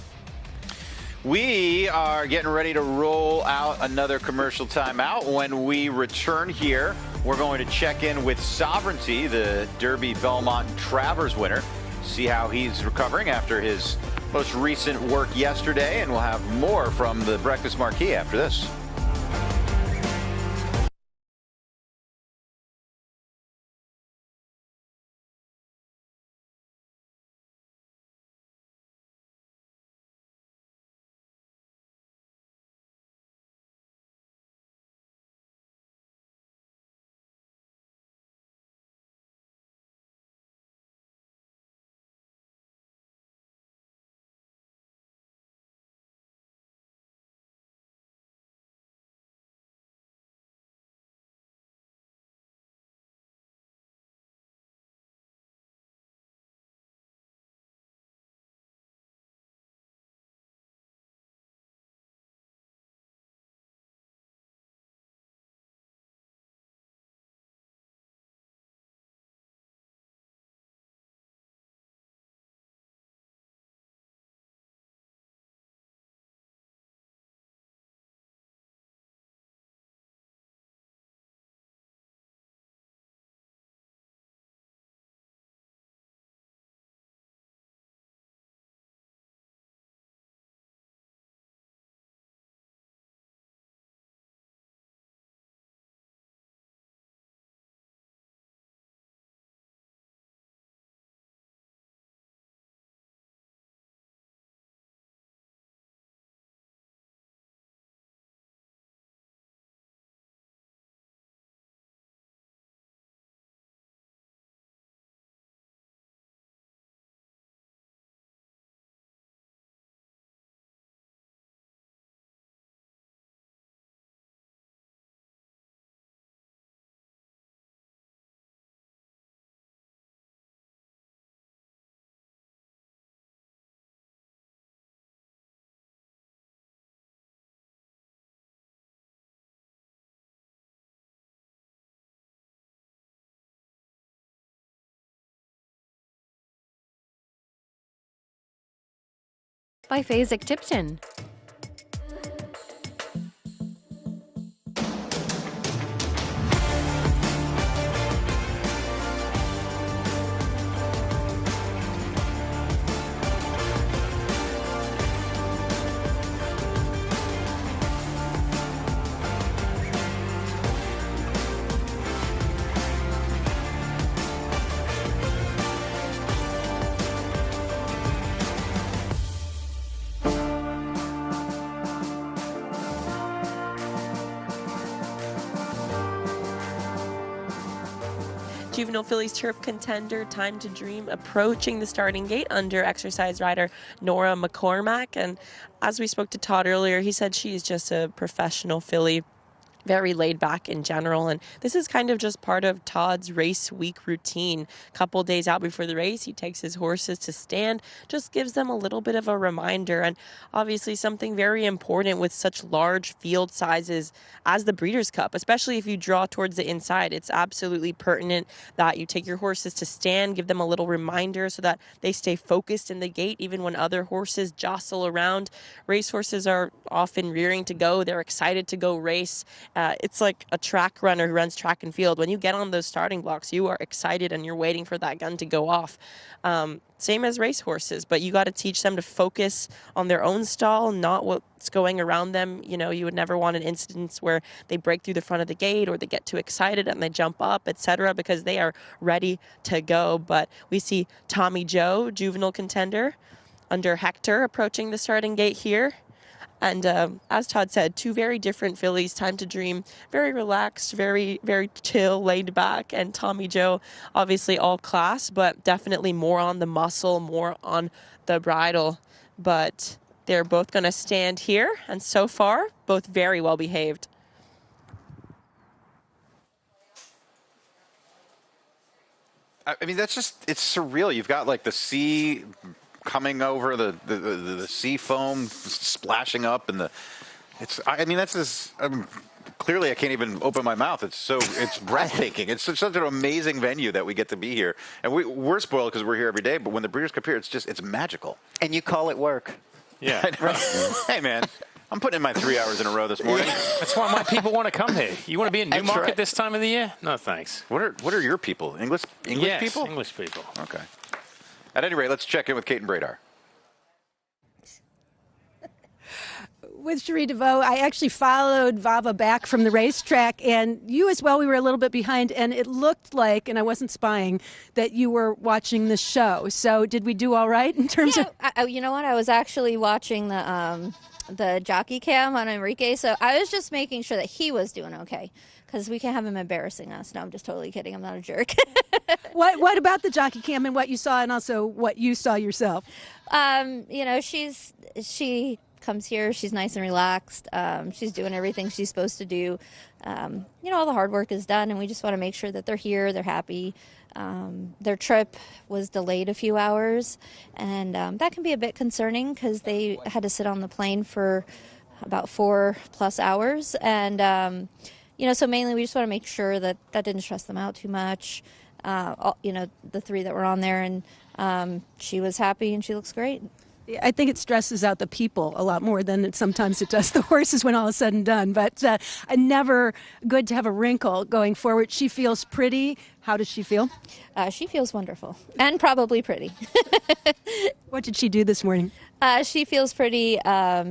We are getting ready to roll out another commercial timeout. When we return here, we're going to check in with Sovereignty, the Derby, Belmont, and Travers winner, see how he's recovering after his most recent work yesterday, and we'll have more from the Breakfast Marquee after this. by Phasic Tipton. Juvenile Fillies Turf Contender Time to Dream approaching the starting gate under exercise rider Nora McCormack. And as we spoke to Todd earlier, he said she is just a professional filly, very laid back in general, and this is kind of just part of Todd's race week routine. A couple days out before the race, he takes his horses to stand, just gives them a little bit of a reminder, and obviously something very important with such large field sizes as the Breeders' Cup, especially if you draw towards the inside. It's absolutely pertinent that you take your horses to stand, give them a little reminder so that they stay focused in the gate even when other horses jostle around. Racehorses are often rearing to go. They're excited to go race. It's like a track runner who runs track and field. When you get on those starting blocks, you are excited and you're waiting for that gun to go off. Same as racehorses, but you got to teach them to focus on their own stall, not what's going around them. You know, you would never want an instance where they break through the front of the gate or they get too excited and they jump up, etc., because they are ready to go. But we see Tommy Joe, Juvenile Contender, under Hector, approaching the starting gate here. And as Todd said, two very different fillies. Time to Dream, very relaxed, very, very chill, laid back. And Tommy Joe, obviously all class, but definitely more on the muscle, more on the bridle. But they're both going to stand here. And so far, both very well behaved. I mean, that's just, it's surreal. You've got like the sea coming over, the sea foam splashing up, and I mean, that's just, clearly I can't even open my mouth. It's breathtaking. It's such an amazing venue that we get to be here. And we're spoiled because we're here every day, but when the Breeders' Cup here, it's magical. And you call it work. Yeah. Hey, man. I'm putting in my 3 hours in a row this morning. That's why my people want to come here. You want to be in Newmarket this time of the year? No, thanks. What are your people? English yes, people? English people. Okay. At any rate, let's check in with Kate and Bradar. With Sheree DeVaux, I actually followed Vava back from the racetrack, and you as well, we were a little bit behind, and it looked like, and I wasn't spying, that you were watching the show. So did we do all right in terms of... You know what? I was actually watching the jockey cam on Enrique, so I was just making sure that he was doing okay, because we can't have him embarrassing us. No, I'm just totally kidding. I'm not a jerk. What about the jockey cam and what you saw, and also what you saw yourself? You know, she comes here, she's nice and relaxed. She's doing everything she's supposed to do. You know, all the hard work is done, and we just want to make sure that they're here, they're happy. Their trip was delayed a few hours, and that can be a bit concerning because they had to sit on the plane for about 4+ hours. And, you know, so mainly we just want to make sure that didn't stress them out too much. You know, the three that were on there, and she was happy and she looks great. I think it stresses out the people a lot more than sometimes it does the horses when all is said and done. But never good to have a wrinkle going forward. She feels pretty. How does she feel? She feels wonderful and probably pretty. What did she do this morning? She feels pretty.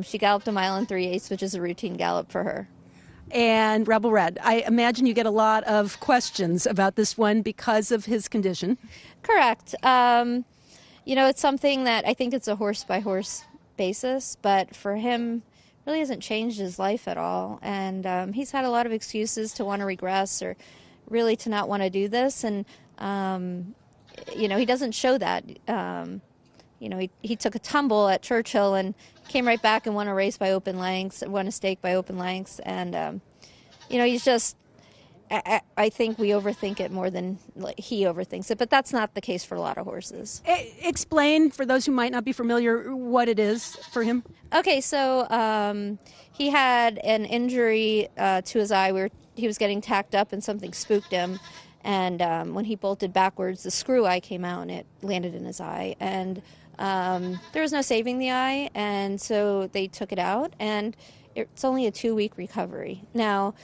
She galloped 1 3/8 miles, which is a routine gallop for her. And Rebel Red, I imagine you get a lot of questions about this one because of his condition. Correct. You know, it's something that I think it's a horse-by-horse basis, but for him, really hasn't changed his life at all. And he's had a lot of excuses to want to regress or really to not want to do this. And, you know, he doesn't show that. You know, he took a tumble at Churchill and came right back and won a race by open lengths, won a stake by open lengths. And, you know, he's just... I think we overthink it more than he overthinks it, but that's not the case for a lot of horses. Explain, for those who might not be familiar, what it is for him. Okay, so he had an injury to his eye where he was getting tacked up and something spooked him. And when he bolted backwards, the screw eye came out and it landed in his eye. And there was no saving the eye, and so they took it out, and it's only a 2-week recovery. Now,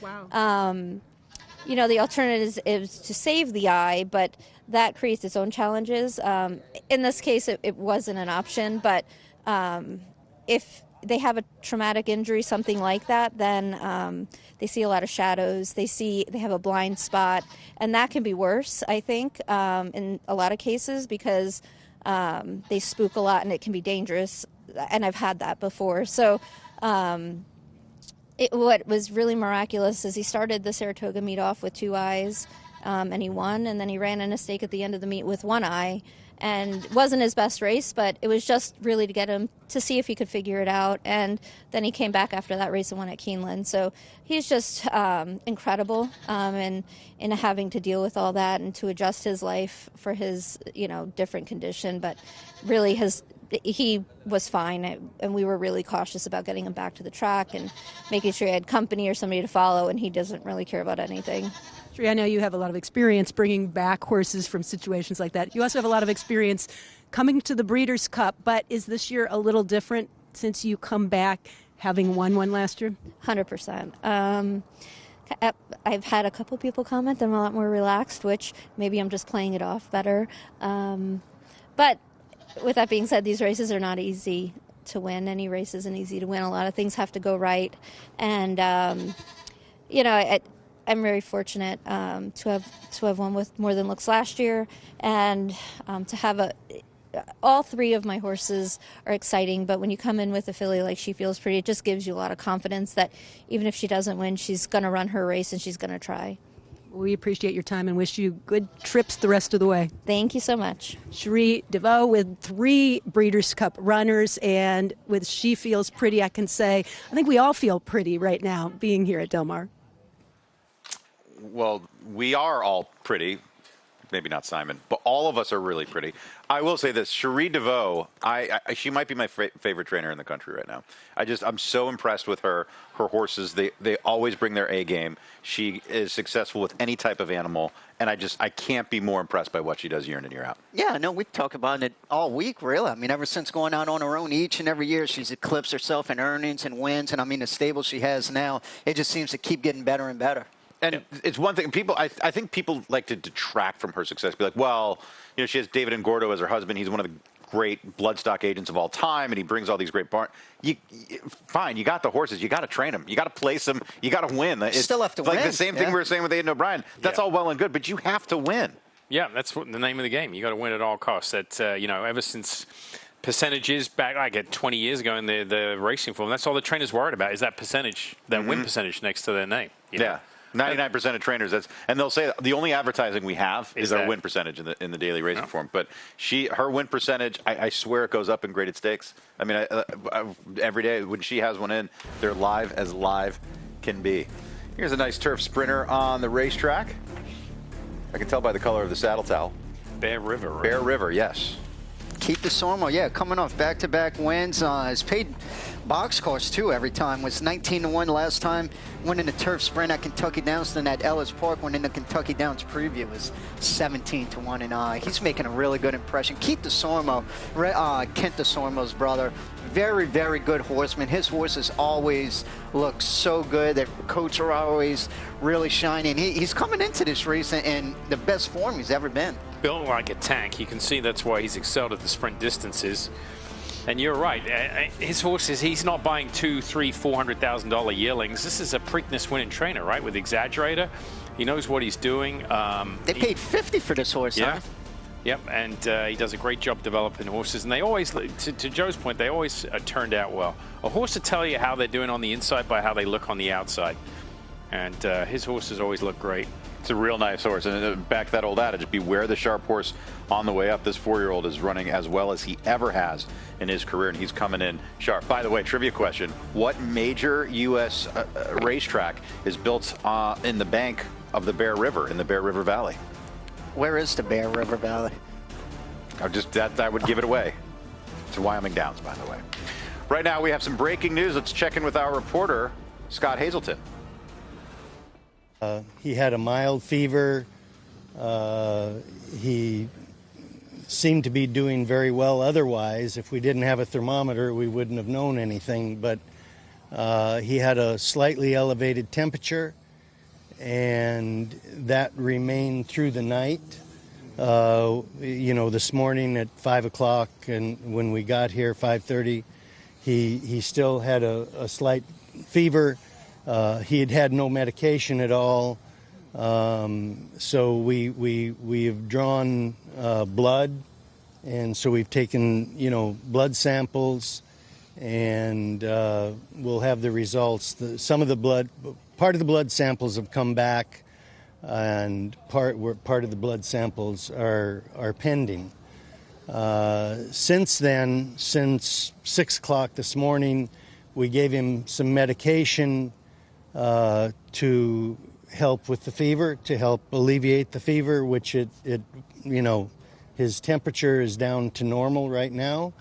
you know, the alternative is to save the eye, but that creates its own challenges. In this case, it wasn't an option, but if they have a traumatic injury, something like that, then they see a lot of shadows. They have a blind spot, and that can be worse, I think, in a lot of cases, because they spook a lot and it can be dangerous, and I've had that before. So what was really miraculous is he started the Saratoga meet off with 2 eyes, and he won, and then he ran in a stake at the end of the meet with 1 eye, and wasn't his best race, but it was just really to get him to see if he could figure it out. And then he came back after that race and won at Keeneland. So he's just incredible in having to deal with all that and to adjust his life for his, you know, different condition. But really he was fine, and we were really cautious about getting him back to the track and making sure he had company or somebody to follow, and he doesn't really care about anything. Sheree, I know you have a lot of experience bringing back horses from situations like that. You also have a lot of experience coming to the Breeders' Cup, but is this year a little different since you come back having won one last year? 100%. I've had a couple people comment that I'm a lot more relaxed, which maybe I'm just playing it off better. But with that being said, these races are not easy to win. Any race isn't easy to win. A lot of things have to go right. And, you know, I'm very fortunate to have won with More Than Looks last year, and to have all 3 of my horses are exciting, but when you come in with a filly like She Feels Pretty, it just gives you a lot of confidence that even if she doesn't win, she's going to run her race and she's going to try. We appreciate your time and wish you good trips the rest of the way. Thank you so much. Sheree DeVaux with 3 Breeders' Cup runners, and with She Feels Pretty, I can say I think we all feel pretty right now being here at Del Mar. Well, we are all pretty. Maybe not Simon, but all of us are really pretty. I will say this, Sheree DeVaux, she might be my favorite trainer in the country right now. I'm so impressed with her horses. They always bring their A game. She is successful with any type of animal, and I can't be more impressed by what she does year in and year out. Yeah, I know we've talked about it all week, really. I mean, ever since going out on her own each and every year, she's eclipsed herself in earnings and wins, and I mean, the stable she has now, it just seems to keep getting better and better. And it's one thing, I think people like to detract from her success. Be like, well, you know, she has David Ngordo as her husband. He's one of the great bloodstock agents of all time, and he brings all these great fine, you got the horses. You got to train them. You got to place them. You got to win. It's still have to win. Like the same thing we were saying with Aiden O'Brien. That's all well and good, but you have to win. Yeah, that's what the name of the game. You got to win at all costs. That you know, ever since percentages back like 20 years ago in the racing form, that's all the trainers worried about is that percentage, that win percentage next to their name. You know? 99% of trainers, and they'll say the only advertising we have is our win percentage in the daily racing form. But her win percentage, I swear it goes up in graded stakes. I mean, every day when she has one in, they're live as live can be. Here's a nice turf sprinter on the racetrack. I can tell by the color of the saddle towel. Bear River. Right? Bear River, yes. Keith DeSormo, coming off back-to-back wins. Has paid box course, too, every time. Was 19-1 last time. Winning the turf sprint at Kentucky Downs. Then at Ellis Park, winning the Kentucky Downs preview, was 17-1. And he's making a really good impression. Keith DeSormo, Kent DeSormo's brother, very, very good horseman. His horses always look so good. Their coats are always really shining. He's coming into this race in the best form he's ever been. Built like a tank. You can see that's why he's excelled at the sprint distances. And you're right. His horses, he's not buying $200,000, $300,000, $400,000 yearlings. This is a Preakness winning trainer, right? With Exaggerator. He knows what he's doing. They paid $50 for this horse, huh? Yep, and he does a great job developing horses. And they always, to Joe's point, they always turned out well. A horse will tell you how they're doing on the inside by how they look on the outside. And his horses always look great. It's a real nice horse. And back to that old adage, beware the sharp horse on the way up. This 4-year-old is running as well as he ever has in his career, and he's coming in sharp. By the way, trivia question. What major U.S. racetrack is built in the bank of the Bear River, in the Bear River Valley? Where is the Bear River Valley? I would give it away. It's Wyoming Downs, by the way. Right now, we have some breaking news. Let's check in with our reporter, Scott Hazelton. He had a mild fever. He seemed to be doing very well otherwise. If we didn't have a thermometer, we wouldn't have known anything. But he had a slightly elevated temperature, and that remained through the night. This morning at 5 o'clock, and when we got here, 5:30, he still had a slight fever. He had had no medication at all. So we have drawn blood, and so we've taken blood samples, and we'll have the results. Part of the blood samples have come back, and part of the blood samples are pending. Since then, since 6 o'clock this morning, we gave him some medication to help with the fever, to help alleviate the fever, which his temperature is down to normal right now.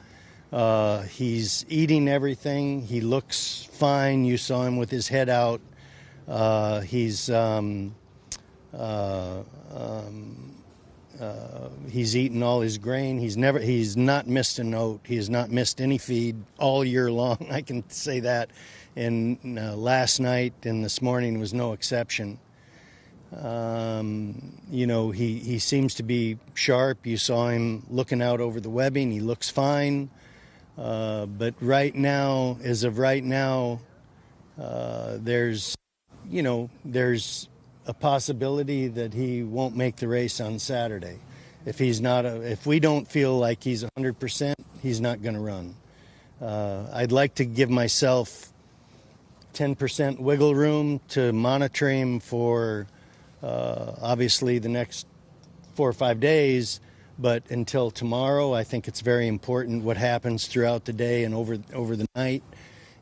He's eating everything. He looks fine. You saw him with his head out. He's eaten all his grain. He's not missed a note. He has not missed any feed all year long. I can say that. And last night and this morning was no exception. He seems to be sharp. You saw him looking out over the webbing. He looks fine. But right now, as of right now, there's a possibility that he won't make the race on Saturday. If we don't feel like he's 100%, he's not going to run. I'd like to give myself 10% wiggle room to monitor him for obviously the next 4 or 5 days, but until tomorrow, I think it's very important what happens throughout the day and over the night.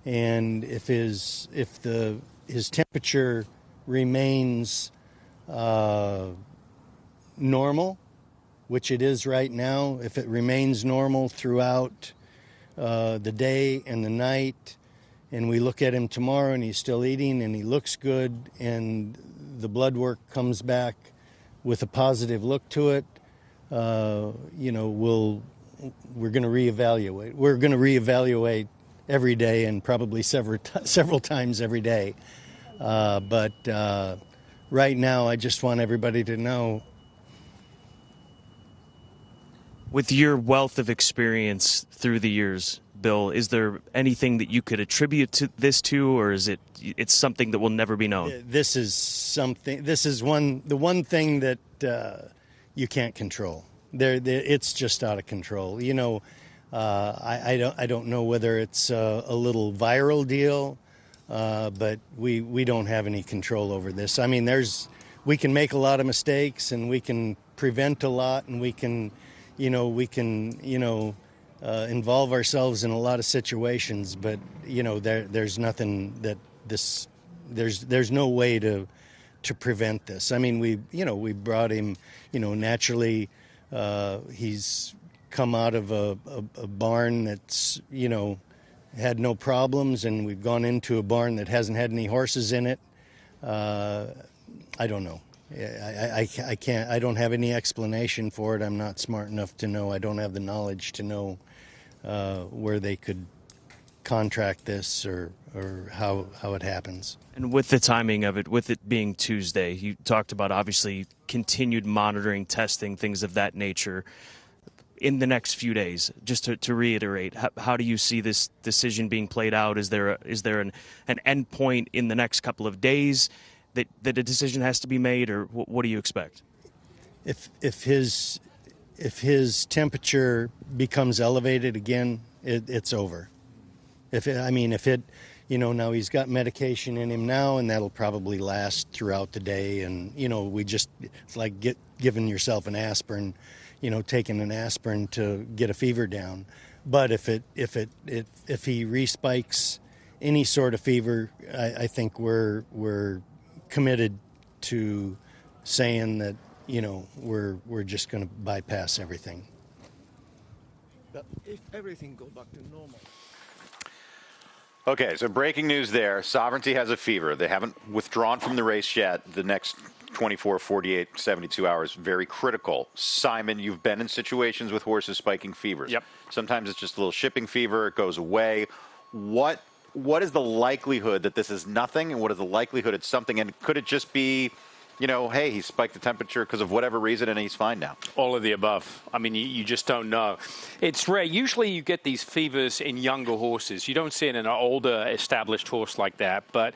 And if his temperature remains normal, which it is right now, if it remains normal throughout the day and the night, and we look at him tomorrow and he's still eating and he looks good, and the blood work comes back with a positive look to it, we're going to reevaluate. We're going to reevaluate every day, and probably several times every day. But right now, I just want everybody to know. With your wealth of experience through the years, Bill, is there anything that you could attribute this to, or is it's something that will never be known? This is the one thing that you can't control. It's just out of control. I don't know whether it's a little viral deal, but we don't have any control over this. I mean, we can make a lot of mistakes, and we can prevent a lot, and we can involve ourselves in a lot of situations, but there's nothing that there's no way to prevent this. I mean, we brought him, naturally, he's come out of a barn that's had no problems, and we've gone into a barn that hasn't had any horses in it. I don't know. I can't. I don't have any explanation for it. I'm not smart enough to know. I don't have the knowledge to know where they could contract this or how it happens. And with the timing of it, with it being Tuesday, you talked about obviously continued monitoring, testing, things of that nature. In the next few days, just to reiterate, how do you see this decision being played out? Is there an end point in the next couple of days that a decision has to be made, or what do you expect? If his temperature becomes elevated again, it's over. Now he's got medication in him now, and that'll probably last throughout the day. And it's like giving yourself an aspirin, taking an aspirin to get a fever down. But if he respikes any sort of fever, I think we're committed to saying that we're just going to bypass everything. But if everything goes back to normal. Okay, so breaking news there. Sovereignty has a fever. They haven't withdrawn from the race yet. The next 24, 48, 72 hours, very critical. Simon, you've been in situations with horses spiking fevers. Yep. Sometimes it's just a little shipping fever. It goes away. What is the likelihood that this is nothing, and what is the likelihood it's something? And could it just be, hey, he spiked the temperature because of whatever reason and he's fine now? All of the above. I mean, you just don't know. It's rare. Usually you get these fevers in younger horses. You don't see it in an older established horse like that. But,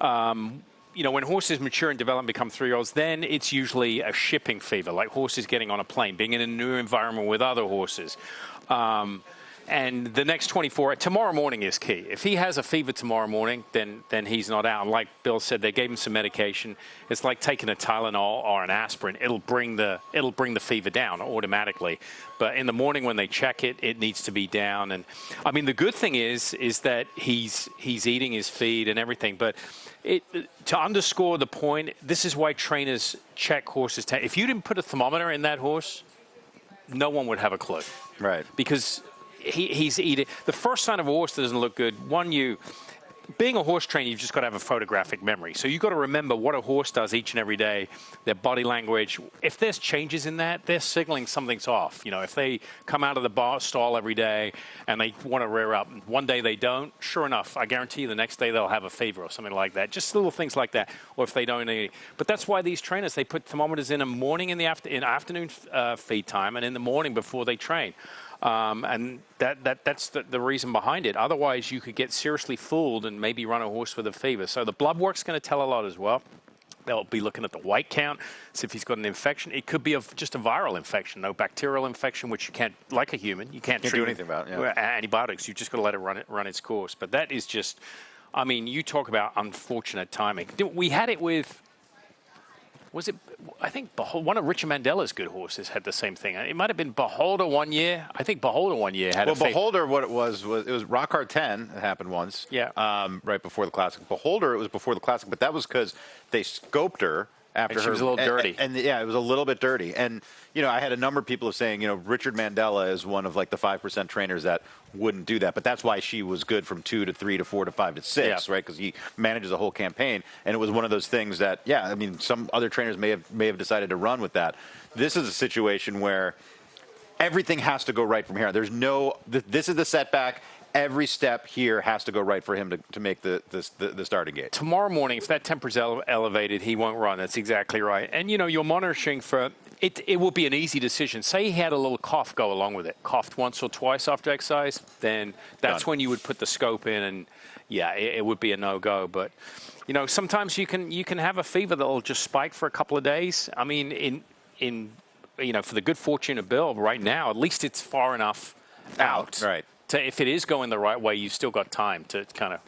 when horses mature and develop and become 3-year-olds, then it's usually a shipping fever, like horses getting on a plane, being in a new environment with other horses. And the next 24, tomorrow morning is key. If he has a fever tomorrow morning, then he's not out. Like Bill said, they gave him some medication. It's like taking a Tylenol or an aspirin. It'll bring the fever down automatically. But in the morning when they check it, it needs to be down. And I mean, the good thing is that he's eating his feed and everything. But to underscore the point, this is why trainers check horses. If you didn't put a thermometer in that horse, no one would have a clue. Right. Because he's eating. The first sign of a horse that doesn't look good, being a horse trainer, you've just got to have a photographic memory. So you've got to remember what a horse does each and every day, their body language. If there's changes in that, they're signaling something's off. If they come out of the stall every day and they want to rear up, one day they don't, sure enough, I guarantee you the next day they'll have a fever or something like that. Just little things like that. Or if they don't eat. But that's why these trainers, they put thermometers in the morning, in afternoon feed time, and in the morning before they train. And that's the reason behind it. Otherwise, you could get seriously fooled and maybe run a horse with a fever. So the blood work's going to tell a lot as well. They'll be looking at the white count, see if he's got an infection. It could be just a viral infection, no bacterial infection, which you can't, like a human, you can't treat do anything about. Yeah. Antibiotics. You just got to let it run its course. But that is just, I mean, you talk about unfortunate timing. We had it with. I think one of Richard Mandela's good horses had the same thing. It might have been Beholder one year. I think Beholder one year had Beholder, what it was Rock Hard 10. It happened once. Yeah. Right before the Classic. Beholder, it was before the Classic, but that was because they scoped her after she was a little dirty. And yeah, it was a little bit dirty. And, I had a number of people saying, Richard Mandela is one of like the 5% trainers that wouldn't do that. But that's why she was good from 2 to 3 to 4 to 5 to 6, right? Because he manages a whole campaign. And it was one of those things that, some other trainers may have decided to run with that. This is a situation where everything has to go right from here. This is the setback. Every step here has to go right for him to make the starting gate. Tomorrow morning, if that temperature's elevated, he won't run. That's exactly right. And, you're monitoring for it. It will be an easy decision. Say he had a little cough go along with it, coughed once or twice after exercise, then that's when you would put the scope in, and, it would be a no-go. But, sometimes you can have a fever that will just spike for a couple of days. I mean, for the good fortune of Bill right now, at least it's far enough out. Right. If it is going the right way, you've still got time to kind of.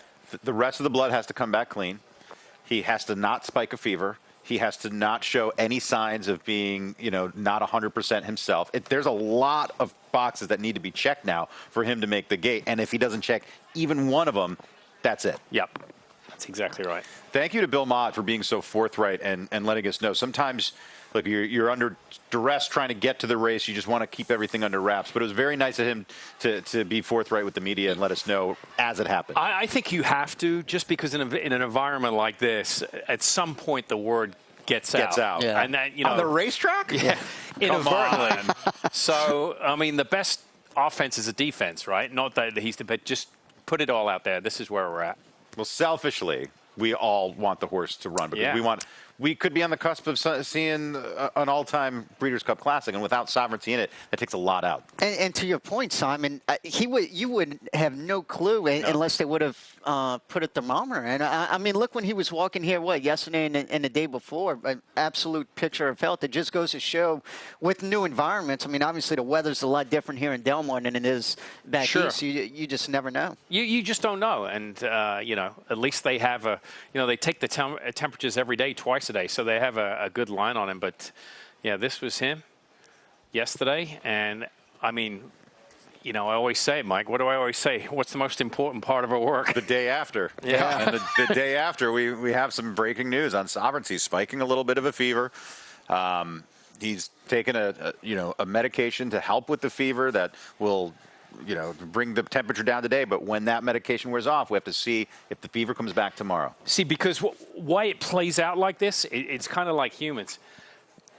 The rest of the blood has to come back clean. He has to not spike a fever. He has to not show any signs of being, not 100% himself. There's a lot of boxes that need to be checked now for him to make the gate. And if he doesn't check even one of them, that's it. Yep. That's exactly right. Thank you to Bill Mott for being so forthright and letting us know. Sometimes, look, you're under duress trying to get to the race. You just want to keep everything under wraps. But it was very nice of him to be forthright with the media and let us know as it happened. I think you have to, just because in an environment like this, at some point the word gets out. Yeah. And that, on the racetrack? Yeah. Inadvertently. So, I mean, the best offense is a defense, right? Not that but just put it all out there. This is where we're at. Well, selfishly, we all want the horse to run because we could be on the cusp of seeing an all-time Breeders' Cup Classic, and without Sovereignty in it, that takes a lot out. And to your point, Simon, you would have no clue unless they would have put a thermometer. And I mean, look when he was walking here, yesterday and the day before, an absolute picture of health. It just goes to show with new environments. I mean, obviously the weather's a lot different here in Delmar than it is back east. You just never know. You just don't know. And, at least they have they take the temperatures every day, twice a day, so they have a good line on him. But this was him yesterday, and I mean, I always say, Mike, what do I always say? What's the most important part of our work? The day after. Yeah. And the day after, we have some breaking news on Sovereignty, spiking a little bit of a fever. He's taken a medication to help with the fever that will bring the temperature down today. But when that medication wears off, we have to see if the fever comes back tomorrow. See, because why it plays out like this, it's kind of like humans.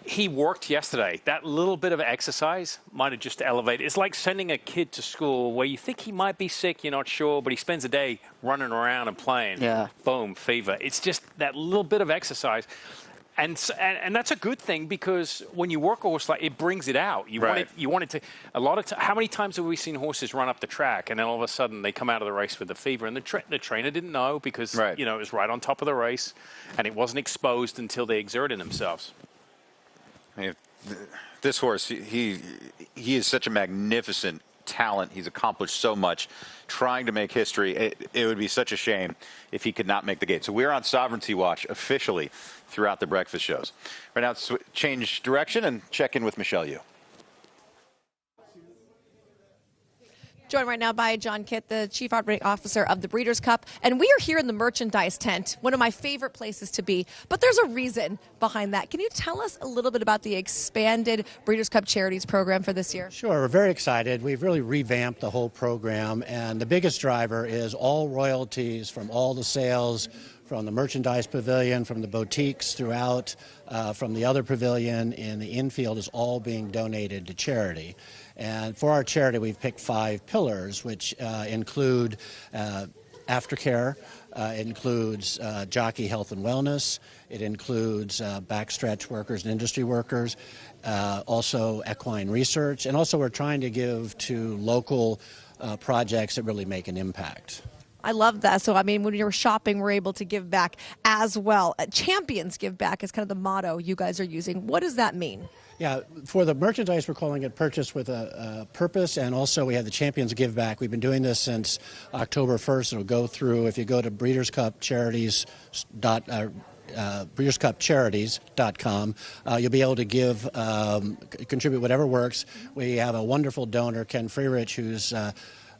He worked yesterday. That little bit of exercise might have just elevated. It's like sending a kid to school where you think he might be sick, you're not sure, but he spends a day running around and playing. Yeah. Boom, fever. It's just that little bit of exercise. And that's a good thing, because when you work a horse, like, it brings it out. You want it to. A lot of how many times have we seen horses run up the track and then all of a sudden they come out of the race with the fever, and the trainer didn't know because it was right on top of the race and it wasn't exposed until they exerted themselves. I mean, this horse, he is such a magnificent talent. He's accomplished so much, trying to make history. It would be such a shame if he could not make the gate. So we're on Sovereignty Watch officially throughout the breakfast shows. Right now, let's change direction and check in with Michelle Yu. Joined right now by John Kitt, the Chief Operating Officer of the Breeders' Cup. And we are here in the merchandise tent, one of my favorite places to be. But there's a reason behind that. Can you tell us a little bit about the expanded Breeders' Cup Charities program for this year? Sure. We're very excited. We've really revamped the whole program. And the biggest driver is all royalties from all the sales from the merchandise pavilion, from the boutiques throughout, from the other pavilion in the infield is all being donated to charity. And for our charity, we've picked 5 pillars, which include aftercare, it includes jockey health and wellness, it includes backstretch workers and industry workers, also equine research, and also we're trying to give to local projects that really make an impact. I love that. So, I mean, when you're shopping, we're able to give back as well. Champions give back is kind of the motto you guys are using. What does that mean? Yeah, for the merchandise, we're calling it Purchase with a Purpose, and also we have the Champions Give Back. We've been doing this since October 1st. It'll go through, if you go to breederscupcharities.com, you'll be able to give, contribute whatever works. We have a wonderful donor, Ken Freerich, who's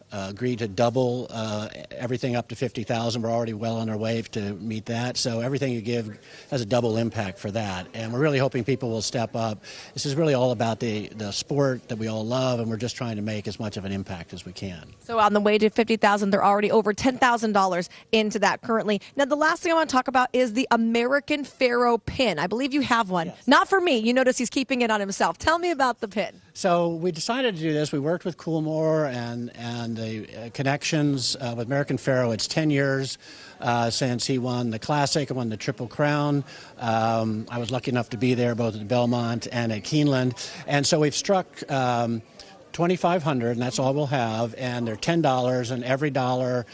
agreed to double everything up to $50,000. We're already well on our way to meet that. So everything you give has a double impact for that. And we're really hoping people will step up. This is really all about the sport that we all love, and we're just trying to make as much of an impact as we can. So on the way to $50,000, they're already over $10,000 into that currently. Now, the last thing I want to talk about is the American Pharaoh pin. I believe you have one. Yes. Not for me. You notice he's keeping it on himself. Tell me about the pin. So we decided to do this. We worked with Coolmore and the connections with American Pharaoh. It's 10 years since he won the Classic and won the Triple Crown. I was lucky enough to be there both at Belmont and at Keeneland. And so we've struck $2,500, and that's all we'll have. And they're $10, and every dollar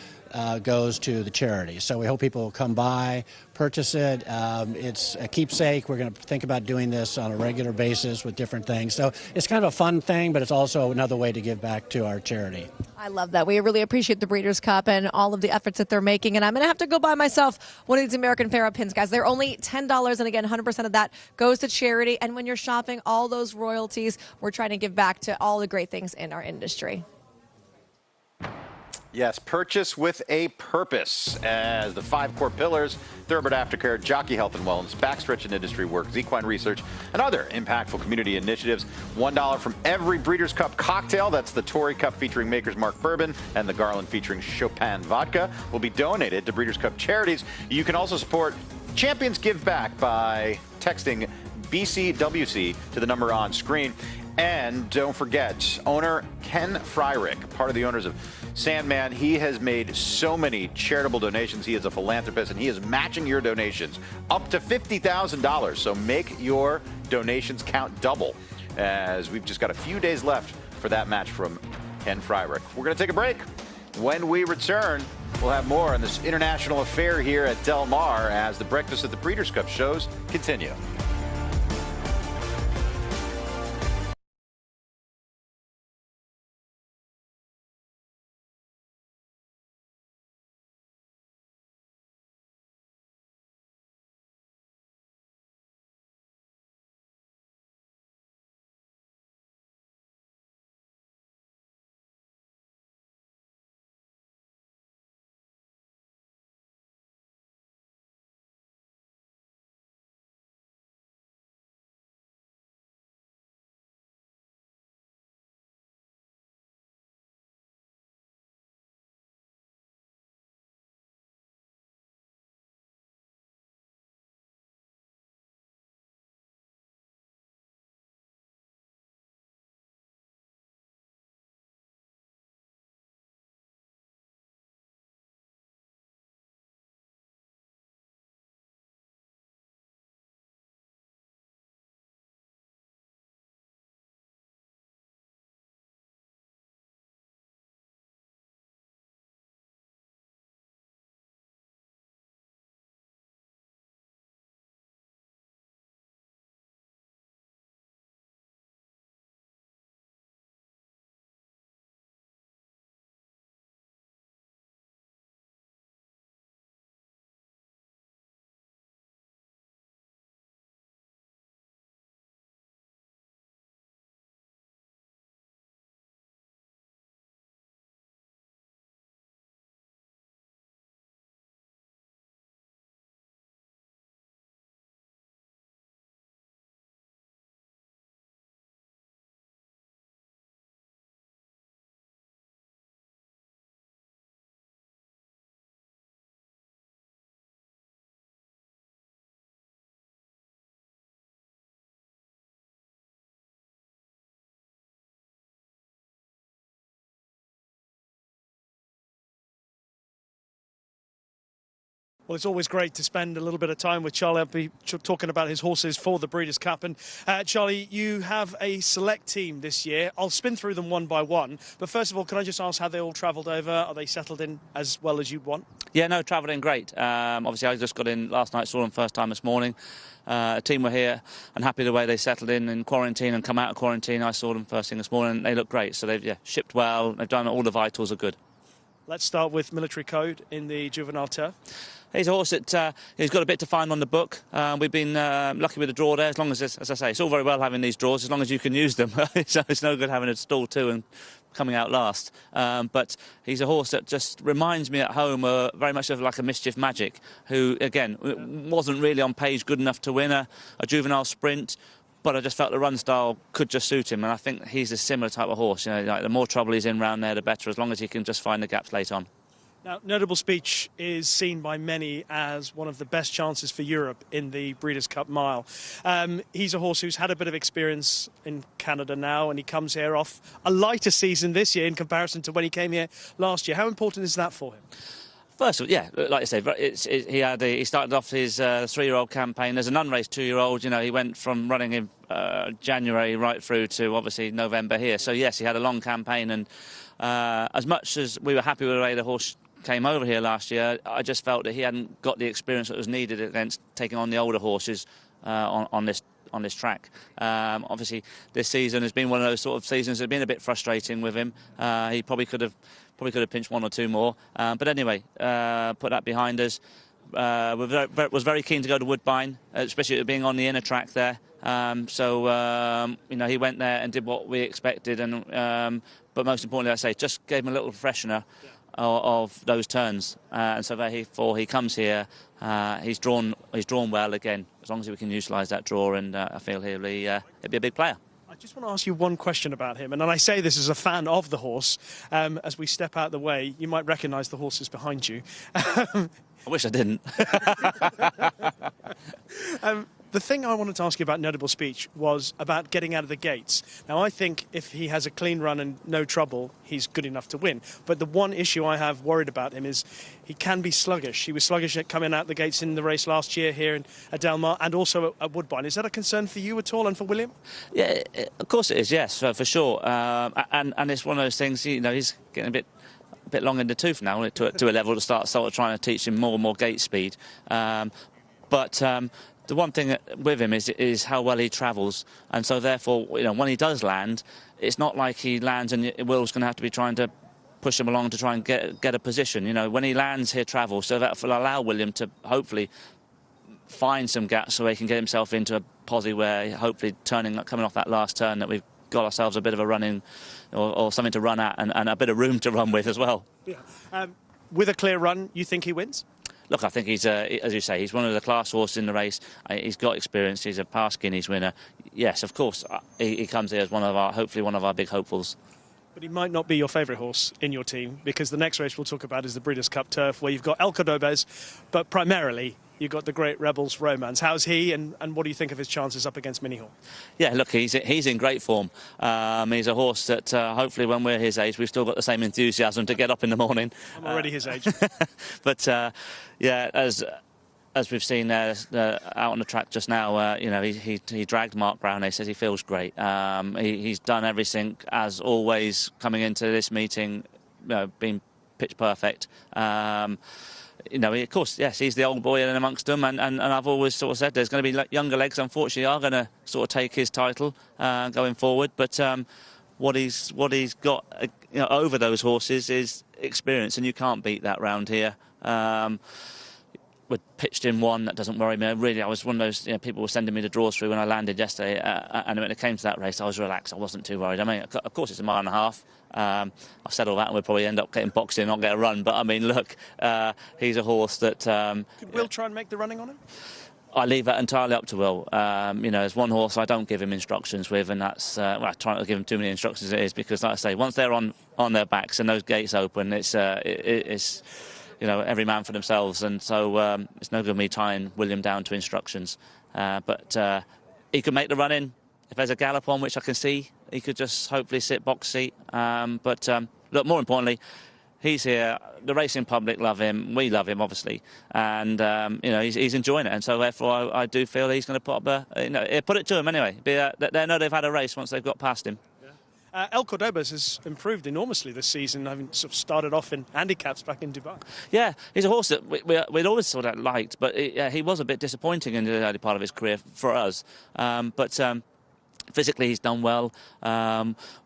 goes to the charity. So we hope people will come by, purchase it. It's a keepsake. We're going to think about doing this on a regular basis with different things. So it's kind of a fun thing, but it's also another way to give back to our charity. I love that. We really appreciate the Breeders' Cup and all of the efforts that they're making. And I'm going to have to go buy myself one of these American Pharaoh pins, guys. They're only $10, and again, 100% of that goes to charity. And when you're shopping, all those royalties, we're trying to give back to all the great things in our industry. Yes, Purchase with a Purpose, as the 5 core pillars: thoroughbred aftercare, jockey health and wellness, backstretch and industry work, equine research, and other impactful community initiatives. $1 from every Breeders' Cup cocktail, that's the Tory Cup featuring Maker's Mark Bourbon and the Garland featuring Chopin Vodka, will be donated to Breeders' Cup charities. You can also support Champions Give Back by texting BCWC to the number on screen. And don't forget, owner Ken Freirich, part of the owners of Sandman, he has made so many charitable donations. He is a philanthropist, and he is matching your donations up to $50,000. So make your donations count double, as we've just got a few days left for that match from Ken Freirich. We're going to take a break. When we return, we'll have more on this international affair here at Del Mar as the Breakfast at the Breeders' Cup shows continue. Well, it's always great to spend a little bit of time with Charlie. I'll be talking about his horses for the Breeders' Cup. And Charlie, you have a select team this year. I'll spin through them one by one. But first of all, can I just ask how they all travelled over? Are they settled in as well as you'd want? Yeah, no, travelled in great. Obviously, I just got in last night, saw them first time this morning. A team were here and happy the way they settled in quarantine and come out of quarantine. I saw them first thing this morning. They look great. So they've shipped well. They've done all the vitals are good. Let's start with Military Code in the juvenile turf. He's a horse that he's got a bit to find on the book. We've been lucky with the draw there. As long as I say, it's all very well having these draws, as long as you can use them. So it's no good having a stall two and coming out last. But he's a horse that just reminds me at home very much of like a Mischief Magic, who, again, wasn't really on page good enough to win a juvenile sprint. But I just felt the run style could just suit him, and I think he's a similar type of horse. Like the more trouble he's in round there, the better, as long as he can just find the gaps late on. Now, Notable Speech is seen by many as one of the best chances for Europe in the Breeders' Cup Mile. He's a horse who's had a bit of experience in Canada now, and he comes here off a lighter season this year in comparison to when he came here last year. How important is that for him? First of all, yeah, like I say, he started off his 3-year-old campaign as an unraced 2-year-old. He went from running in January right through to obviously November here. So yes, he had a long campaign, and as much as we were happy with the way the horse came over here last year, I just felt that he hadn't got the experience that was needed against taking on the older horses on this track. Obviously, this season has been one of those sort of seasons that have been a bit frustrating with him. He probably could have pinched one or two more. But anyway, put that behind us. Was very keen to go to Woodbine, especially being on the inner track there. He went there and did what we expected. But most importantly, I say, just gave him a little freshener of those turns. And so therefore he comes here. He's drawn well again. As long as we can utilise that draw, and I feel he'll be a big player. I just want to ask you one question about him, and I say this as a fan of the horse. As we step out the way, you might recognise the horses behind you. I wish I didn't. The thing I wanted to ask you about Notable Speech was about getting out of the gates. Now, I think if he has a clean run and no trouble, he's good enough to win. But the one issue I have worried about him is he can be sluggish. He was sluggish at coming out the gates in the race last year here at Del Mar and also at Woodbine. Is that a concern for you at all and for William? Yeah, of course it is, yes, for sure. And it's one of those things, he's getting a bit long in the tooth now to a level to start sort of trying to teach him more and more gate speed. The one thing with him is how well he travels, and so therefore, when he does land, it's not like he lands and Will's going to have to be trying to push him along to try and get a position. When he lands, he'll travel, so that will allow William to hopefully find some gaps so he can get himself into a posse where hopefully coming off that last turn that we've got ourselves a bit of a running or something to run at and a bit of room to run with as well. Yeah. With a clear run, you think he wins? Look, I think he's, as you say, he's one of the class horses in the race. He's got experience. He's a past Guineas winner. Yes, of course, he comes here as hopefully one of our big hopefuls. But he might not be your favourite horse in your team, because the next race we'll talk about is the Breeders' Cup Turf, where you've got El Cordobés, but primarily you've got the Great Rebels Romance. How's he, and what do you think of his chances up against Minnie Hall? Yeah, look, he's in great form. He's a horse that hopefully when we're his age, we've still got the same enthusiasm to get up in the morning. I'm already his age. But, yeah, as we've seen out on the track just now, he dragged Mark Brown. He says he feels great. He's done everything, as always, coming into this meeting, being pitch perfect. Of course, yes, he's the old boy in amongst them, and I've always sort of said there's going to be younger legs, unfortunately, are going to sort of take his title going forward. But what he's got over those horses is experience, and you can't beat that round here. We pitched in one, that doesn't worry me. Really, I was one of those people were sending me the draws through when I landed yesterday, and when it came to that race, I was relaxed. I wasn't too worried. I mean, of course, it's a mile and a half. I've said all that, and we'll probably end up getting boxed in and not get a run. But I mean, look, he's a horse that. Could Will try and make the running on him? I leave that entirely up to Will. There's one horse I don't give him instructions with, and that's I try not to give him too many instructions. It is because, like I say, once they're on their backs and those gates open, it's every man for themselves, and so it's no good of me tying William down to instructions. But he could make the run in. If there's a gallop on, which I can see, he could just hopefully sit box seat. Look, more importantly, he's here. The racing public love him. We love him, obviously, and he's enjoying it. And so therefore, I do feel he's going to put up put it to him anyway. They know they've had a race once they've got past him. El Cordobas has improved enormously this season, having sort of started off in handicaps back in Dubai. Yeah, he's a horse that we'd always sort of liked, but he was a bit disappointing in the early part of his career for us. But physically, he's done well.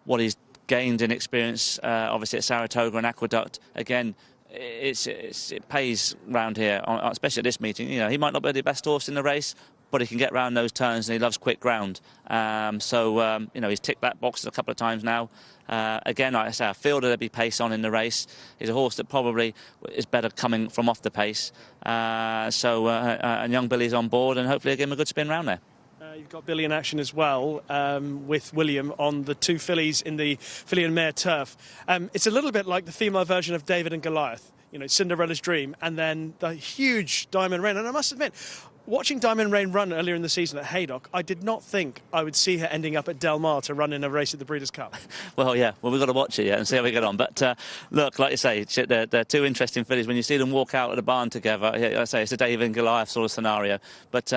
What he's gained in experience, obviously at Saratoga and Aqueduct, again, it pays round here, especially at this meeting. He might not be the best horse in the race, but he can get round those turns and he loves quick ground. He's ticked that box a couple of times now. Again, like I say, I feel that there'll be pace on in the race. He's a horse that probably is better coming from off the pace. And young Billy's on board, and hopefully he'll give him a good spin round there. You've got Billy in action as well, with William on the 2 fillies in the filly and mare turf. It's a little bit like the female version of David and Goliath, Cinderella's Dream, and then the huge Diamond Rain. And I must admit, watching Diamond Rain run earlier in the season at Haydock, I did not think I would see her ending up at Del Mar to run in a race at the Breeders' Cup. Well, we've got to watch it and see how we get on. But look, like you say, they're 2 interesting fillies. When you see them walk out of the barn together, like I say, it's a David and Goliath sort of scenario. But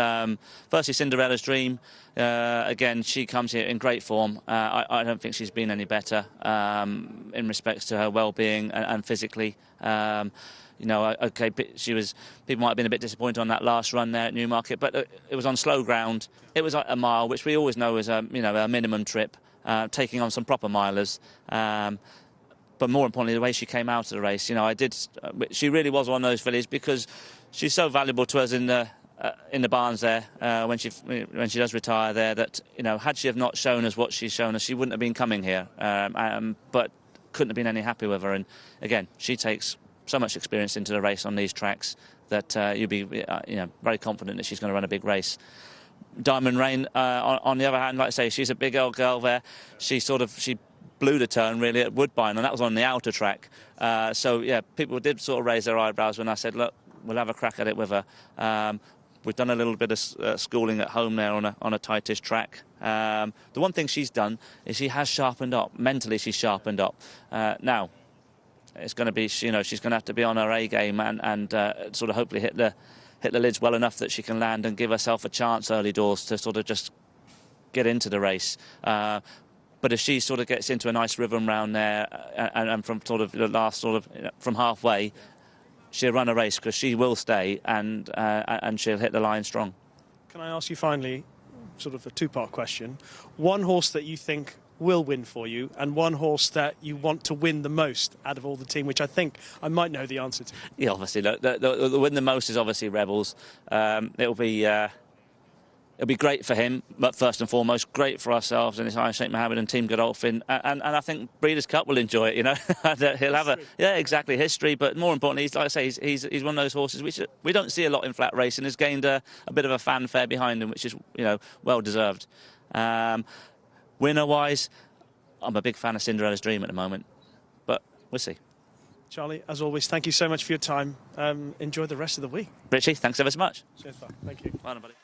firstly, Cinderella's Dream. Again, she comes here in great form. I don't think she's been any better in respects to her well-being and physically. People might have been a bit disappointed on that last run there at Newmarket, but it was on slow ground. It was a mile, which we always know is a minimum trip, taking on some proper milers. But more importantly, the way she came out of the race, she really was one of those fillies, because she's so valuable to us in the barns there when she does retire there. That had she have not shown us what she's shown us, she wouldn't have been coming here. But couldn't have been any happier with her. And again, she takes so much experience into the race on these tracks that you'd be very confident that she's going to run a big race. Diamond Rain, on the other hand, like I say, she's a big old girl there. She blew the turn really at Woodbine, and that was on the outer track. People did sort of raise their eyebrows when I said, look, we'll have a crack at it with her. We've done a little bit of schooling at home there on a tightish track. The one thing she's done is she has sharpened up. Mentally, she's sharpened up. Now, it's going to be, she's going to have to be on her A game and sort of hopefully hit the lids well enough that she can land and give herself a chance early doors to sort of just get into the race. But if she sort of gets into a nice rhythm round there and from sort of the last from halfway, she'll run a race, because she will stay and she'll hit the line strong. Can I ask you finally, sort of a 2-part question? One horse that you think will win for you, and one horse that you want to win the most out of all the team, which I think I might know the answer to. Yeah, obviously, the win the most is obviously Rebels. It'll be great for him, but first and foremost, great for ourselves and his High Sheikh Mohammed and Team Godolphin. And I think Breeders' Cup will enjoy it, He'll have exactly, history, but more importantly, like I say, he's one of those horses which we don't see a lot in flat racing, has gained a bit of a fanfare behind him, which is, well deserved. Winner-wise, I'm a big fan of Cinderella's Dream at the moment, but we'll see. Charlie, as always, thank you so much for your time. Enjoy the rest of the week. Richie, thanks ever so much. Cheers, thank you. Bye, buddy.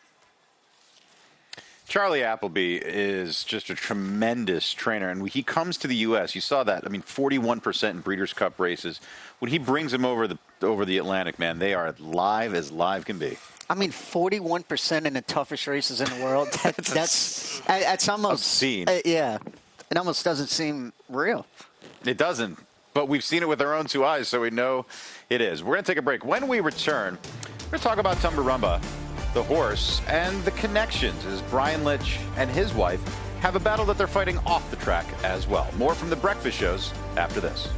Charlie Applebee is just a tremendous trainer, and when he comes to the U.S., you saw that. 41% in Breeders' Cup races. When he brings them over the Atlantic, man, they are live as live can be. 41% in the toughest races in the world. That's almost obscene. It almost doesn't seem real. It doesn't, but we've seen it with our own 2 eyes, so we know it is. We're going to take a break. When we return, we're going to talk about Tumbarumba, the horse, and the connections as Brian Litch and his wife have a battle that they're fighting off the track as well. More from the breakfast shows after this.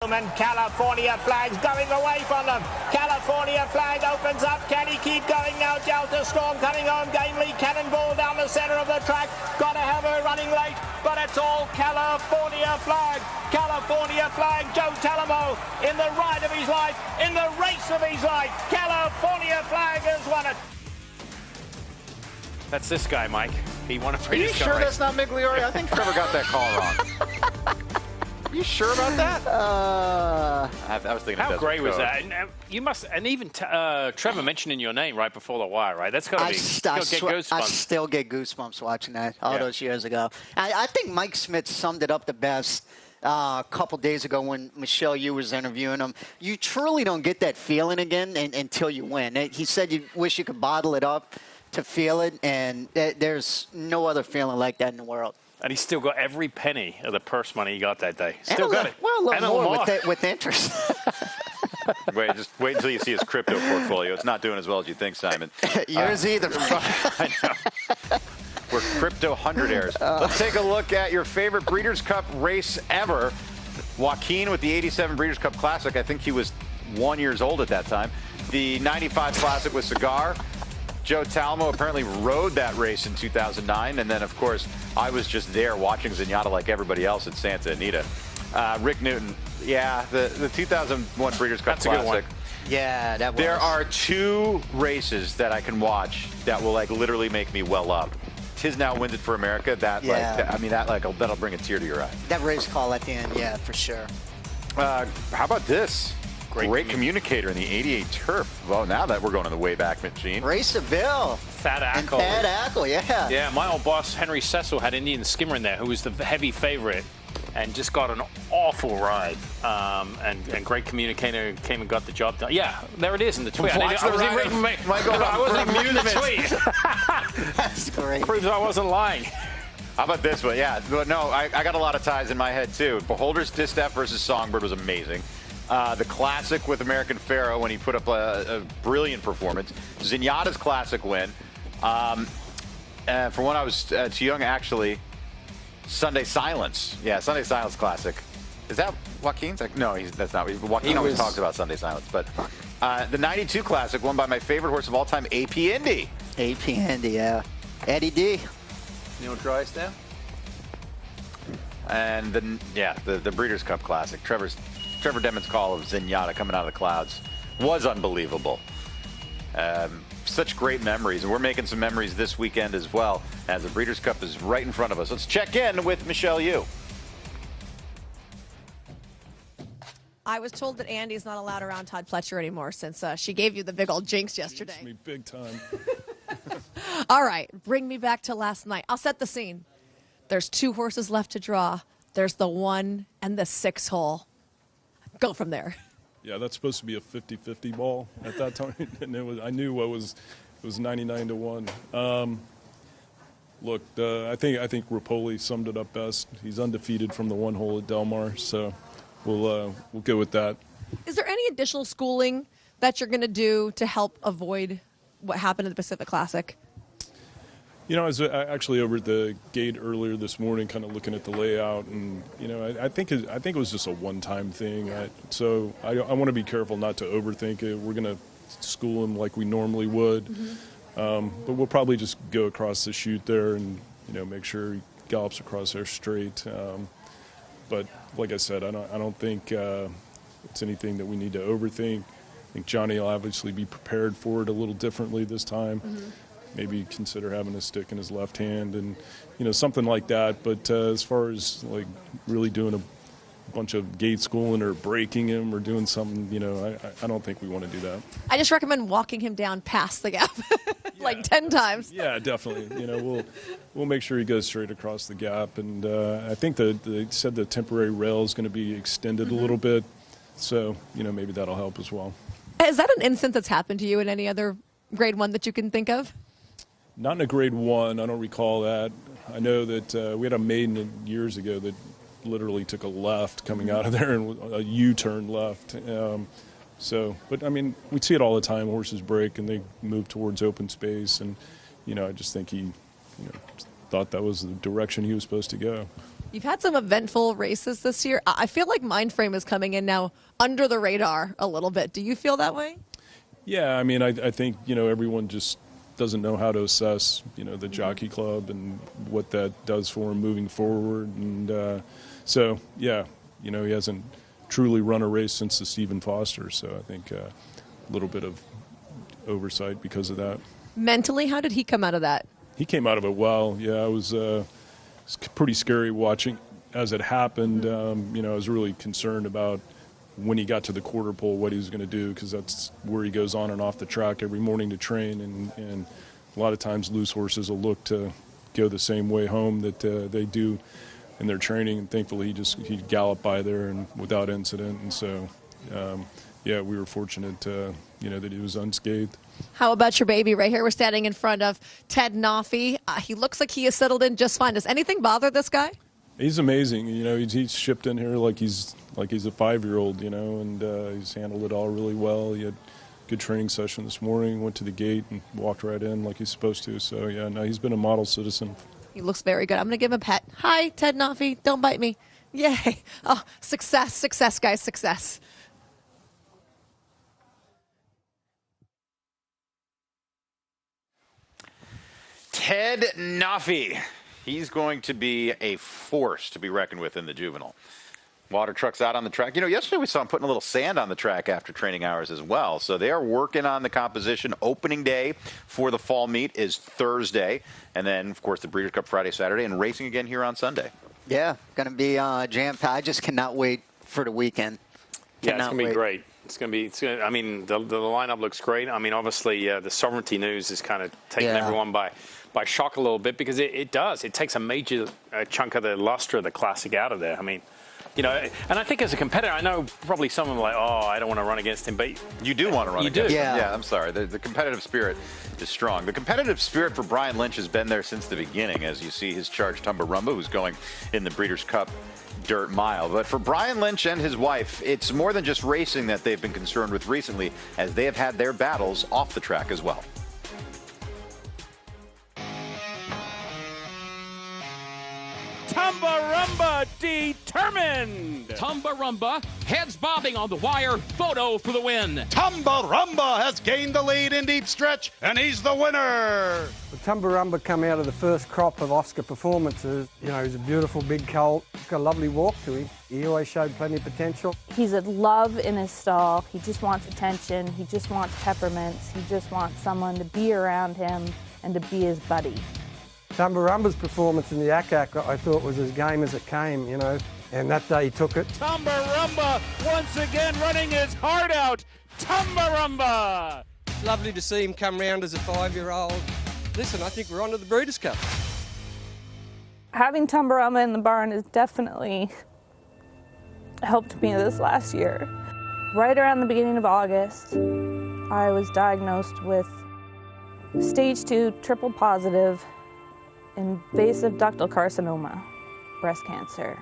And California Flag's going away from them. California Flag opens up. Can he keep going now? Delta Storm coming home gamely. Cannonball down the center of the track. Got to have her running late, but it's all California Flag. California Flag. Joe Talamo in the ride of his life, in the race of his life. California Flag has won it. That's this guy, Mike. He won a Are you sure that's not Migliore? I think Trevor got that call wrong. Are you sure about that? I was thinking. How great was that? And you must, and even Trevor mentioning your name right before the wire, right? That's got to be. I still get goosebumps watching that all those years ago. I think Mike Smith summed it up the best a couple days ago when Michelle Yu was interviewing him. You truly don't get that feeling again until you win. He said you wish you could bottle it up to feel it, and there's no other feeling like that in the world. And he's still got every penny of the purse money he got that day. Still got it. Well, a little more with interest. Just wait until you see his crypto portfolio. It's not doing as well as you think, Simon. Yours either. I know. We're crypto hundredaires. Let's take a look at your favorite Breeders' Cup race ever. Joaquin with the 87 Breeders' Cup Classic. I think he was 1 year old at that time. The 95 Classic with Cigar. Joe Talamo apparently rode that race in 2009. And then, of course, I was just there watching Zenyatta like everybody else at Santa Anita. Rick Newton, the 2001 Breeders' Cup That's Classic. A good one. Yeah, that was. There are two races that I can watch that will literally make me well up. Tis Now Wins It for America. That'll bring a tear to your eye. That race call at the end, yeah, for sure. How about this? Great communicator in the 88 Turf. Well, now that we're going in the Wayback Machine. Race of Bill. Thad Ackle. Thad Ackle, yeah. Yeah, my old boss, Henry Cecil, had Indian Skimmer in there, who was the heavy favorite, and just got an awful ride. And great communicator came and got the job done. Yeah, there it is in the tweet. I wasn't even reading the tweet. That's great. Proves I wasn't lying. How about this one? Yeah, no, I got a lot of ties in my head, too. Beholder's Distaff versus Songbird was amazing. The Classic with American Pharaoh when he put up a brilliant performance. Zenyatta's Classic win. For when I was too young, actually, Sunday Silence. Yeah, Sunday Silence Classic. Is that Joaquin's? No, that's not. Joaquin always talks about Sunday Silence. But the 92 Classic won by my favorite horse of all time, AP Indy. AP Indy, yeah. Eddie D. Neil Drysdale. And the Breeders' Cup Classic. Trevor Demmett's call of Zenyatta coming out of the clouds was unbelievable. Such great memories. And we're making some memories this weekend as well, as the Breeders' Cup is right in front of us. Let's check in with Michelle Yu. I was told that Andy's not allowed around Todd Pletcher anymore since she gave you the big old jinx yesterday. Jinxed me big time. All right, bring me back to last night. I'll set the scene. There's two horses left to draw. There's the 1 and the 6 hole. Go from there. Yeah, that's supposed to be a 50-50 ball at that time, and I knew it was 99-1. Look, I think Rapoli summed it up best. He's undefeated from the 1 hole at Del Mar, so we'll go with that. Is there any additional schooling that you're going to do to help avoid what happened at the Pacific Classic? You know, I was actually over at the gate earlier this morning, kind of looking at the layout, and I think it was just a one-time thing. So I want to be careful not to overthink it. We're going to school him like we normally would, but we'll probably just go across the chute there and make sure he gallops across there straight. But like I said, I don't think it's anything that we need to overthink. I think Johnny will obviously be prepared for it a little differently this time. Maybe consider having a stick in his left hand and, something like that. But as far as, really doing a bunch of gate schooling or breaking him or doing something, I don't think we want to do that. I just recommend walking him down past the gap 10 times. Yeah, definitely. We'll make sure he goes straight across the gap. And I think they said the temporary rail is going to be extended a little bit. So, maybe that'll help as well. Is that an instance that's happened to you in any other grade 1 that you can think of? Not in a grade 1. I don't recall that. I know that we had a maiden years ago that literally took a left coming out of there and a U-turn left. But I mean, we see it all the time. Horses break and they move towards open space. And, I just think he thought that was the direction he was supposed to go. You've had some eventful races this year. I feel like Mindframe is coming in now under the radar a little bit. Do you feel that way? Yeah, I mean, I think, everyone just doesn't know how to assess, the Jockey Club and what that does for him moving forward. And so, yeah, he hasn't truly run a race since the Stephen Foster. So I think a little bit of oversight because of that. Mentally, how did he come out of that? He came out of it well. Yeah, it was pretty scary watching as it happened. I was really concerned about when he got to the quarter pole what he was going to do, because that's where he goes on and off the track every morning to train. And a lot of times loose horses will look to go the same way home that they do in their training. And thankfully, he galloped by there and without incident. And so, we were fortunate, that he was unscathed. How about your baby right here? We're standing in front of Ted Noffey. He looks like he has settled in just fine. Does anything bother this guy? He's amazing. He's shipped in here like he's a 5-year-old, and he's handled it all really well. He had a good training session this morning, went to the gate and walked right in like he's supposed to. So, he's been a model citizen. He looks very good. I'm going to give him a pet. Hi, Ted Noffey. Don't bite me. Yay. Oh, success, guys, success. Ted Noffey. He's going to be a force to be reckoned with in the juvenile. Water trucks out on the track. Yesterday we saw him putting a little sand on the track after training hours as well. So they are working on the composition. Opening day for the fall meet is Thursday. And then, of course, the Breeders' Cup Friday, Saturday, and racing again here on Sunday. Yeah, going to be jam-packed. I just cannot wait for the weekend. Yeah, it's going to be great. The lineup looks great. I mean, obviously, the sovereignty news is kind of taking everyone by shock a little bit, because it does. It takes a major chunk of the luster of the Classic out of there. I mean, and I think as a competitor, I know probably some of them are like, oh, I don't want to run against him, but you do want to run against him. Yeah, I'm sorry. The competitive spirit is strong. The competitive spirit for Brian Lynch has been there since the beginning, as you see his charge Tumbarumba, who's going in the Breeders' Cup Dirt Mile. But for Brian Lynch and his wife, it's more than just racing that they've been concerned with recently, as they have had their battles off the track as well. Tumbarumba determined. Tumbarumba heads bobbing on the wire. Photo for the win. Tumbarumba has gained the lead in deep stretch, and he's the winner. Tumbarumba come out of the first crop of Oscar performances. He's a beautiful big colt. He's got a lovely walk to him. He always showed plenty of potential. He's at love in his stall. He just wants attention. He just wants peppermints. He just wants someone to be around him and to be his buddy. Tumbarumba's performance in the ACAC, I thought, was as game as it came, and that day he took it. Tumbarumba once again running his heart out. Tumbarumba! Lovely to see him come round as a 5-year-old. Listen, I think we're on to the Breeders' Cup. Having Tumbarumba in the barn has definitely helped me this last year. Right around the beginning of August, I was diagnosed with stage 2 triple positive invasive ductal carcinoma, breast cancer.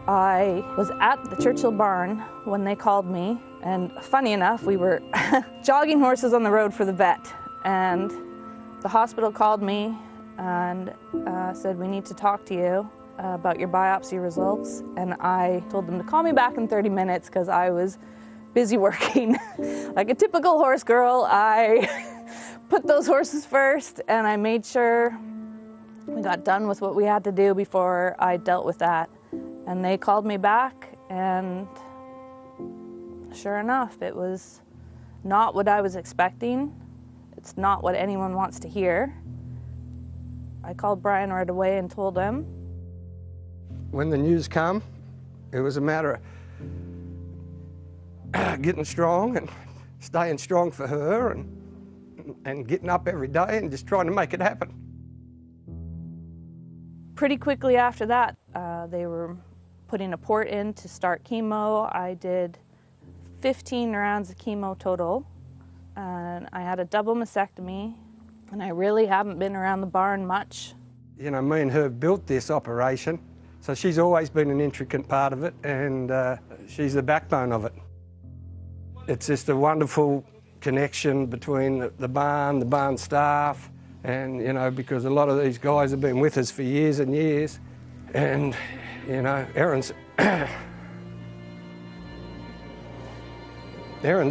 I was at the Churchill barn when they called me, and funny enough, we were jogging horses on the road for the vet, and the hospital called me and said, we need to talk to you about your biopsy results, and I told them to call me back in 30 minutes because I was busy working. Like a typical horse girl, I put those horses first, and I made sure we got done with what we had to do before I dealt with that. And they called me back, and sure enough, it was not what I was expecting. It's not what anyone wants to hear. I called Brian right away and told him. When the news come, it was a matter of getting strong and staying strong for her, and getting up every day and just trying to make it happen. Pretty quickly after that, they were putting a port in to start chemo. I did 15 rounds of chemo total, and I had a double mastectomy, and I really haven't been around the barn much. Me and her built this operation, so she's always been an intricate part of it, and she's the backbone of it. It's just a wonderful connection between the barn staff, And, you know, because a lot of these guys have been with us for years and years. And, you know, Erin's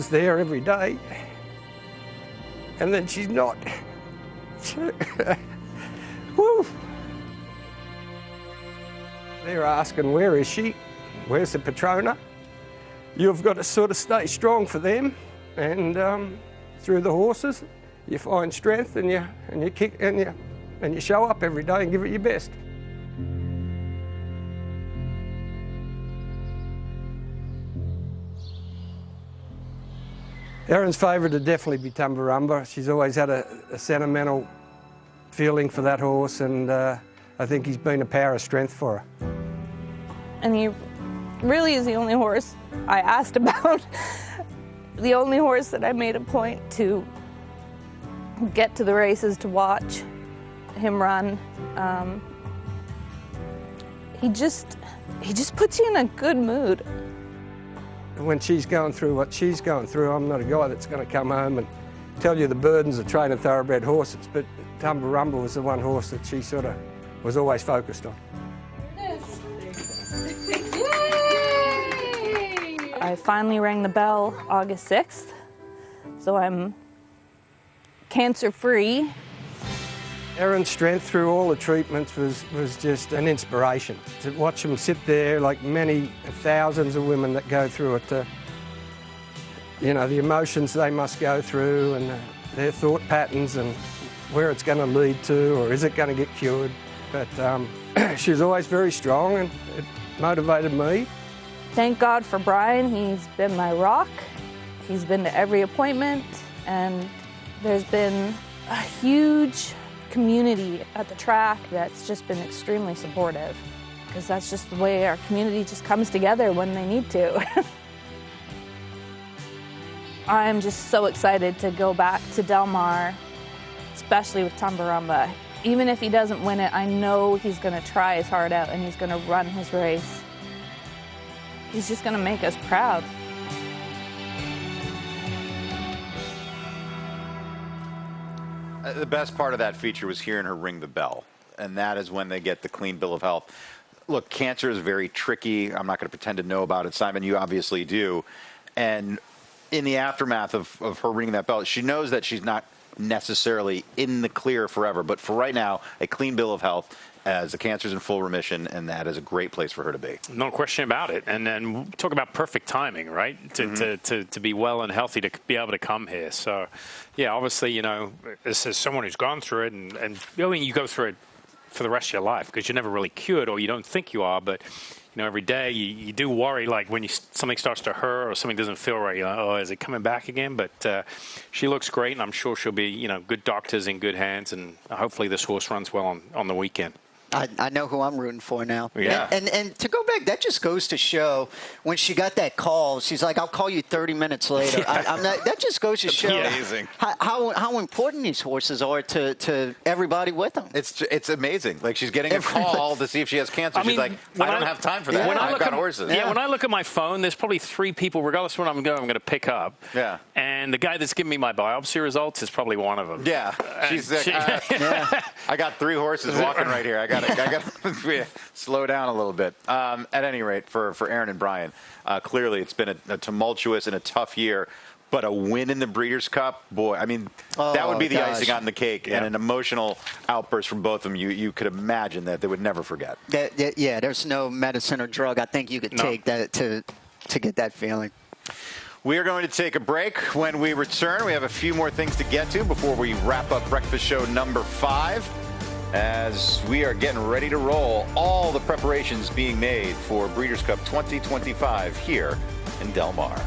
there every day. And then she's not. Woo! They're asking, where is she? Where's the Patrona? You've got to sort of stay strong for them. And through the horses, you find strength and you kick and you show up every day and give it your best. Erin's favourite would definitely be Tumbarumba. She's always had a sentimental feeling for that horse, and I think he's been a power of strength for her. And he really is the only horse I asked about. The only horse that I made a point to get to the races to watch him run. He just puts you in a good mood. When she's going through what she's going through, I'm not a guy that's going to come home and tell you the burdens of training thoroughbred horses, but Tumbarumba was the one horse that she sort of was always focused on. I finally rang the bell August 6th, so I'm cancer-free. Erin's strength through all the treatments was just an inspiration. To watch them sit there, like many thousands of women that go through it, you know, the emotions they must go through and their thought patterns and where it's going to lead to, or is it going to get cured. But she was always very strong, and it motivated me. Thank God for Brian. He's been my rock. He's been to every appointment, and there's been a huge community at the track that's just been extremely supportive, because that's just the way our community just comes together when they need to. I'm just so excited to go back to Del Mar, especially with Tumbarumba. Even if he doesn't win it, I know he's going to try his heart out and he's going to run his race. He's just going to make us proud. The best part of that feature was hearing her ring the bell, and that is when they get the clean bill of health. Look, cancer is very tricky. I'm not going to pretend to know about it. Simon, you obviously do. And in the aftermath of her ringing that bell, she knows that she's not necessarily in the clear forever, but for right now, a clean bill of health as the cancer's in full remission, and that is a great place for her to be. No question about it. And then talk about perfect timing, right? To be well and healthy, to be able to come here. So, yeah, obviously, you know, as someone who's gone through it, and I mean, you go through it for the rest of your life because you're never really cured, or you don't think you are, but you know, every day you do worry, like when something starts to hurt or something doesn't feel right, you're like, oh, is it coming back again? But she looks great, and I'm sure she'll be, you know, good doctors in good hands, and hopefully this horse runs well on the weekend. I know who I'm rooting for now. Yeah. And to go back, that just goes to show when she got that call, she's like, I'll call you 30 minutes later. Yeah. That just goes to show amazing. how important these horses are to everybody with them. It's amazing. Like, she's getting a call to see if she has cancer. She's like, I don't have time for that. I've got horses. Yeah, when I look at my phone, there's probably 3 people, regardless of where I'm going to pick up. Yeah. And the guy that's giving me my biopsy results is probably one of them. Yeah. She's like, I got 3 horses walking right here. I got to slow down a little bit. At any rate, for Aaron and Brian, clearly it's been a tumultuous and a tough year. But a win in the Breeders' Cup, boy, I mean, that would be the icing on the cake, and an emotional outburst from both of them. You could imagine that they would never forget. Yeah, there's no medicine or drug I think you could take that to get that feeling. We are going to take a break. When we return, we have a few more things to get to before we wrap up breakfast show number 5. As we are getting ready to roll, all the preparations being made for Breeders' Cup 2025 here in Del Mar.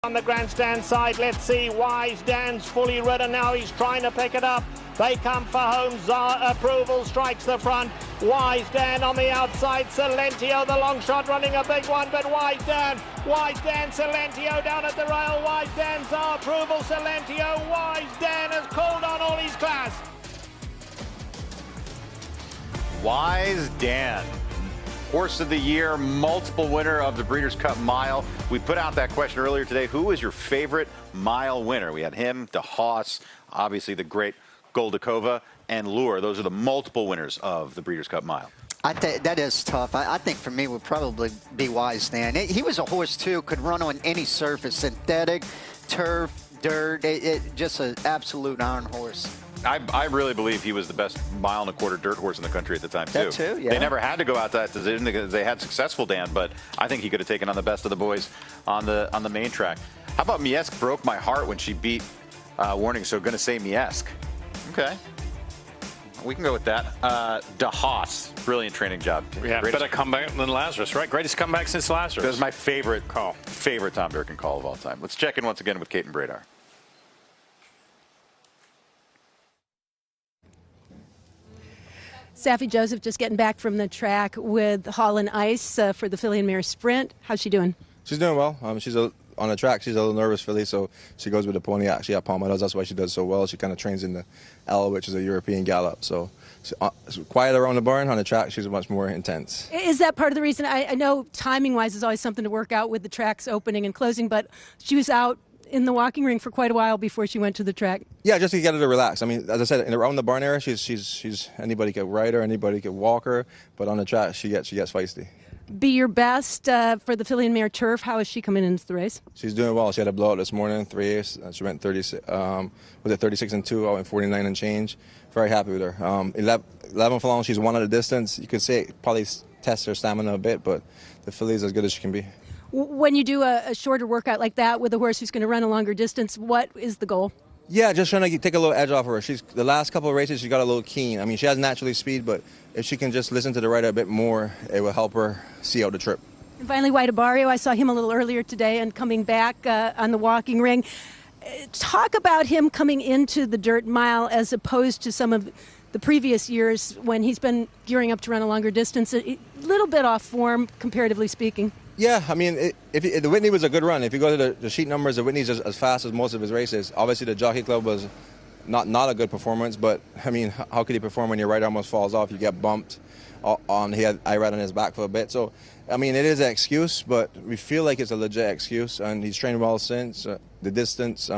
On the grandstand side, let's see, Wise Dan's fully ridden now, he's trying to pick it up. They come for home, Approval strikes the front. Wise Dan on the outside, Silentio, the long shot, running a big one, but Wise Dan, Silentio down at the rail, Wise Dan, Approval, Silentio, Wise Dan has called on all his class. Wise Dan, Horse of the Year, multiple winner of the Breeders' Cup Mile. We put out that question earlier today. Who is your favorite mile winner? We had him, DeHaas, obviously the great Goldakova, and Lure. Those are the multiple winners of the Breeders' Cup Mile. That is tough. I think for me would probably be Wise Dan. He was a horse, too, could run on any surface, synthetic, turf, dirt, just an absolute iron horse. I really believe he was the best mile and a quarter dirt horse in the country at the time, too. That too, yeah. They never had to go out to that decision because they had successful Dan, but I think he could have taken on the best of the boys on the main track. How about Miesk broke my heart when she beat Warning, so going to say Miesk. Okay. We can go with that. DeHaas, brilliant training job. Yeah, better comeback than Lazarus, right? Greatest comeback since Lazarus. That was my favorite Tom Durkin call of all time. Let's check in once again with Kate and Bradar. Saffie Joseph just getting back from the track with Holland Ice for the filly and mare sprint. How's she doing? She's doing well. On the track, she's a little nervous filly, so she goes with the pony actually at Palmettos. That's why she does so well. She kind of trains in the L, which is a European gallop. So she's quiet around the barn. On the track, she's much more intense. Is that part of the reason? I know timing-wise is always something to work out with the tracks opening and closing, but she was out in the walking ring for quite a while before she went to the track. Yeah, just to get her to relax. I mean, as I said, around the barn area, she's anybody could ride her, anybody could walk her, but on the track, she gets feisty. Be your best for the filly and mare turf. How is she coming into the race? She's doing well. She had a blowout this morning, 3/8. She went 36. Was it 36-2 out in 49 and change? Very happy with her. 11 furlongs. She's one at a distance. You could say it probably tests her stamina a bit, but the filly is as good as she can be. When you do a shorter workout like that with a horse who's going to run a longer distance, what is the goal? Yeah, just trying to take a little edge off her. The last couple of races, she got a little keen. I mean, she has naturally speed, but if she can just listen to the rider a bit more, it will help her see out the trip. And finally, White Abario, I saw him a little earlier today and coming back on the walking ring. Talk about him coming into the dirt mile as opposed to some of the previous years when he's been gearing up to run a longer distance. A little bit off form, comparatively speaking. Yeah, I mean, if the Whitney was a good run. If you go to the sheet numbers, the Whitney's as fast as most of his races. Obviously, the Jockey Club was not a good performance, but, I mean, how could he perform when your rider almost falls off? You get bumped. He had IRAD on his back for a bit. So, I mean, it is an excuse, but we feel like it's a legit excuse, and he's trained well since. The distance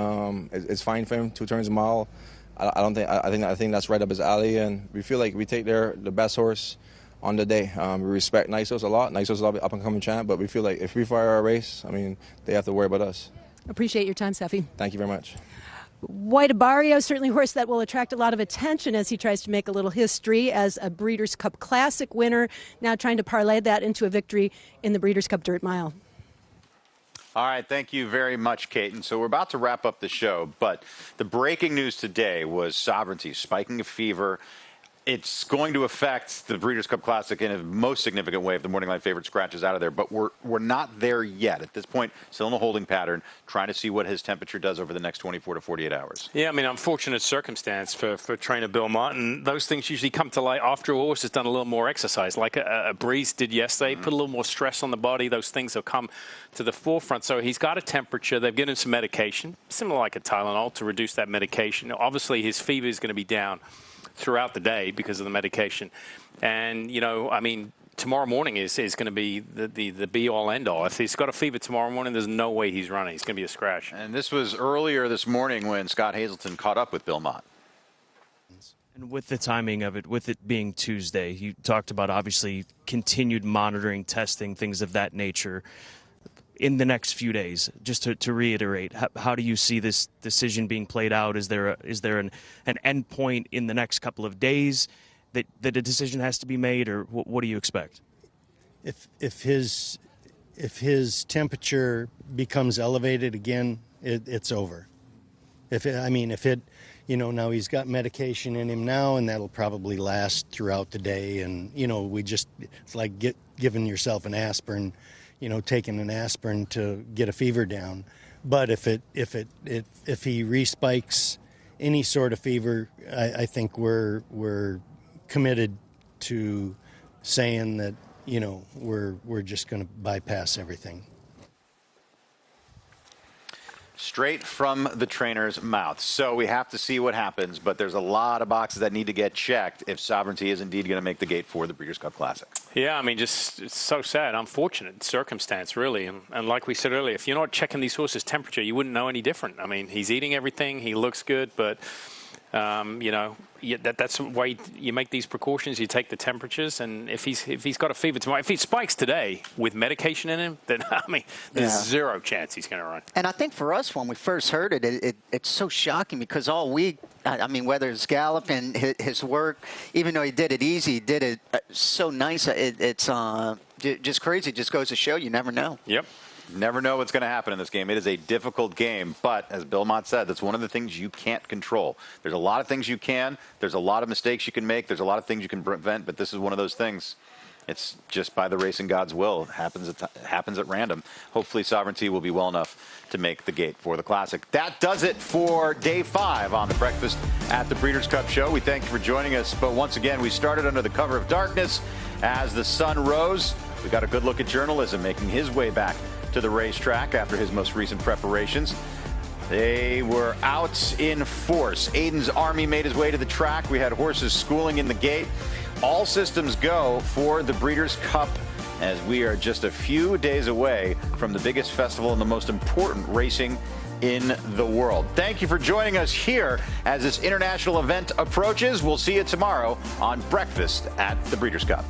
is fine for him, 2 turns a mile. I think that's right up his alley, and we feel like we take the best horse on the day. We respect Nisos a lot. Nisos is an up-and-coming champ, but we feel like if we fire our race, I mean, they have to worry about us. Appreciate your time, Saffie. Thank you very much. White Abario, certainly a horse that will attract a lot of attention as he tries to make a little history as a Breeders' Cup Classic winner, now trying to parlay that into a victory in the Breeders' Cup Dirt Mile. All right, thank you very much, Kate. And so we're about to wrap up the show, but the breaking news today was Sovereignty spiking a fever. It's going to affect the Breeders' Cup Classic in a most significant way if the Morning Line favorite scratches out of there. But we're not there yet. At this point, still in a holding pattern, trying to see what his temperature does over the next 24 to 48 hours. Yeah, I mean, unfortunate circumstance for trainer Bill Martin. Those things usually come to light after a horse has done a little more exercise, like a Breeze did yesterday. Put a little more stress on the body. Those things will come to the forefront. So he's got a temperature. They've given him some medication, similar like a Tylenol, to reduce that medication. Obviously, his fever is going to be down throughout the day because of the medication. And, you know, I mean, tomorrow morning is going to be the be-all, end-all. If he's got a fever tomorrow morning, there's no way he's running. He's going to be a scratch. And this was earlier this morning when Scott Hazelton caught up with Bill Mott. And with the timing of it, with it being Tuesday, you talked about obviously continued monitoring, testing, things of that nature in the next few days. Just to reiterate, how do you see this decision being played out? Is there an end point in the next couple of days that a decision has to be made, or what do you expect? If his temperature becomes elevated again, it's over. Now he's got medication in him now, and that'll probably last throughout the day. And it's like giving yourself an aspirin. Taking an aspirin to get a fever down. But if he respikes any sort of fever, I think we're committed to saying that, you know, we're just going to bypass everything. Straight from the trainer's mouth. So we have to see what happens, but there's a lot of boxes that need to get checked if Sovereignty is indeed going to make the gate for the Breeders' Cup Classic. Yeah, I mean, just it's so sad, unfortunate circumstance, really. And like we said earlier, if you're not checking these horses' temperature, you wouldn't know any different. I mean, he's eating everything, he looks good, but you know, that's the way you make these precautions. You take the temperatures, and if he's got a fever tomorrow, if he spikes today with medication in him, then I mean, there's zero chance he's going to run. And I think for us, when we first heard it, it's so shocking because all week, I mean, whether it's Gallup and his work, even though he did it easy, he did it so nice. It's just crazy. It just goes to show you never know. Yep. Never know what's going to happen in this game. It is a difficult game, but as Bill Mott said, that's one of the things you can't control. There's a lot of things you can. There's a lot of mistakes you can make. There's a lot of things you can prevent, but this is one of those things. It's just by the racing god's will. It happens at random. Hopefully Sovereignty will be well enough to make the gate for the Classic. That does it for Day 5 on the Breakfast at the Breeders' Cup show. We thank you for joining us, but once again, we started under the cover of darkness as the sun rose. We got a good look at journalism making his way back to the racetrack after his most recent preparations. They were out in force. Aiden's Army made his way to the track. We had horses schooling in the gate. All systems go for the Breeders' Cup as we are just a few days away from the biggest festival and the most important racing in the world. Thank you for joining us here as this international event approaches. We'll see you tomorrow on Breakfast at the Breeders' Cup.